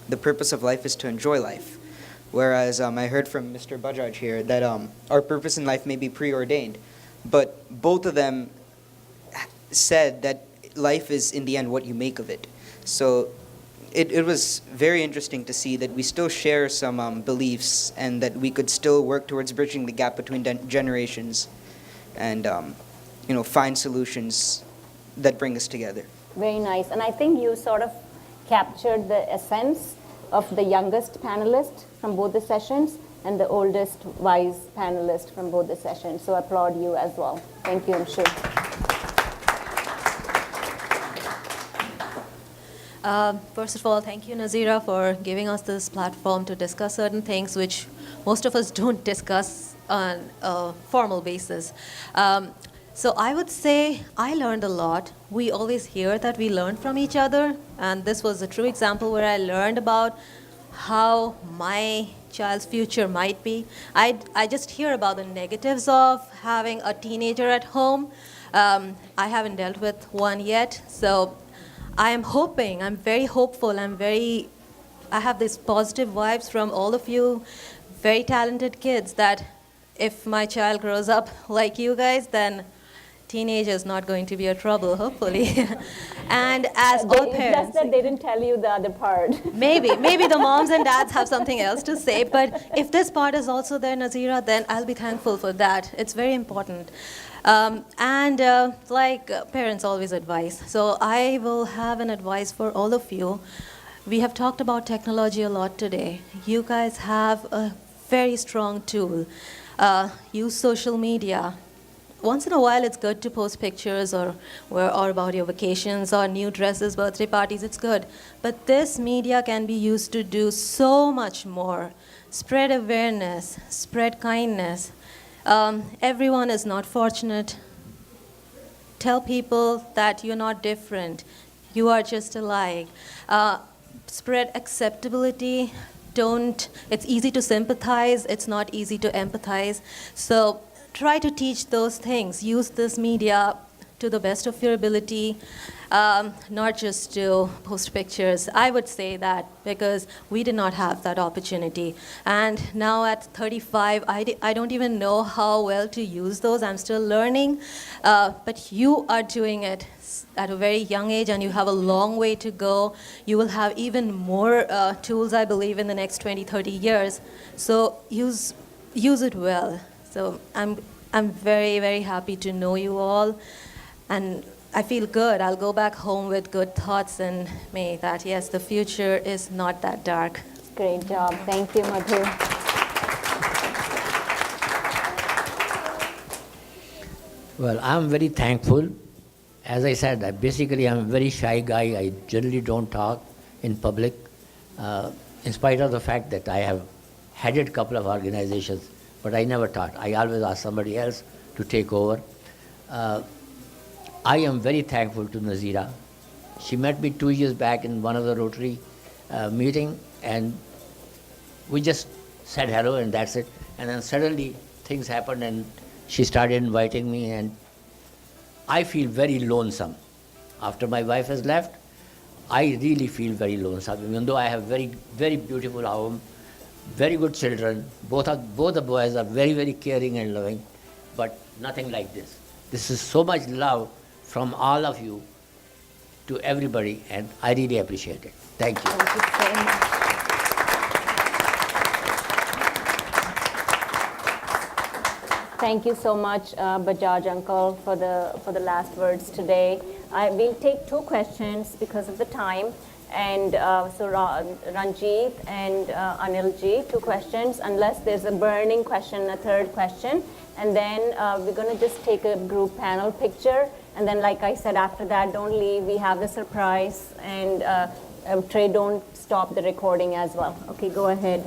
the purpose of life is to enjoy life. Whereas I heard from Mr. Bajaj here that our purpose in life may be preordained. But both of them said that life is, in the end, what you make of it. So it was very interesting to see that we still share some beliefs and that we could still work towards bridging the gap between generations and find solutions that bring us together. Very nice. And I think you sort of captured the essence of the youngest panelist from both the sessions and the oldest wise panelist from both the sessions. So applaud you as well. Thank you, Amshu. First of all, thank you, Nazeera, for giving us this platform to discuss certain things which most of us don't discuss on a formal basis. So I would say I learned a lot. We always hear that we learn from each other, and this was a true example where I learned about how my child's future might be. I just hear about the negatives of having a teenager at home. I haven't dealt with one yet, so I am hoping, I'm very hopeful, I have these positive vibes from all of you, very talented kids, that if my child grows up like you guys, then teenage is not going to be a trouble, hopefully. And as all parents... Just that they didn't tell you the other part. Maybe the moms and dads have something else to say, but if this part is also there, Nazeera, then I'll be thankful for that. It's very important. Parents always advise. So I will have an advice for all of you. We have talked about technology a lot today. You guys have a very strong tool. Use social media. Once in a while, it's good to post pictures or about your vacations or new dresses, birthday parties. It's good. But this media can be used to do so much more. Spread awareness, spread kindness. Everyone is not fortunate. Tell people that you're not different. You are just alike. Spread acceptability. It's easy to sympathize. It's not easy to empathize. So try to teach those things. Use this media to the best of your ability, not just to post pictures. I would say that because we did not have that opportunity. And now at 35, I don't even know how well to use those. I'm still learning. But you are doing it at a very young age, and you have a long way to go. You will have even more tools, I believe, in the next 20, 30 years. So use it well. So I'm very, very happy to know you all, and I feel good. I'll go back home with good thoughts and may that, yes, the future is not that dark. Great job. Thank you, Madhu. Well, I'm very thankful. As I said, I'm a very shy guy. I generally don't talk in public, in spite of the fact that I have headed a couple of organizations. But I never taught. I always asked somebody else to take over. I am very thankful to Nazeera. She met me 2 years back in one of the Rotary meeting, and we just said hello, and that's it. And then suddenly things happened, and she started inviting me, and I feel very lonesome. After my wife has left, I really feel very lonesome, even though I have very, very beautiful home, very good children. Both the boys are very, very caring and loving, but nothing like this. This is so much love from all of you to everybody, and I really appreciate it. Thank you. Thank you so much. Thank you so much, Bajaj uncle, for the last words today. We'll take 2 questions because of the time. And so Ranjit and Anilji, 2 questions, unless there's a burning question, a 3rd question. And then we're going to just take a group panel picture. And then, like I said, after that, don't leave. We have the surprise. And Trey, don't stop the recording as well. Okay, go ahead.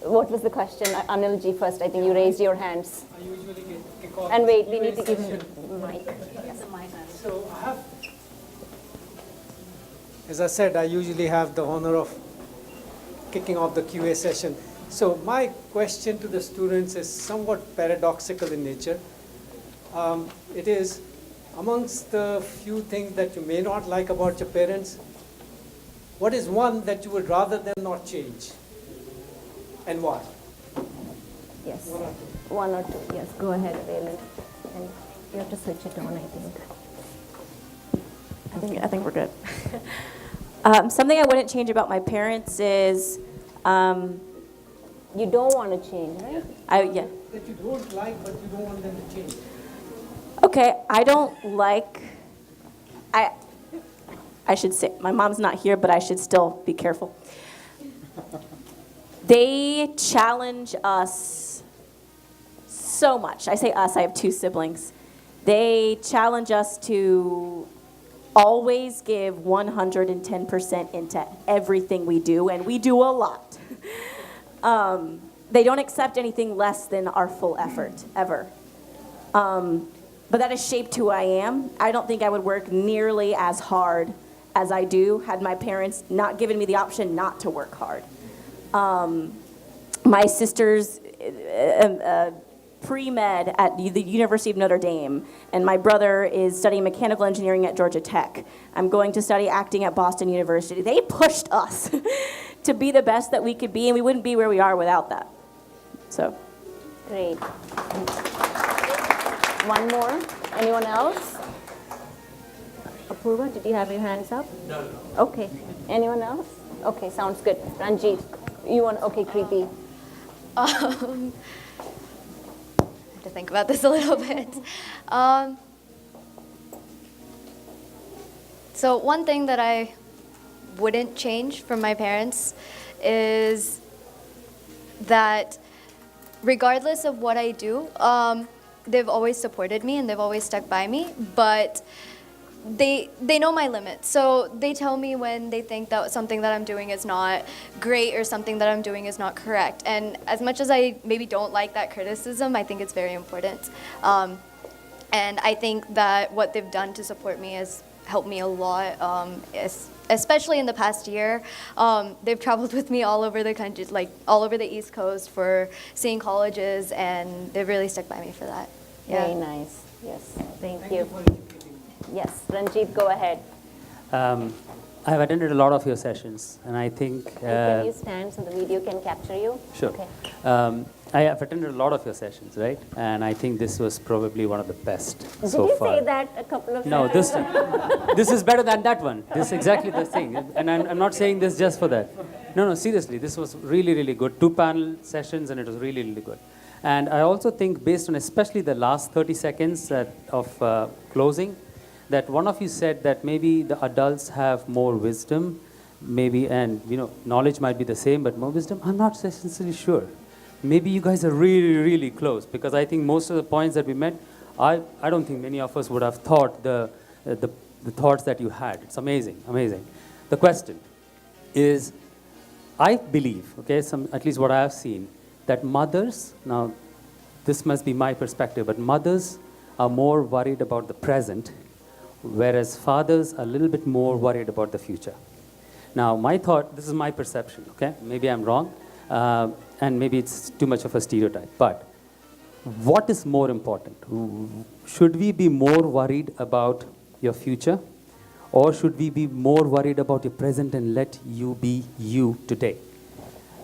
What was the question? Anilji first. I think you raised your hands. I usually kick off. And wait, we need to give him the mic. Yes. So I have... As I said, I usually have the honor of kicking off the QA session. So my question to the students is somewhat paradoxical in nature. It is, amongst the few things that you may not like about your parents, what is one that you would rather them not change? And why? Yes. One or two. One or two. Yes. Go ahead, Valen. And you have to switch it on, I think. I think we're good. Something I wouldn't change about my parents is, you don't want to change, right? Yeah. That you don't like, but you don't want them to change. Okay, I don't like, I should say, my mom's not here, but I should still be careful. They challenge us so much. I say us, I have 2 siblings. They challenge us to always give 110% into everything we do, and we do a lot. They don't accept anything less than our full effort, ever. But that has shaped who I am. I don't think I would work nearly as hard as I do had my parents not given me the option not to work hard. My sister's pre-med at the University of Notre Dame, and my brother is studying mechanical engineering at Georgia Tech. I'm going to study acting at Boston University. They pushed us to be the best that we could be, and we wouldn't be where we are without that. So. Great. One more. Anyone else? Apurva, did you have your hands up? No. Okay. Anyone else? Okay, sounds good. Ranjit, you want? Okay, Kriti. I have to think about this a little bit. So one thing that I wouldn't change from my parents is that regardless of what I do, they've always supported me and they've always stuck by me, but they know my limits. So they tell me when they think that something that I'm doing is not great or something that I'm doing is not correct. And as much as I maybe don't like that criticism, I think it's very important. And I think that what they've done to support me has helped me a lot, especially in the past year. They've traveled with me all over the country, like all over the East Coast for seeing colleges, and they've really stuck by me for that. Yeah. Very nice. Yes. Thank you. Yes, Ranjit, go ahead. I have attended a lot of your sessions, and I think... Can you stand so the video can capture you? Sure. Okay. I have attended a lot of your sessions, right? And I think this was probably one of the best Did so you far. say that a couple of No, times? this is better than that one. This is exactly the thing. And I'm not saying this just for that. No, seriously, this was really, really good. 2 panel sessions, and it was really, really good. And I also think, based on especially the last 30 seconds of closing, that one of you said that maybe the adults have more wisdom, maybe, and knowledge might be the same, but more wisdom. I'm not essentially sure. Maybe you guys are really, really close, because I think most of the points that we met, I don't think many of us would have thought the thoughts that you had. It's amazing, amazing. The question is, I believe, okay, at least what I have seen, that mothers, now this must be my perspective, but mothers are more worried about the present, whereas fathers are a little bit more worried about the future. Now, my thought, this is my perception, okay? Maybe I'm wrong, and maybe it's too much of a stereotype, but what is more important? Should we be more worried about your future, or should we be more worried about your present and let you be you today?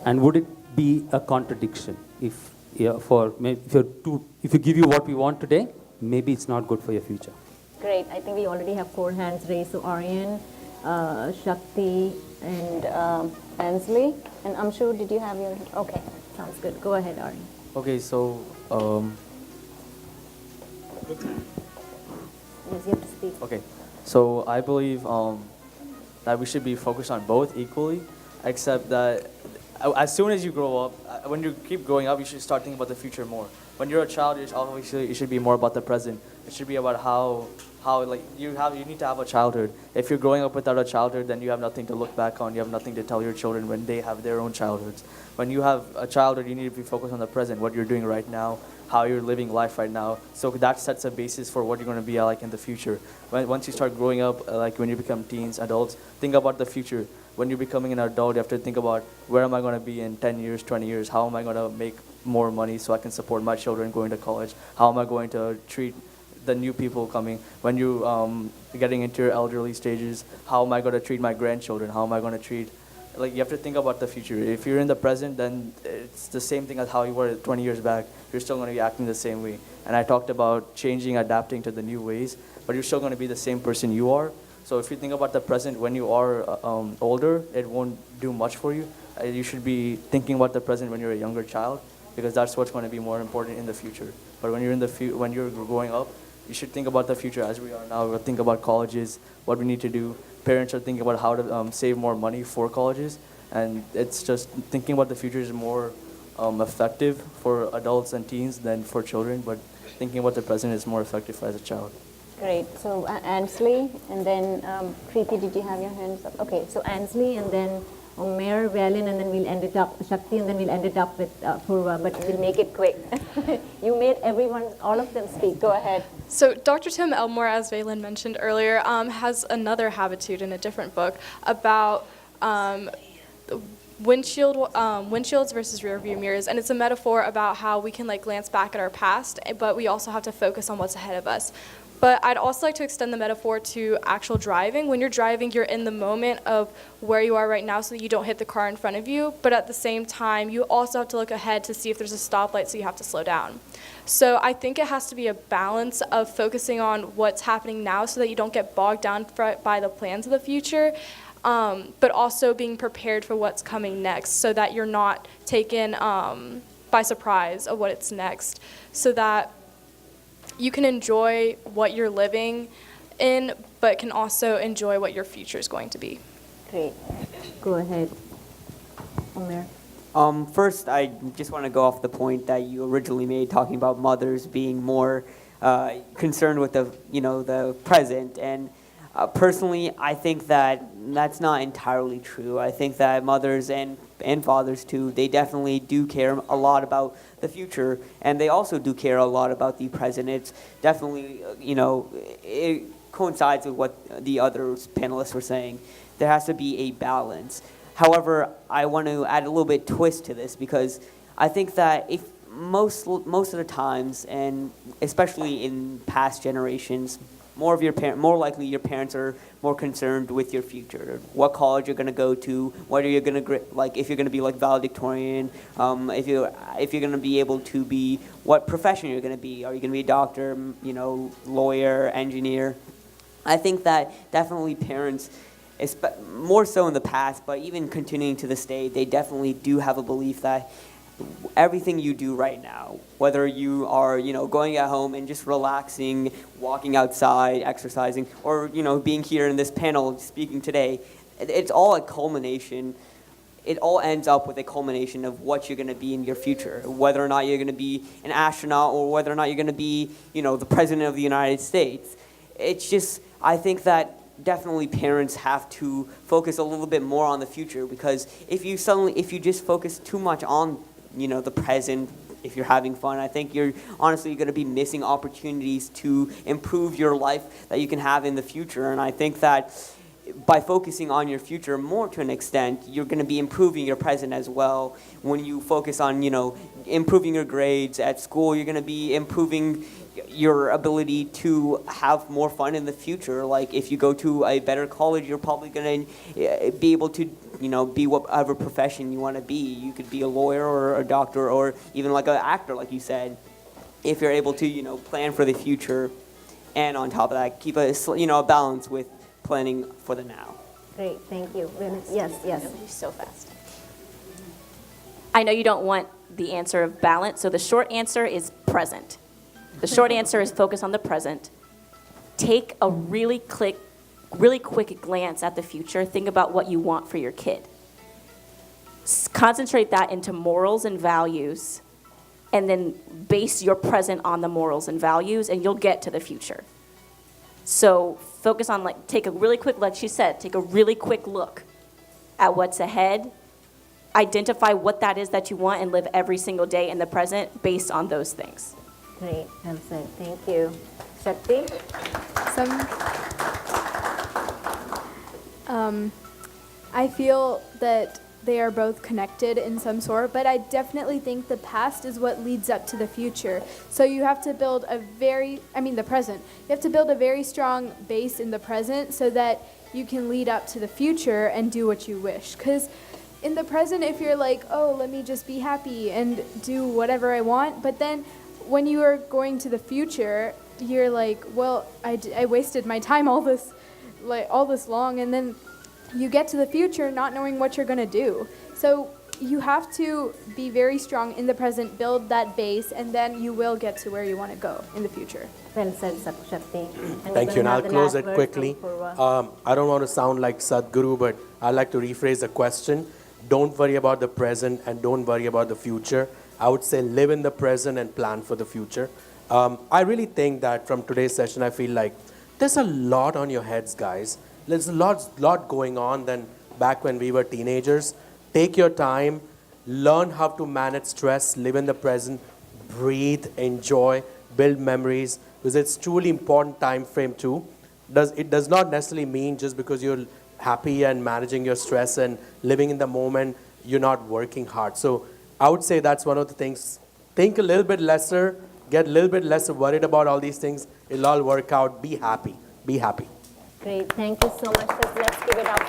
And would it be a contradiction if you give you what we want today, maybe it's not good for your future? Great. I think we already have 4 hands raised. So Aryan, Shakti, and Ansley. And Amshu, did you have your... Okay, sounds good. Go ahead, Aryan. Okay, so... Yes, you have to speak. Okay, so I believe that we should be focused on both equally, except that as soon as you grow up, when you keep growing up, you should start thinking about the future more. When you're a child, it should be more about the present. It should be about how like you need to have a childhood. If you're growing up without a childhood, then you have nothing to look back on. You have nothing to tell your children when they have their own childhoods. When you have a childhood, you need to be focused on the present, what you're doing right now, how you're living life right now. So that sets a basis for what you're going to be like in the future. Once you start growing up, like when you become teens, adults, think about the future. When you're becoming an adult, you have to think about, where am I going to be in 10 years, 20 years? How am I going to make more money so I can support my children going to college? How am I going to treat the new people coming, when you getting into your elderly stages, how am I going to treat my grandchildren? How am I going to treat, like, you have to think about the future. If you're in the present, then it's the same thing as how you were 20 years back. You're still going to be acting the same way. And I talked about changing, adapting to the new ways, but you're still going to be the same person you are. So if you think about the present, when you are older, it won't do much for you. You should be thinking about the present when you're a younger child, because that's what's going to be more important in the future. But when you're when you're growing up, you should think about the future as we are now. We'll think about colleges, what we need to do. Parents are thinking about how to save more money for colleges, and it's just thinking about the future is more effective for adults and teens than for children. But thinking about the present is more effective as a child. Great. So Ansley, and then Preeti, did you have your hands up? Okay, so Ansley, and then Omer, Valen, and then we'll end it up, Shakti, and then we'll end it up with Purva, but we'll make it quick. You made everyone, all of them speak. Go ahead. So Dr. Tim Elmore, as Valen mentioned earlier, has another habitude in a different book about windshields versus rear view mirrors, and it's a metaphor about how we can glance back at our past, but we also have to focus on what's ahead of us. But I'd also like to extend the metaphor to actual driving. When you're driving, you're in the moment of where you are right now so that you don't hit the car in front of you, but at the same time, you also have to look ahead to see if there's a stoplight, so you have to slow down. So I think it has to be a balance of focusing on what's happening now so that you don't get bogged down by the plans of the future, but also being prepared for what's coming next so that you're not taken by surprise of what's next, so that you can enjoy what you're living in, but can also enjoy what your future is going to be. Great. Go ahead, Omer. First, I just want to go off the point that you originally made, talking about mothers being more concerned with the present. And personally, I think that that's not entirely true. I think that mothers and fathers too, they definitely do care a lot about the future, and they also do care a lot about the present. It's definitely, it coincides with what the other panelists were saying. There has to be a balance. However, I want to add a little bit twist to this, because I think that if most of the times, and especially in past generations, more likely your parents are more concerned with your future, what college you're going to go to, whether you're going to if you're going to be valedictorian, if you're going to be able to be, what profession you're going to be. Are you going to be a doctor, lawyer, engineer? I think that definitely parents, more so in the past, but even continuing to this day, they definitely do have a belief that everything you do right now, whether you are, going at home and just relaxing, walking outside, exercising, or, being here in this panel speaking today, it's all a culmination. It all ends up with a culmination of what you're going to be in your future, whether or not you're going to be an astronaut or whether or not you're going to be, the president of the United States. It's just, I think that definitely parents have to focus a little bit more on the future, because if you just focus too much on the present, if you're having fun, I think you're honestly going to be missing opportunities to improve your life that you can have in the future. And I think that by focusing on your future more to an extent, you're going to be improving your present as well. When you focus on, improving your grades at school, you're going to be improving your ability to have more fun in the future. Like if you go to a better college, you're probably going to be able to, be whatever profession you want to be. You could be a lawyer or a doctor or even like an actor, like you said, if you're able to, plan for the future, and on top of that, keep a balance with planning for the now. Great, thank you. Yes. So fast. I know you don't want the answer of balance, so the short answer is present. The short answer is focus on the present. Take a really quick glance at the future. Think about what you want for your kid. Concentrate that into morals and values, and then base your present on the morals and values, and you'll get to the future. So focus on, take a really quick, like she said, take a really quick look at what's ahead. Identify what that is that you want and live every single day in the present based on those things. Great, well said. Thank you. Shakti? I feel that they are both connected in some sort, but I definitely think the past is what leads up to the future. So you have to build the present. You have to build a very strong base in the present so that you can lead up to the future and do what you wish. Because in the present, if you're like, oh, let me just be happy and do whatever I want, but then when you are going to the future, you're like, well, I wasted my time all this long, and then you get to the future not knowing what you're going to do. So you have to be very strong in the present, build that base, and then you will get to where you want to go in the future. Well said, Shakti. Thank you, and I'll close it quickly. I don't want to sound like Sadhguru, but I'd like to rephrase the question. Don't worry about the present and don't worry about the future. I would say live in the present and plan for the future. I really think that from today's session, I feel like there's a lot on your heads, guys. There's a lot going on than back when we were teenagers. Take your time, learn how to manage stress, live in the present, breathe, enjoy, build memories, because it's truly important time frame too. It does not necessarily mean just because you're happy and managing your stress and living in the moment, you're not working hard. So I would say that's one of the things. Think a little bit lesser, get a little bit less worried about all these things. It'll all work out. Be happy. Be happy. Great. Thank you so much. Let's give it up.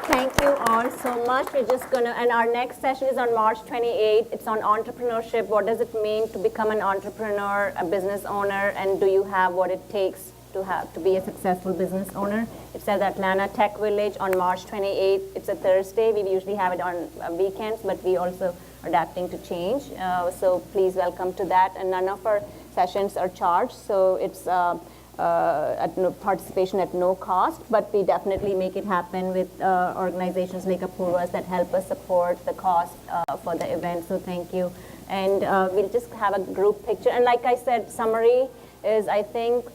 Thank you all so much. We're just going to, and our next session is on March 28th. It's on entrepreneurship. What does it mean to become an entrepreneur, a business owner, and do you have what it takes to be a successful business owner? It's at Atlanta Tech Village on March 28th. It's a Thursday. We usually have it on weekends, but we also are adapting to change. So please welcome to that. And none of our sessions are charged, so it's participation at no cost, but we definitely make it happen with organizations like Apurva's that help us support the cost for the event, so thank you. And we'll just have a group picture. And like I said, summary is, I think,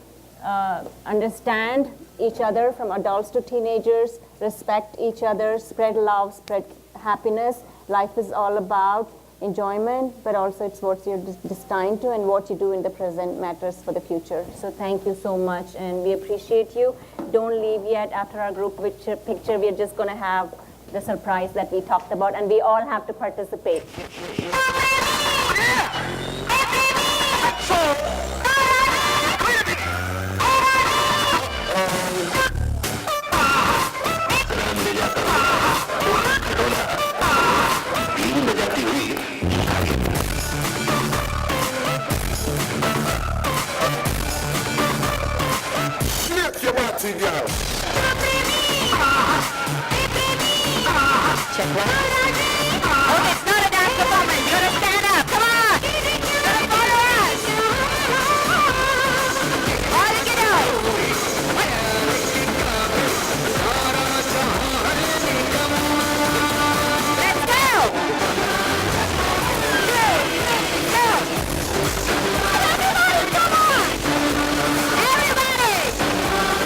understand each other from adults to teenagers, respect each other, spread love, spread happiness. Life is all about enjoyment, but also it's what you're destined to, and what you do in the present matters for the future. So thank you so much, and we appreciate you. Don't leave yet. After our group picture, we're just going to have the surprise that we talked about, and we all have to participate. Check one. Oh, it's not a dance performance. You're gonna stand up. Come on. You're gonna follow us. All you can do. Let's go. 3, 2. Everybody, come on. Everybody. Come on.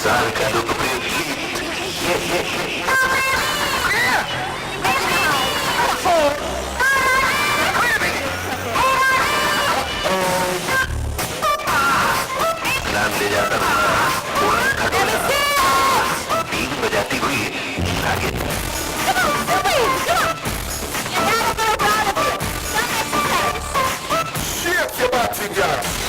ध्यान दे जाता हुआ थोड़ा खड़ा been बजाती हुई आगे shift your body, girl.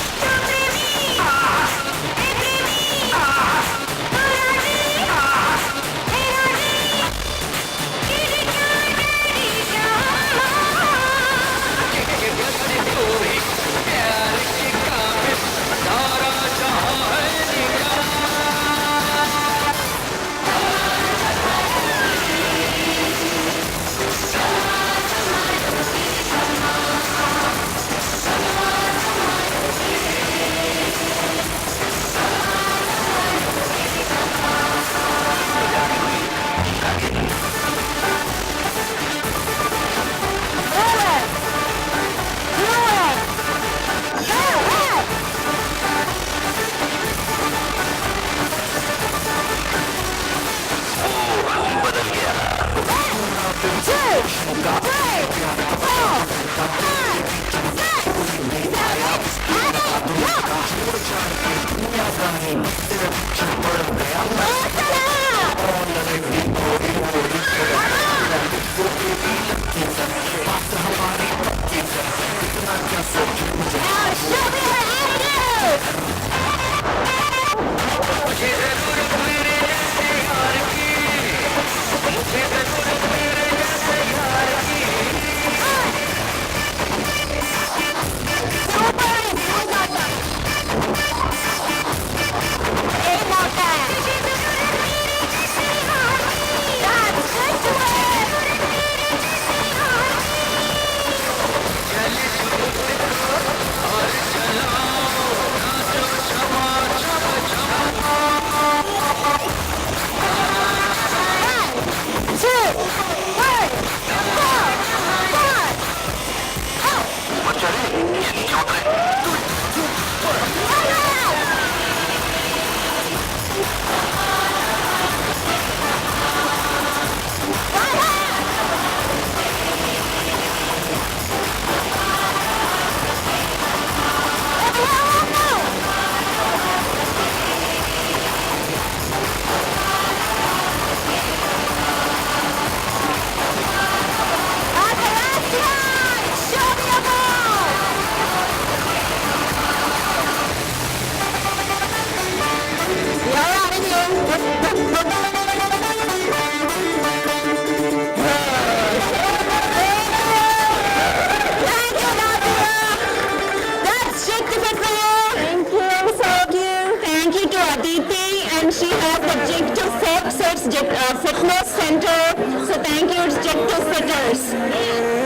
Fitness Center. So thank you, Jig to Fitters.